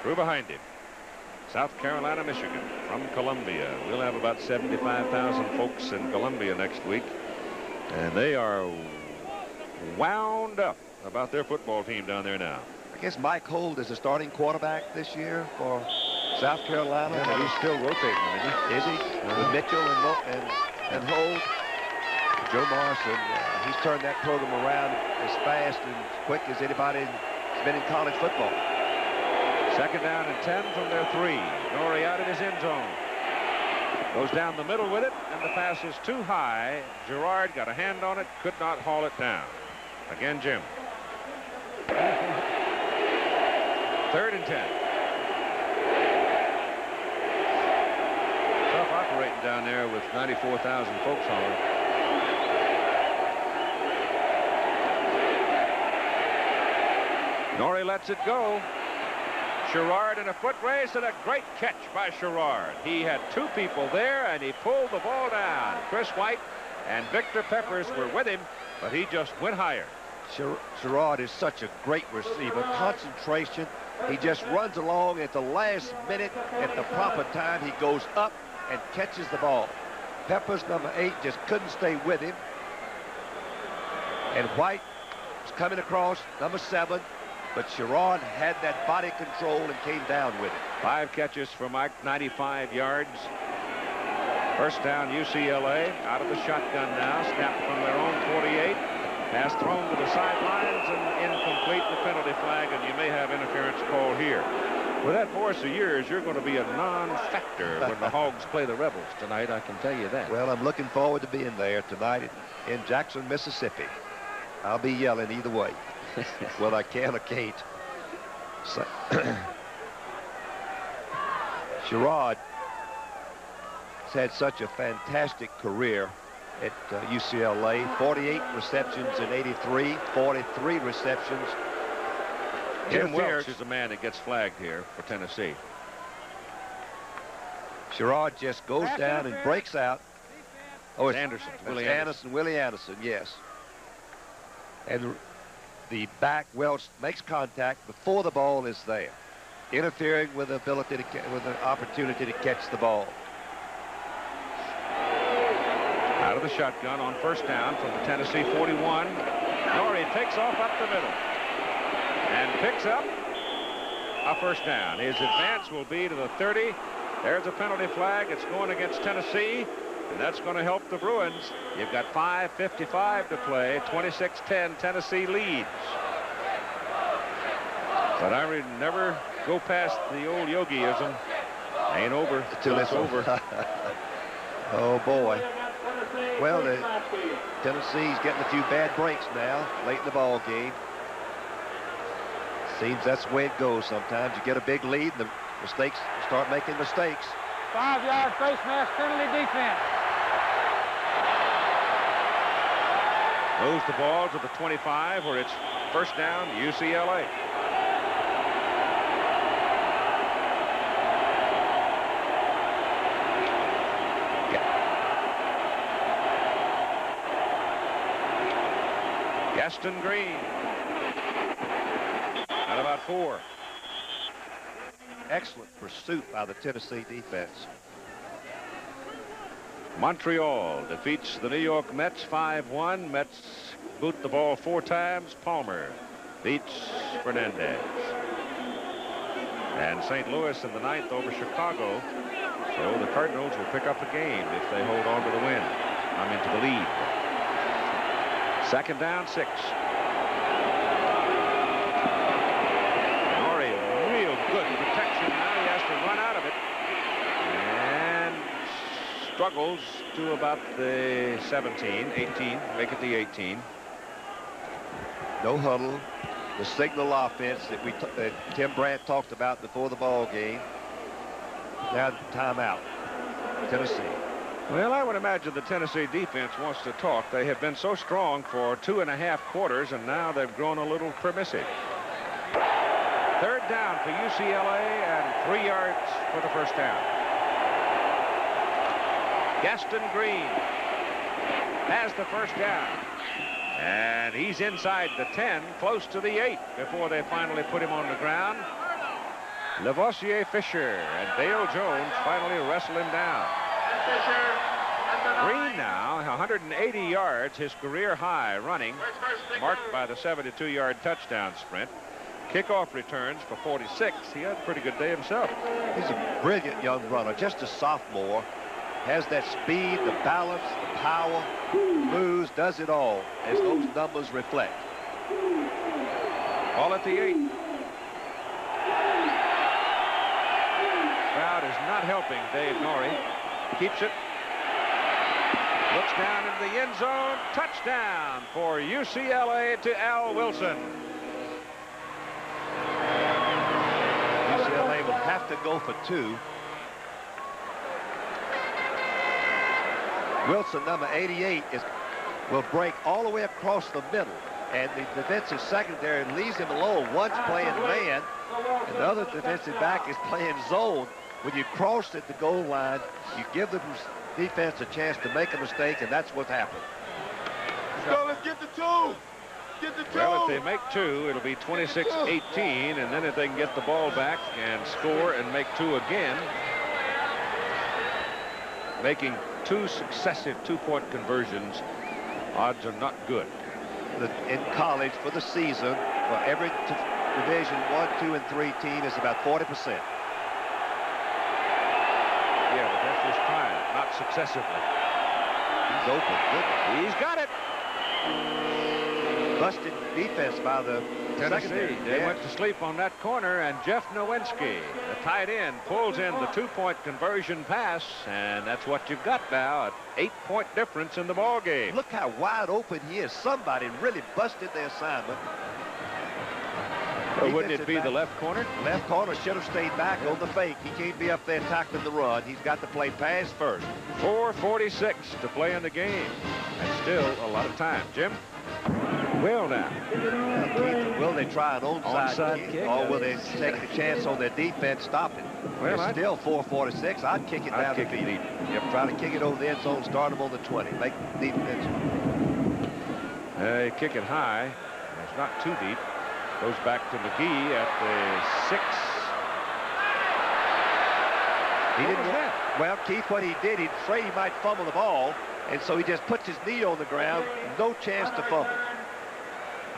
Through behind him. South Carolina, Michigan, from Columbia. We'll have about 75,000 folks in Columbia next week. And they are wound up about their football team down there now. I guess Mike Holt is the starting quarterback this year for South Carolina. Yeah, but he's still rotating, isn't he? Is he? With Mitchell and Holt. Joe Morrison, he's turned that program around as fast and quick as anybody that's been in college football. 2nd down and 10 from their 3. Norrie out of his end zone. Goes down the middle with it, and the pass is too high. Gerard got a hand on it, could not haul it down. Again, Jim. 3rd and 10. Tough operating down there with 94,000 folks hollering. Norrie lets it go. Sherrard in a foot race, and a great catch by Sherrard. He had 2 people there, and he pulled the ball down. Chris White and Victor Peppers were with him, but he just went higher. Sherrard is such a great receiver. Concentration. He just runs along at the last minute. At the proper time, he goes up and catches the ball. Peppers, number 8, just couldn't stay with him. And White was coming across, number 7. But Sherrard had that body control and came down with it. 5 catches for Mike, 95 yards. First down, UCLA. Out of the shotgun now. Snapped from their own 48. Pass thrown to the sidelines and incomplete, the penalty flag, and you may have interference called here. With that force of years, you're going to be a non-factor when the Hogs play the Rebels tonight, I can tell you that. Well, I'm looking forward to being there tonight in Jackson, Mississippi. I'll be yelling either way. Well, I can or can't. So, Sherrod has had such a fantastic career at UCLA. 48 receptions in 83, 43 receptions. Jim Welch is the man that gets flagged here for Tennessee. Sherrod just goes down and breaks out. Oh, it's Anderson. Willie Anderson, yes. And the back, Welch, makes contact before the ball is there, interfering with the ability to with an opportunity to catch the ball. Out of the shotgun on first down from the Tennessee 41. Norrie takes off up the middle and picks up a first down. His advance will be to the 30. There's a penalty flag. It's going against Tennessee, and that's going to help the Bruins. You've got 5:55 to play. 26-10, Tennessee leads. But I would never go past the old Yogiism. Ain't over till it's over. Oh, boy. Well, Tennessee's getting a few bad breaks now, late in the ball game. Seems that's the way it goes sometimes. You get a big lead, and the mistakes start making mistakes. 5-yard face mask penalty defense. Moves the ball to the 25 where it's first down, UCLA. Gaston Green. At about 4. Excellent pursuit by the Tennessee defense. Montreal defeats the New York Mets 5-1. Mets boot the ball 4 times. Palmer beats Fernandez. And St. Louis in the 9th over Chicago. So the Cardinals will pick up a game if they hold on to the win. I'm into the lead. Second down, 6. Norrie, real good protection. Now he has to run out of it. And struggles to about the 17, 18, make it the 18. No huddle. The signal offense that Tim Brandt talked about before the ball game. Now timeout. Tennessee. Well, I would imagine the Tennessee defense wants to talk. They have been so strong for 2.5 quarters, and now they've grown a little permissive. Third down for UCLA and 3 yards for the first down. Gaston Green has the first down. And he's inside the 10, close to the 8 before they finally put him on the ground. Lavoisier Fisher and Dale Jones finally wrestle him down. Green now, 180 yards, his career high running, marked by the 72-yard touchdown sprint. Kickoff returns for 46. He had a pretty good day himself. He's a brilliant young runner, just a sophomore. Has that speed, the balance, the power, moves, does it all, as those numbers reflect. Ball at the 8. Crowd is not helping Dave Norrie. Keeps it. Looks down into the end zone. Touchdown for UCLA to Al Wilson. UCLA will have to go for 2. Wilson, number 88, will break all the way across the middle. And the defensive secondary leaves him alone. One's playing man, and the other defensive back is playing zone. When you cross at the goal line, you give the defense a chance to make a mistake, and that's what happened. Let's go, let's get the 2. Get the 2. Well, if they make 2, it'll be 26-18, and then if they can get the ball back and score and make 2 again, making 2 successive 2-point conversions, odds are not good. In college for the season, for every Division 1, 2, and 3 team is about 40%. Yeah, but that's just time, not successively. He's open. Good. He's got it. busted defense by the Tennessee. secondary. They went to sleep on that corner, and Jeff Nowinski, the tight end, pulls in the 2-point conversion pass, and that's what you've got now, an 8-point difference in the ball game. Look how wide open he is. Somebody really busted their assignment. Or wouldn't it be the left corner? Left corner should have stayed back on the fake. He can't be up there tackling the run. He's got to play pass first. 4:46 to play in the game. That's still a lot of time. Jim? Will now. Will they try an onside kick? Or will they take a chance on their defense stopping? Well, it's still 4:46. I'd kick it down the field. Yep, try to kick it over the end zone, start them on the 20. Make the defense. They kick it high. It's not too deep. Goes back to McGee at the 6. He didn't want. Well, Keith, what he did, he's afraid he might fumble the ball, and so he just puts his knee on the ground. No chance to fumble.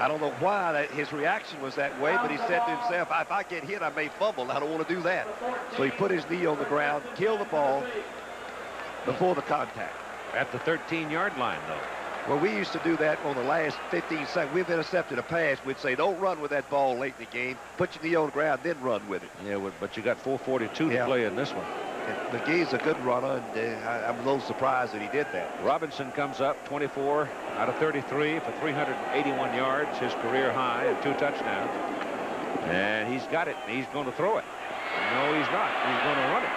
I don't know why his reaction was that way, but he said to himself, if I get hit, I may fumble. I don't want to do that. So he put his knee on the ground, killed the ball before the contact. At the 13-yard line, though. Well, we used to do that on the last 15 seconds. We've intercepted a pass. We'd say, don't run with that ball late in the game. Put your knee on the ground, then run with it. Yeah, but you got 4:42 to play in this one. And McGee's a good runner, and I'm a little surprised that he did that. Robinson comes up 24 out of 33 for 381 yards, his career high, and 2 touchdowns. And he's got it. He's going to throw it. No, he's not. He's going to run it.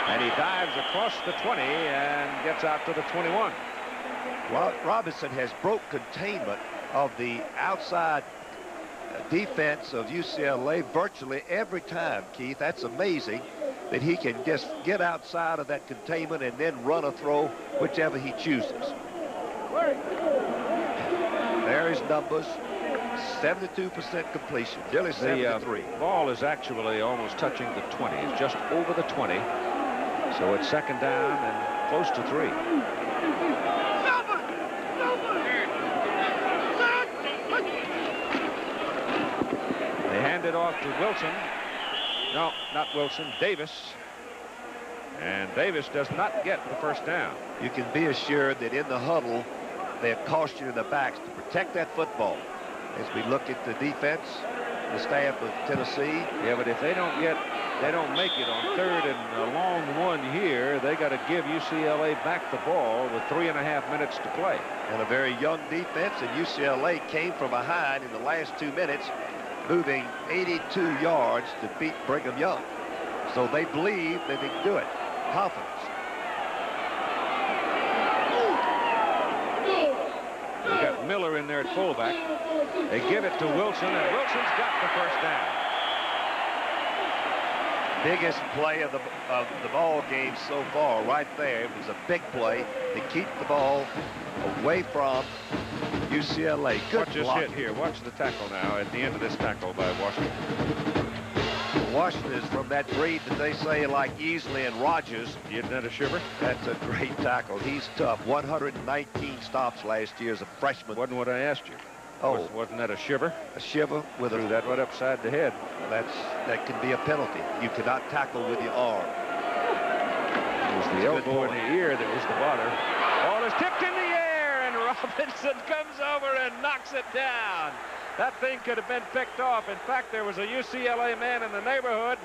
And he dives across the 20 and gets out to the 21. Robinson has broke containment of the outside defense of UCLA virtually every time, Keith. That's amazing that he can just get outside of that containment and then run a throw whichever he chooses. There his numbers. 72% completion. Nearly 73. The ball is actually almost touching the 20. It's just over the 20. So it's second down and close to 3. They hand it off to Wilson. No, not Wilson. Davis. And Davis does not get the first down. You can be assured that in the huddle, they're cautioning the backs to protect that football. As we look at the defense, the staff of Tennessee. Yeah, but if they don't make it on 3rd and a long one here, they got to give UCLA back the ball with 3.5 minutes to play. And a very young defense, and UCLA came from behind in the last 2 minutes, moving 82 yards to beat Brigham Young. So they believe that they can do it. Confidence. You got Miller in there at fullback. They give it to Wilson, and Wilson's got the first down. Biggest play of the ball game so far, right there. It was a big play to keep the ball away from UCLA. Good Watch this hit here. Watch the tackle now at the end of this tackle by Washington. Washington is from that breed that they say like Easley and Rogers. Isn't that a shiver? That's a great tackle. He's tough. 119 stops last year as a freshman. Wasn't what I asked you. Oh, wasn't that a shiver? A shiver with Threw that right upside the head. That can be a penalty. You cannot tackle with your arm. It was the elbow in the ear that was the bother. Ball is tipped in the air, and Robinson comes over and knocks it down. That thing could have been picked off. In fact, there was a UCLA man in the neighborhood.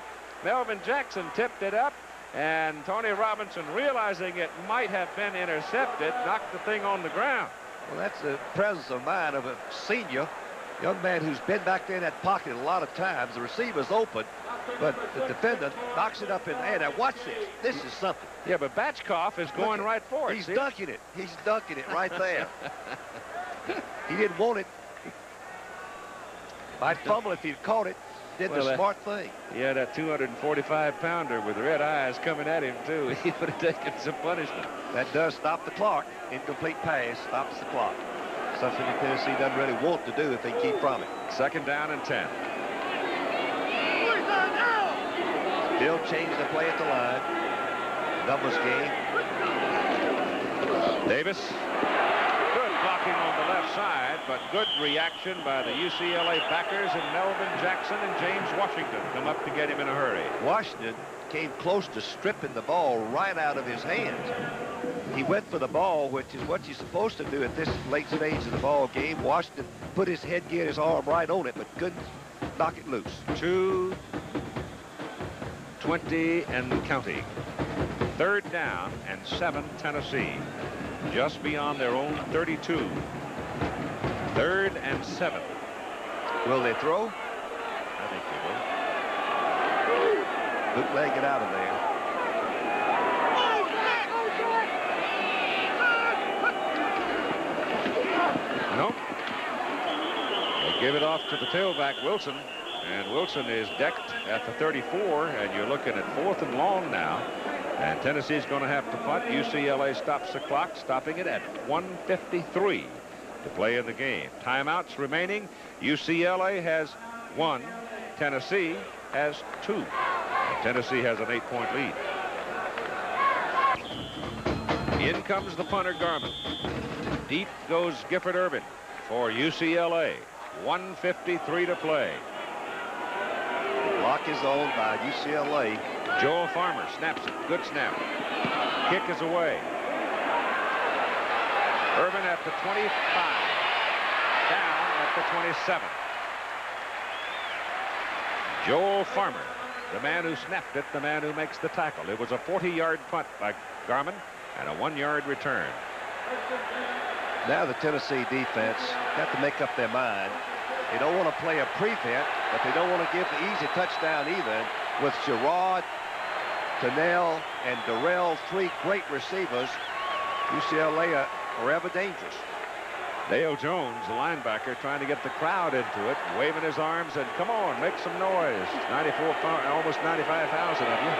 Melvin Jackson tipped it up, and Tony Robinson, realizing it might have been intercepted, knocked the thing on the ground. Well, that's the presence of mind of a senior, young man who's been back there in that pocket a lot of times. The receiver's open, but the defender knocks it up in the air. Now, watch this. This is something. Yeah, but Batchkoff is going right for it. He's dunking it. He's dunking it right there. He didn't want it. Might fumble if he'd caught it. Did the smart thing. Yeah, that 245-pounder with red eyes coming at him, too. He would have taken some punishment. That does stop the clock. Incomplete pass stops the clock. Something that Tennessee doesn't really want to do if they keep from it. Second down and 10. Bill changed the play at the line. Numbers game. Davis. Good blocking on the left side, but good reaction by the UCLA backers, and Melvin Jackson and James Washington come up to get him in a hurry. Washington came close to stripping the ball right out of his hands. He went for the ball, which is what you're supposed to do at this late stage of the ball game. Washington put his headgear, his arm right on it, but couldn't knock it loose. 2:20 and counting. 3rd down and 7, Tennessee. Just beyond their own 32. 3rd and 7. Will they throw? I think they will. Ucla, get out of there. Nope. They give it off to the tailback, Wilson. And Wilson is decked at the 34, and you're looking at 4th and long now. And Tennessee's going to have to punt. UCLA stops the clock, stopping it at 1:53 to play in the game. Timeouts remaining. UCLA has 1. Tennessee has 2. And Tennessee has an 8-point lead. In comes the punter, Garmin. Deep goes Gifford Urban for UCLA. 1:53 to play. Block is owned by UCLA. Joel Farmer snaps it. Good snap. Kick is away. Urban at the 25. Down at the 27. Joel Farmer, the man who snapped it, the man who makes the tackle. It was a 40-yard punt by Garmin and a 1-yard return. Now the Tennessee defense have to make up their mind. They don't want to play a prevent, but they don't want to give the easy touchdown either. With Sherrod, Cannell, and Durrell, 3 great receivers, UCLA are forever dangerous. Dale Jones, the linebacker, trying to get the crowd into it, waving his arms and come on, make some noise. 94, almost 95,000 of you.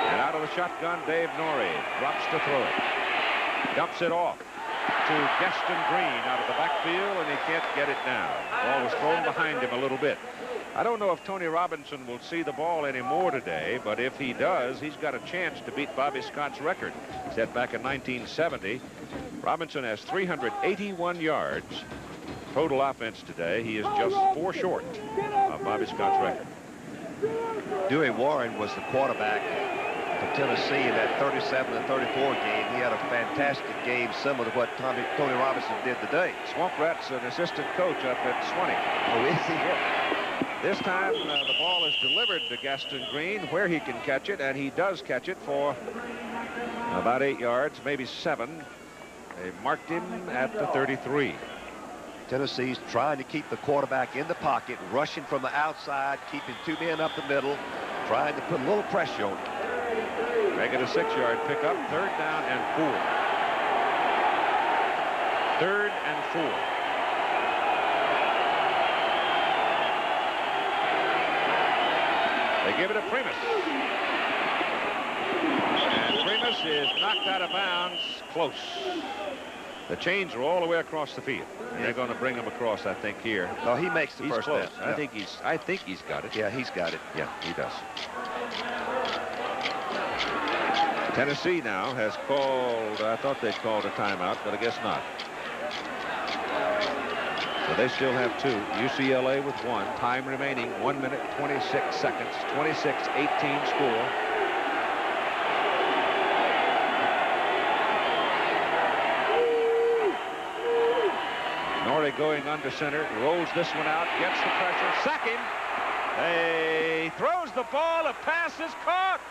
And out of the shotgun, Dave Norrie drops to throw it. Dumps it off to Gaston Green out of the backfield, and he can't get it down. Ball was thrown behind him a little bit. I don't know if Tony Robinson will see the ball anymore today, but if he does, he's got a chance to beat Bobby Scott's record set back in 1970. Robinson has 381 yards total offense today. He is just 4 short of Bobby Scott's record. Dewey Warren was the quarterback for Tennessee in that 37-34 game. He had a fantastic game, similar to what Tony Robinson did today. Swamp Rat's an assistant coach up at Swanee. Oh, is he? This time the ball is delivered to Gaston Green where he can catch it, and he does catch it for about 8 yards, maybe 7. They marked him at the 33. Tennessee's trying to keep the quarterback in the pocket, rushing from the outside, keeping 2 men up the middle, trying to put a little pressure on him. Make it a 6-yard pickup. 3rd down and 4. 3rd and 4. They give it to Primus. And Primus is knocked out of bounds. Close. The chains are all the way across the field. And they're going to bring him across, I think, here. No, he makes the first close. down. Yeah. I think he's got it. Yeah, he's got it. Yeah, he does. Tennessee now has called, I thought they called a timeout, but I guess not. So they still have 2. UCLA with 1. Time remaining 1 minute, 26 seconds. 26-18 score. Norrie going under center, rolls this one out, gets the pressure, sack him. He throws the ball, a pass is caught.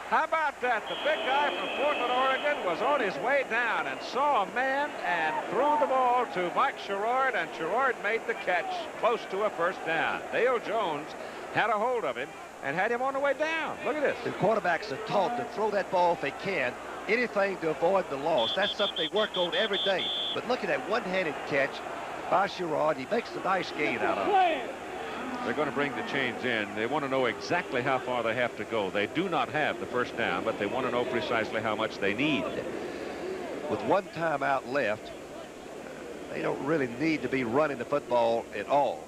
How about that? The big guy from Portland, Oregon was on his way down and saw a man and threw the ball to Mike Sherrard, and Sherrard made the catch close to a first down. Dale Jones had a hold of him and had him on the way down. Look at this. The quarterbacks are taught to throw that ball if they can, anything to avoid the loss. That's something they work on every day. But look at that one-handed catch by Sherrard. He makes a nice gain out of it. They're going to bring the chains in. They want to know exactly how far they have to go. They do not have the first down, but they want to know precisely how much they need. With 1 timeout left, they don't really need to be running the football at all.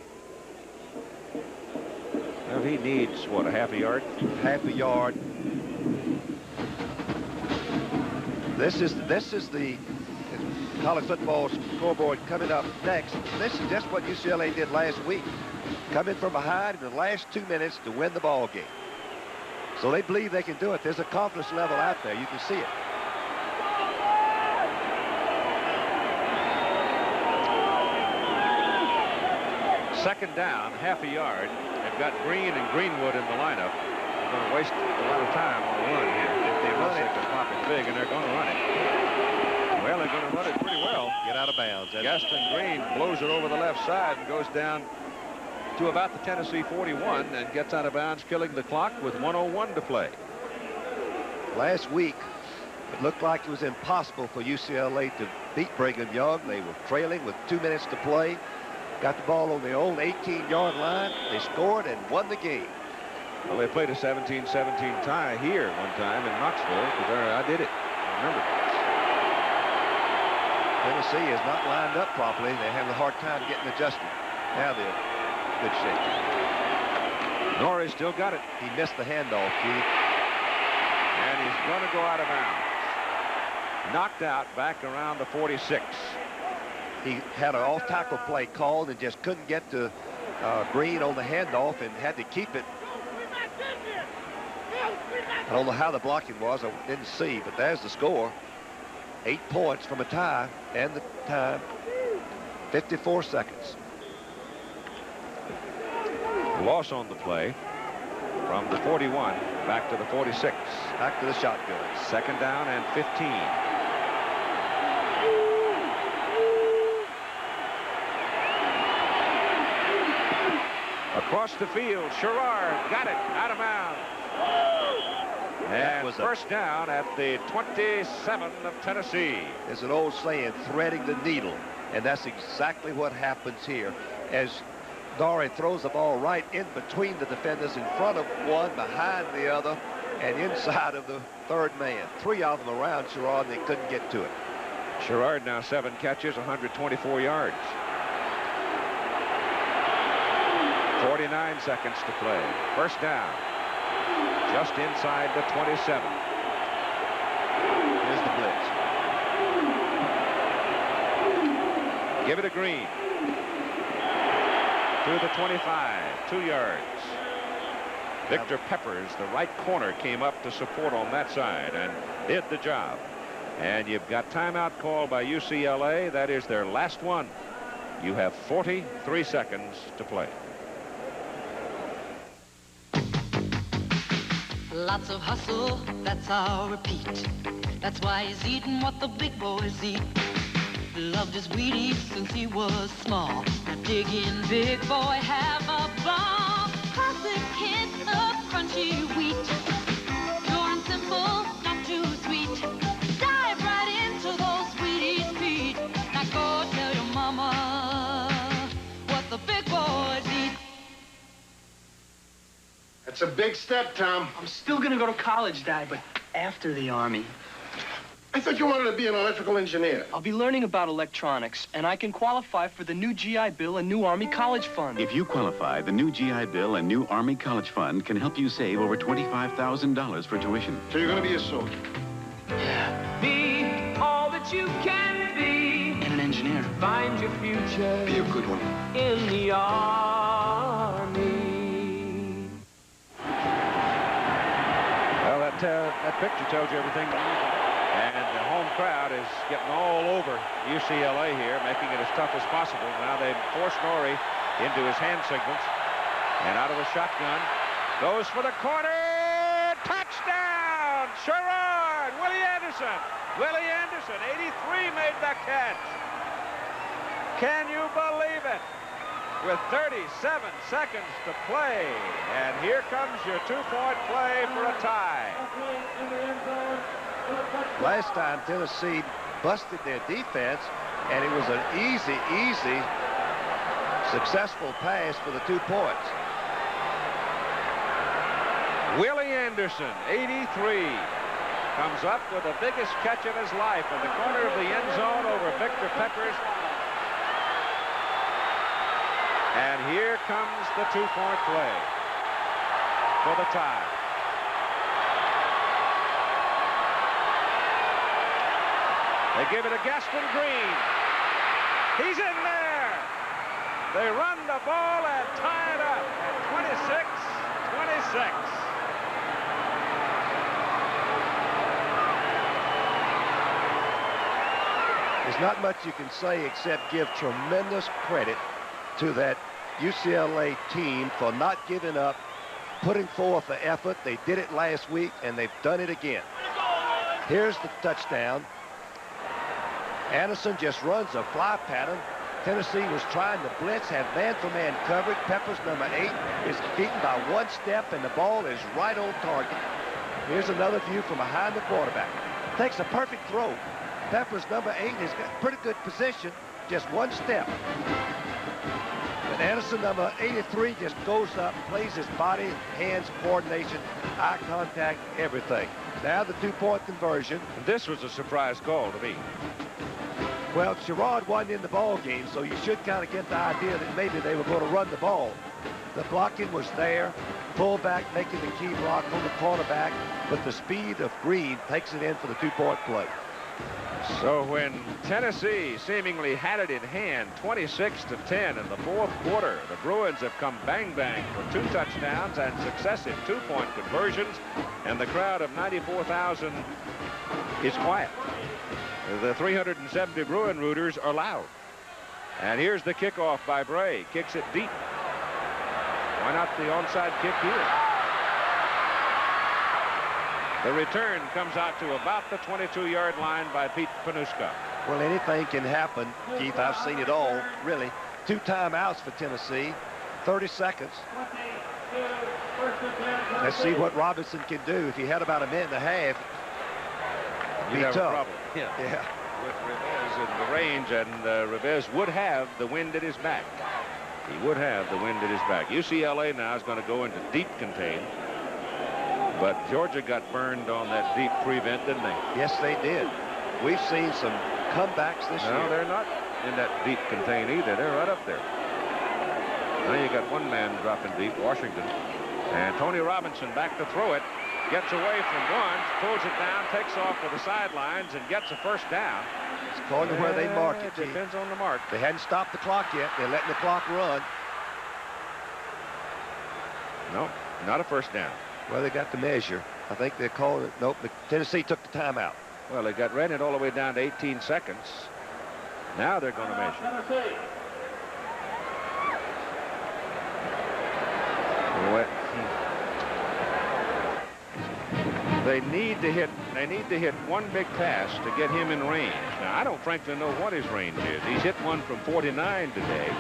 Well, he needs, what, a half a yard? Half a yard. This is the college football scoreboard coming up next. This is just what UCLA did last week. Come in from behind in the last 2 minutes to win the ball game. So they believe they can do it. There's a confidence level out there. You can see it. Second down, half a yard. They've got Green and Greenwood in the lineup. They're going to waste a lot of time on the run here. If they run it, they'll pop it big, and they're going to run it. Well, they're going to run it pretty well. Get out of bounds. Gaston Green blows it over the left side and goes down to about the Tennessee 41 and gets out of bounds, killing the clock with 1:01 to play. Last week, it looked like it was impossible for UCLA to beat Brigham Young. They were trailing with 2 minutes to play. Got the ball on their own 18-yard line. They scored and won the game. Well, they played a 17-17 tie here one time in Knoxville, because I did it. I remember. Tennessee is not lined up properly. They're having a hard time getting adjusted. Now they're in good shape. Norrie still got it. He missed the handoff, Keith. And he's going to go out of bounds. Knocked out back around the 46. He had an off-tackle play called and just couldn't get to Green on the handoff and had to keep it. I don't know how the blocking was. I didn't see, but there's the score. 8 points from a tie, and the time, 54 seconds. Loss on the play from the 41 back to the 46. Back to the shotgun. Second down and 15. Across the field, Sherrard got it out of bounds. And first down at the 27 of Tennessee. There's an old saying, threading the needle, and that's exactly what happens here. As Norrie throws the ball right in between the defenders, in front of one, behind the other, and inside of the third man. 3 of them around Sherrard, and they couldn't get to it. Sherrard now 7 catches, 124 yards. 49 seconds to play. First down. Just inside the 27. Here's the blitz. Give it a Green. To the 25, 2 yards. Victor Peppers, the right corner, came up to support on that side and did the job. And you've got timeout called by UCLA. That is their last one. You have 43 seconds to play. Lots of hustle, that's our repeat. That's why he's eating what the big boys eat. Loved his Wheaties since he was small. Now dig in, big boy, have a ball. Classic hits of crunchy wheat. Pure and simple, not too sweet. Dive right into those Wheaties feet. Now go tell your mama what the big boys eat. That's a big step, Tom. I'm still gonna go to college, Dad, but after the Army. I thought you wanted to be an electrical engineer. I'll be learning about electronics, and I can qualify for the new GI Bill and new Army College Fund. If you qualify, the new GI Bill and new Army College Fund can help you save over $25,000 for tuition. So you're going to be a soldier? Yeah. Be all that you can be. And an engineer. Find your future. Be a good one. In the Army. Well, that picture tells you everything you need. And the home crowd is getting all over UCLA here, making it as tough as possible. Now they've forced Norrie into his hand signals. And out of the shotgun, goes for the corner. Touchdown! Sherrard! Willie Anderson! Willie Anderson, 83, made that catch. Can you believe it? With 37 seconds to play. And here comes your 2-point play for a tie. Last time Tennessee busted their defense, and it was an easy, successful pass for the 2 points. Willie Anderson, 83, comes up with the biggest catch of his life in the corner of the end zone over Victor Peppers. And here comes the 2-point play for the tie. They give it to Gaston Green. He's in there. They run the ball and tie it up at 26-26. There's not much you can say except give tremendous credit to that UCLA team for not giving up, putting forth the effort. They did it last week, and they've done it again. Here's the touchdown. Anderson just runs a fly pattern. Tennessee was trying to blitz, had man-for-man coverage. Peppers, number 8, is beaten by 1 step, and the ball is right on target. Here's another view from behind the quarterback. Takes a perfect throw. Peppers, number 8, has got pretty good position, just 1 step. And Anderson, number 83, just goes up, plays his body, hands, coordination, eye contact, everything. Now the 2-point conversion. This was a surprise call to me. Well, Sherrod wasn't in the ball game, so you should kind of get the idea that maybe they were going to run the ball. The blocking was there. Fullback making the key block on the cornerback, but the speed of Green takes it in for the 2-point play. So when Tennessee seemingly had it in hand, 26-10 in the 4th quarter, the Bruins have come bang-bang for 2 touchdowns and successive 2-point conversions, and the crowd of 94,000 is quiet. The 370 Bruin rooters are loud. And here's the kickoff by Bray. Kicks it deep. Why not the onside kick here? The return comes out to about the 22-yard line by Pete Panuska. Well, anything can happen, Keith. I've seen it all, really. 2 timeouts for Tennessee, 30 seconds. Let's see what Robinson can do. If he had about a minute and a half, it'd be tough. Problem. Yeah. With Rivez in the range, and Rivez would have the wind at his back. He would have the wind at his back. UCLA now is going to go into deep contain. But Georgia got burned on that deep prevent, didn't they? Yes, they did. We've seen some comebacks this year. No, they're not in that deep contain either. They're right up there. Now you got one man dropping deep, Washington. And Tony Robinson back to throw it. Gets away from one, pulls it down, takes off for the sidelines, and gets a first down. It's according to where they mark it. It depends on the mark. They hadn't stopped the clock yet. They're letting the clock run. No, not a first down. Well, they got the measure. I think they're calling it. Nope, Tennessee took the timeout. Well, they ran it all the way down to 18 seconds. Now they're going to measure. They need to hit one big pass to get him in range. Now, I don't frankly know what his range is. He's hit one from 49 today,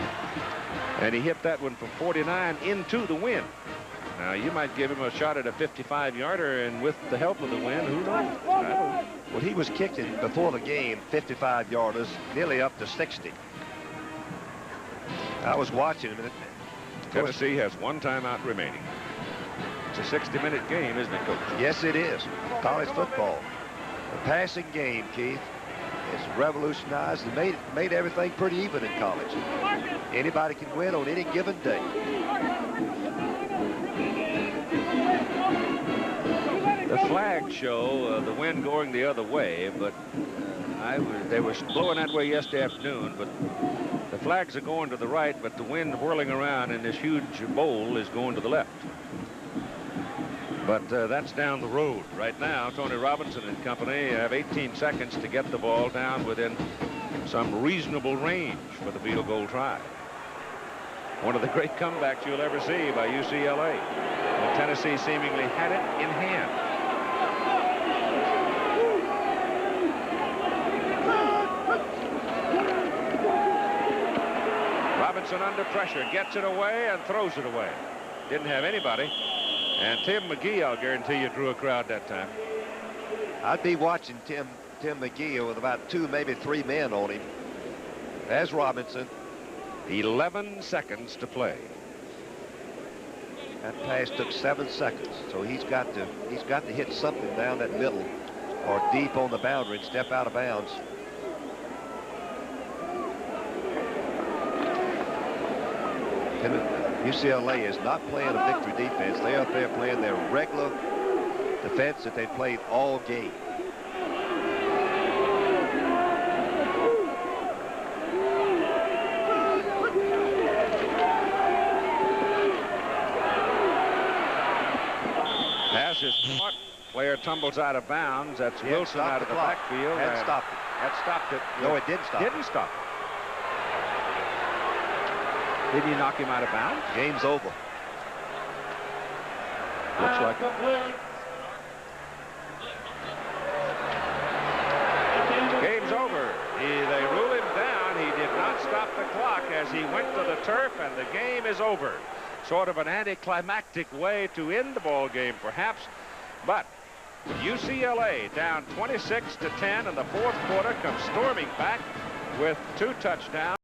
and he hit that one from 49 into the wind. Now, you might give him a shot at a 55-yarder, and with the help of the wind, who knows? Well, he was kicking before the game 55-yarders, nearly up to 60. I was watching him. Tennessee has 1 timeout remaining. It's a 60-minute game, isn't it, Coach? Yes, it is. College football. The passing game, Keith, has revolutionized and made everything pretty even in college. Anybody can win on any given day. The flags show the wind going the other way, but they were blowing that way yesterday afternoon, but the flags are going to the right, but the wind whirling around in this huge bowl is going to the left. But that's down the road. Right now, Tony Robinson and company have 18 seconds to get the ball down within some reasonable range for the field goal try. One of the great comebacks you'll ever see by UCLA. And Tennessee seemingly had it in hand. Robinson under pressure, gets it away and throws it away. Didn't have anybody. And Tim McGee, I'll guarantee you, drew a crowd that time. I'd be watching Tim McGee with about 2, maybe 3 men on him. There's Robinson. 11 seconds to play. That pass took 7 seconds, so he's got to hit something down that middle or deep on the boundary and step out of bounds. UCLA is not playing a victory defense. They're up there playing their regular defense that they played all game. Pass is caught. Player tumbles out of bounds. That's Wilson out of the backfield. That stopped it. That stopped it. No, it didn't stop it. Didn't stop it. Didn't you knock him out of bounds? Game's over. Looks like it. Game's over. They rule him down. He did not stop the clock as he went to the turf, and the game is over. Sort of an anticlimactic way to end the ball game, perhaps. But UCLA down 26-10 in the fourth quarter comes storming back with 2 touchdowns.